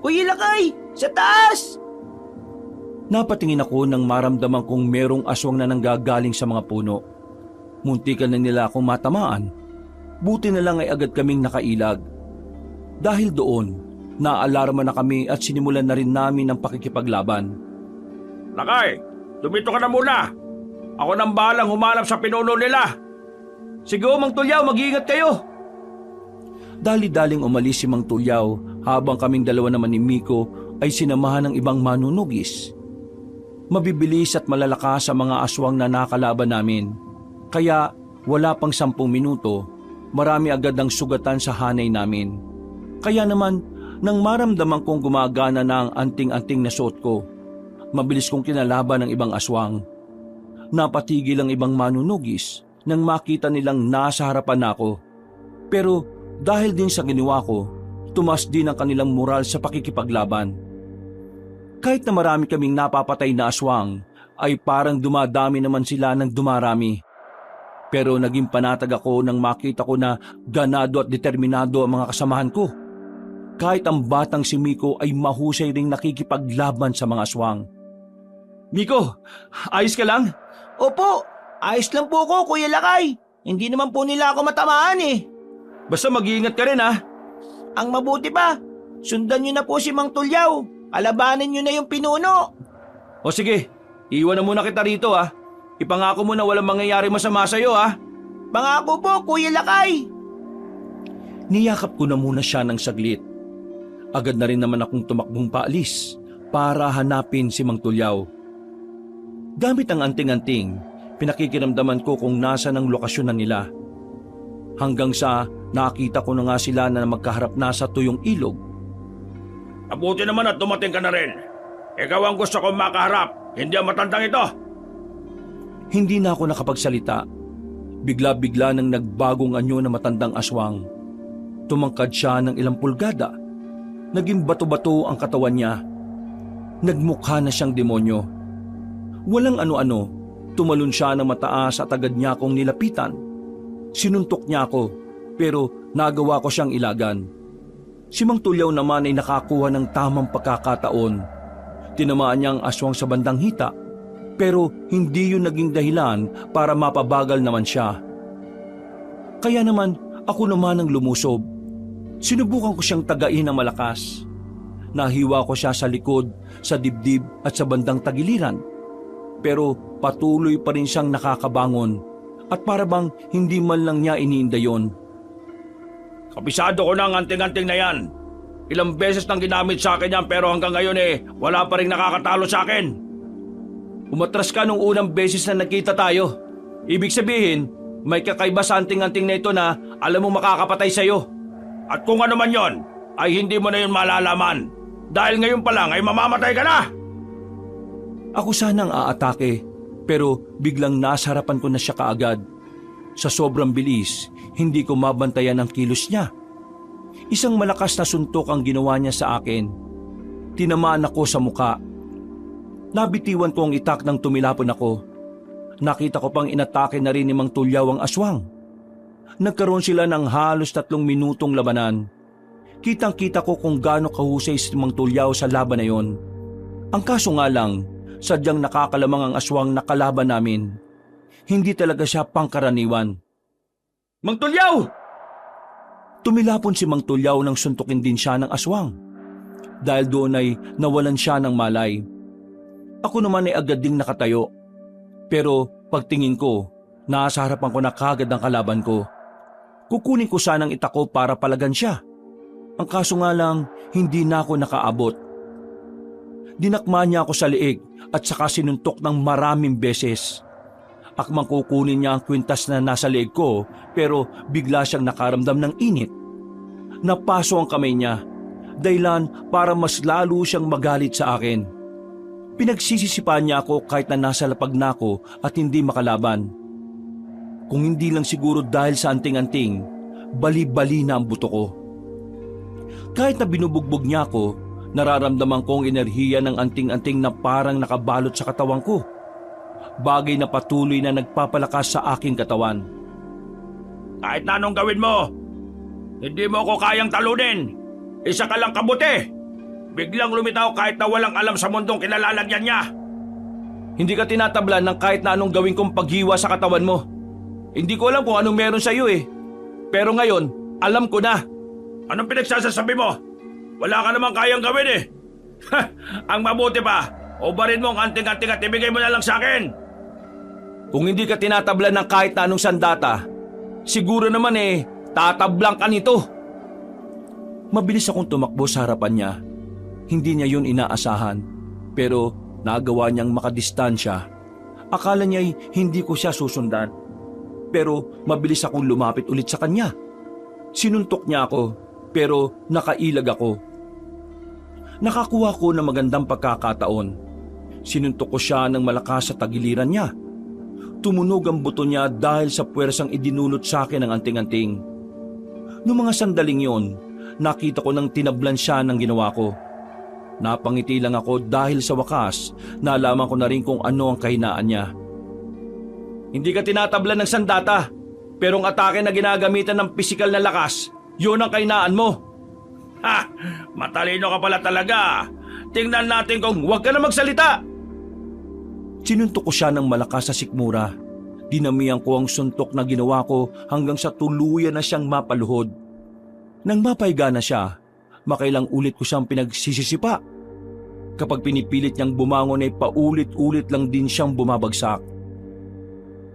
Kuya Lakay! Sa taas! Napatingin ako nang maramdaman kong merong aswang na nanggagaling sa mga puno. Muntikan na nila akong matamaan. Buti na lang ay agad kaming nakailag. Dahil doon, naalarma na kami at sinimulan na rin namin ang pakikipaglaban. Lakay! Dumito ka na muna! Ako nang bahalang humanap sa pinuno nila! Sige Mang Tulyaw, mag-iingat kayo. Dali-daling umalis si Mang Tulyaw habang kaming dalawa naman ni Miko ay sinamahan ng ibang manunugis. Mabibilis at malalakas sa mga aswang na nakalaban namin. Kaya wala pang 10 minuto, marami agad ang sugatan sa hanay namin. Kaya naman, nang maramdaman kong gumagana na ang anting-anting na suot ko, mabilis kong kinalaban ng ibang aswang. Napatigil ang ibang manunugis nang makita nilang nasa harapan ako. Pero dahil din sa ginawa ko, tumas din ang kanilang moral sa pakikipaglaban. Kahit na marami kaming napapatay na aswang, ay parang dumadami naman sila ng dumarami. Pero naging panatag ako nang makita ko na ganado at determinado ang mga kasamahan ko. Kahit ang batang si Miko ay mahusay ring nakikipaglaban sa mga aswang. Miko, ayos ka lang? Opo, ayos lang po ko, Kuya Lakay. Hindi naman po nila ako matamaan eh. Basta mag-iingat ka rin ha. Ang mabuti pa, sundan nyo na po si Mang Tulyaw. Alabanan nyo na yung pinuno. O sige, iwan na muna kita rito ha. Ipangako mo na walang mangyayari masama sa'yo ha. Pangako po, Kuya Lakay. Niyakap ko na muna siya ng saglit. Agad na rin naman akong tumakbong paalis para hanapin si Mang Tulyaw. Gamit ang anting-anting, pinakikiramdaman ko kung nasa ng lokasyon na nila. Hanggang sa nakita ko na nga sila na magkaharap na sa tuyong ilog. Mabuti naman at dumating ka na rin. Ikaw ang gusto kong makaharap, hindi ang matandang ito. Hindi na ako nakapagsalita. Bigla-bigla nang nagbagong anyo na matandang aswang. Tumangkad siya ng ilang pulgada. Naging bato-bato ang katawan niya. Nagmukha na siyang demonyo. Walang ano-ano, tumalon siya ng mataas at agad niya akong nilapitan. Sinuntok niya ako, pero nagawa ko siyang ilagan. Si Mang Tulyaw naman ay nakakuha ng tamang pagkakataon. Tinamaan niya ang aswang sa bandang hita, pero hindi yun naging dahilan para mapabagal naman siya. Kaya naman ako naman ang lumusob. Sinubukan ko siyang tagain ng malakas. Nahiwa ko siya sa likod, sa dibdib at sa bandang tagiliran. Pero patuloy pa rin siyang nakakabangon at para bang hindi man lang niya iniinda yon. Kapisado ko na ang anting-anting na yan. Ilang beses nang ginamit sa akin yan pero hanggang ngayon wala pa rin nakakatalo sa akin. Umatras ka nung unang beses na nakita tayo. Ibig sabihin, may kakaiba sa anting-anting na ito na alam mong makakapatay sa'yo. At kung ano man yon, ay hindi mo na yun malalaman. Dahil ngayon pa lang ay mamamatay ka na! Ako sanang aatake, pero biglang nasa harapan ko na siya kaagad. Sa sobrang bilis, hindi ko mabantayan ang kilos niya. Isang malakas na suntok ang ginawa niya sa akin. Tinamaan ako sa muka. Nabitiwan ko ang itak nang tumilapon ako. Nakita ko pang inatake na rin ni Mang Tulyaw ang aswang. Nagkaroon sila ng halos 3 minutong labanan. Kitang-kita ko kung gaano kahusay si Mang Tulyaw sa laban na yon. Ang kaso nga lang, sadyang nakakalamang ang aswang na kalaban namin. Hindi talaga siya pangkaraniwan. Mang Tulyaw! Tumilapon si Mang Tulyaw nang suntukin din siya ng aswang. Dahil doon ay nawalan siya ng malay. Ako naman ay agad ding nakatayo. Pero pagtingin ko, nasa harapan ko na kagad ang kalaban ko. Kukunin ko sanang itako para palagan siya. Ang kaso nga lang, hindi na ako nakaabot. Dinakma niya ako sa liig at saka sinuntok ng maraming beses. Akmang kukunin niya ang kwintas na nasa liig ko pero bigla siyang nakaramdam ng init. Napaso ang kamay niya, dahilan para mas lalo siyang magalit sa akin. Pinagsisisipan niya ako kahit na nasa lapag na ako at hindi makalaban. Kung hindi lang siguro dahil sa anting-anting, bali-bali na ang buto ko. Kahit na binubugbog niya ako, nararamdaman ko ang enerhiya ng anting-anting na parang nakabalot sa katawan ko. Bagay na patuloy na nagpapalakas sa aking katawan. Kahit na anong gawin mo, hindi mo ako kayang talunin. Isa ka lang kabuti. Biglang lumitaw kahit na walang alam sa mundong kinalalagyan niya. Hindi ka tinatablan ng kahit na anong gawin kong paghiwa sa katawan mo. Hindi ko alam kung anong meron sa iyo Pero ngayon, alam ko na. Anong pinagsasasabi mo? Wala ka namang kayang gawin Ang mabuti pa, ubarin mo ang anting-anting at ibigay mo na lang sa akin. Kung hindi ka tinatablan ng kahit na anong sandata, Siguro naman tatablang ka nito. Mabilis akong tumakbo sa harapan niya. Hindi niya yun inaasahan, pero nagawa niyang makadistansya. Akala niya'y hindi ko siya susundan. Pero mabilis akong lumapit ulit sa kanya. Sinuntok niya ako, pero nakailag ako. Nakakuha ko ng magandang pagkakataon. Sinuntok ko siya ng malakas sa tagiliran niya. Tumunog ang buto niya dahil sa puwersang idinulot sa akin ng anting-anting. Noong mga sandaling yon, nakita ko nang tinablan siya ng ginawa ko. Napangiti lang ako dahil sa wakas, nalaman ko na rin kung ano ang kahinaan niya. Hindi ka tinatablan ng sandata, pero ang atake na ginagamitan ng pisikal na lakas, yun ang kahinaan mo. Ha! Matalino ka pala talaga. Tingnan natin kung huwag ka na magsalita. Sinuntok ko siya ng malakas sa sikmura. Dinamihan ko ang suntok na ginawa ko hanggang sa tuluyan na siyang mapaluhod. Nang mapahiga na siya, makailang ulit ko siyang pinagsisisipa. Kapag pinipilit niyang bumangon ay paulit-ulit lang din siyang bumabagsak.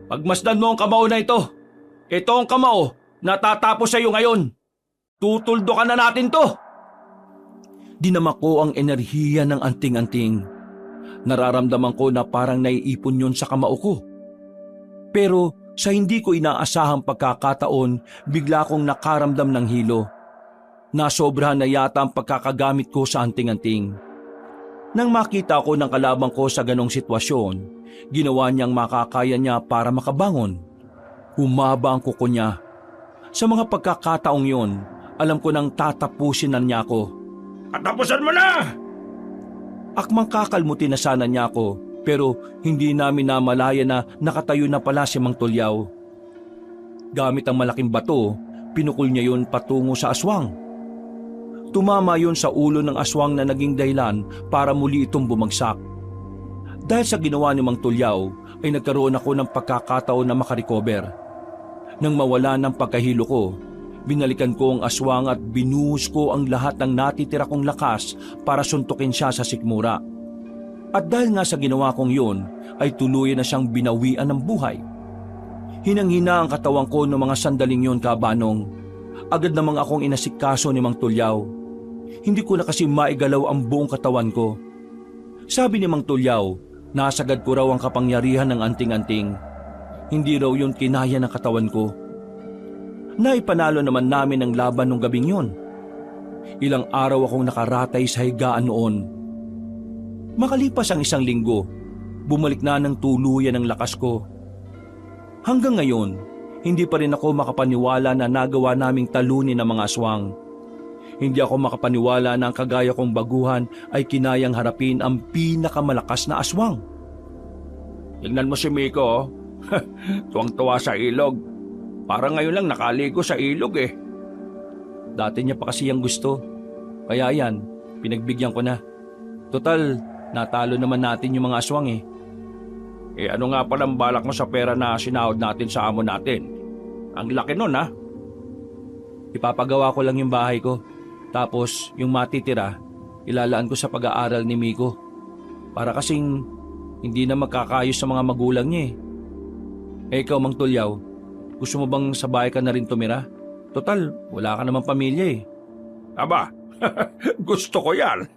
Pagmasdan mo ang kamao na ito. Ito ang kamao na tatapos sa iyo ngayon. Tutuldo ka na natin to. Dinama ko ang enerhiya ng anting-anting. Nararamdaman ko na parang naiipon yun sa kamao ko. Pero sa hindi ko inaasahang pagkakataon, bigla akong nakaramdam ng hilo. Nasobrahan na yata ang pagkakagamit ko sa anting-anting. Nang makita ko ng kalabang ko sa ganong sitwasyon, ginawa niyang makakaya niya para makabangon. Humaba ang kuko niya. Sa mga pagkakataong yon, alam ko nang tatapusin na niya ako. Katapusan mo na! Akmang kakalmutin na sana niya ako, pero hindi namin namalaya na nakatayo na pala si Mang Tulyaw. Gamit ang malaking bato, pinukul niya yun patungo sa aswang. Tumama yun sa ulo ng aswang na naging dahilan para muli itong bumagsak. Dahil sa ginawa ni Mang Tulyaw ay nagkaroon ako ng pagkakataon na makarecover. Nang mawala ng pagkahilo ko, binalikan ko ang aswang at binuhos ko ang lahat ng natitira kong lakas para suntukin siya sa sikmura. At dahil nga sa ginawa kong yun, ay tuluyan na siyang binawian ng buhay. Hinang-hina ang katawan ko noong mga sandaling yun, Kabanong. Agad namang akong inasikaso ni Mang Tulyaw. Hindi ko na kasi maigalaw ang buong katawan ko. Sabi ni Mang Tulyaw, nasagad ko raw ang kapangyarihan ng anting-anting. Hindi raw yun kinaya ng katawan ko. Naipanalo naman namin ang laban nung gabing yun. Ilang araw akong nakaratay sa higaan noon. Makalipas ang 1 linggo, bumalik na ng tuluyan ang lakas ko. Hanggang ngayon, hindi pa rin ako makapaniwala na nagawa naming talunin ng mga aswang. Hindi ako makapaniwala na ang kagaya kong baguhan ay kinayang harapin ang pinakamalakas na aswang. Tingnan mo si Miko, tuwang-tuwa sa ilog. Parang ngayon lang nakaligo sa ilog eh. Dati niya pa kasi yung gusto. Kaya yan, pinagbigyan ko na. Total, natalo naman natin yung mga aswang eh. Eh ano nga palang balak mo sa pera na sinahod natin sa amo natin? Ang laki nun ha? Ipapagawa ko lang yung bahay ko. Tapos yung matitira, ilalaan ko sa pag-aaral ni Miko. Para kasing hindi na magkakayos sa mga magulang niya eh. Ikaw, Mang Tulyaw, gusto mo bang sa bahay ka na rin tumira? Total, wala ka namang pamilya eh. Aba, gusto ko yan.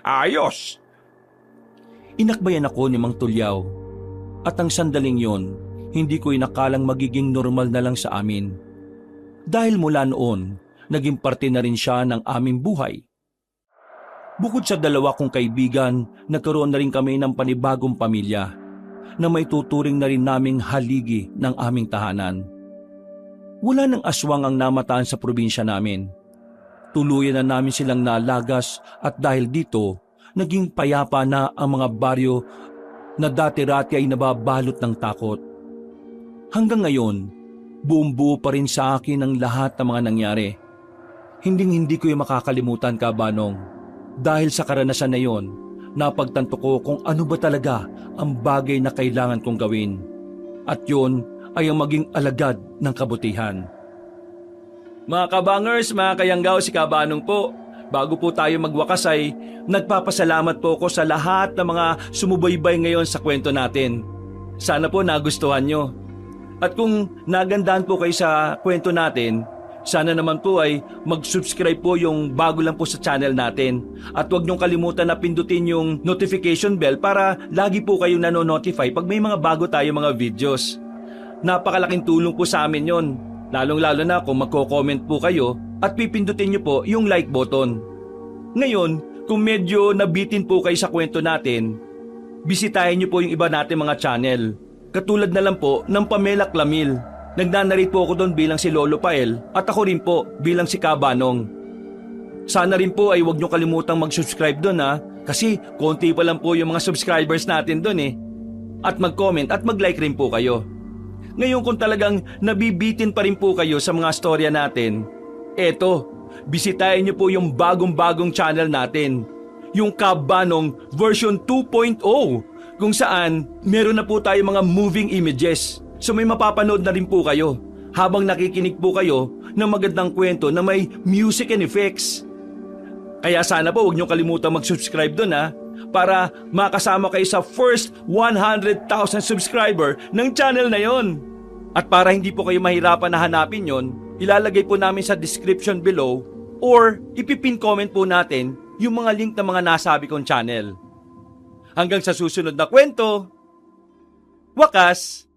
Ayos. Inakbayan ako ni Mang Tulyaw. At ang sandaling yon, hindi ko inakalang magiging normal na lang sa amin. Dahil mula noon, naging parte na rin siya ng aming buhay. Bukod sa 2 kong kaibigan, nagkaroon na rin kami ng panibagong pamilya na may tuturing na rin naming haligi ng aming tahanan. Wala ng aswang ang namataan sa probinsya namin. Tuluyan na namin silang nalagas at dahil dito, naging payapa na ang mga baryo na dati-rati ay nababalot ng takot. Hanggang ngayon, buong-buo pa rin sa akin ang lahat ng mga nangyari. Hindi ko yung makakalimutan, Kabanong. Dahil sa karanasan na yon, napagtanto ko kung ano ba talaga ang bagay na kailangan kong gawin. At yon ay ang maging alagad ng kabutihan. Mga kabangers, mga kayanggaw, si Kabanong po. Bago po tayo magwakas ay nagpapasalamat po ko sa lahat ng mga sumubaybay ngayon sa kwento natin. Sana po nagustuhan nyo. At kung nagandahan po kayo sa kwento natin, sana naman po ay mag-subscribe po yung bago lang po sa channel natin. At huwag niyong kalimutan na pindutin yung notification bell para lagi po kayong nanonotify pag may mga bago tayo mga videos. Napakalaking tulong po sa amin yon, lalong-lalo na kung magko-comment po kayo at pipindutin niyo po yung like button. Ngayon, kung medyo nabitin po kayo sa kwento natin, bisitahin niyo po yung iba natin mga channel. Katulad na lang po ng Pamela Clamil. Nagnanarate po ako doon bilang si Lolo Pael at ako rin po bilang si Kabanong. Sana rin po ay huwag niyo kalimutang mag-subscribe doon kasi konti pa lang po yung mga subscribers natin doon eh. At mag-comment at mag-like rin po kayo. Ngayon kung talagang nabibitin pa rin po kayo sa mga storya natin, eto, bisitahin niyo po yung bagong-bagong channel natin. Yung Kabanong version 2.0 kung saan meron na po tayo mga moving images. So may mapapanood na rin po kayo habang nakikinig po kayo ng magandang kwento na may music and effects. Kaya sana po huwag niyo kalimutan mag-subscribe doon para makasama kayo sa first 100,000 subscriber ng channel na yon. At para hindi po kayo mahirapan na hanapin yon, ilalagay po namin sa description below or ipipin comment po natin yung mga link ng mga nasabi kong channel. Hanggang sa susunod na kwento, wakas!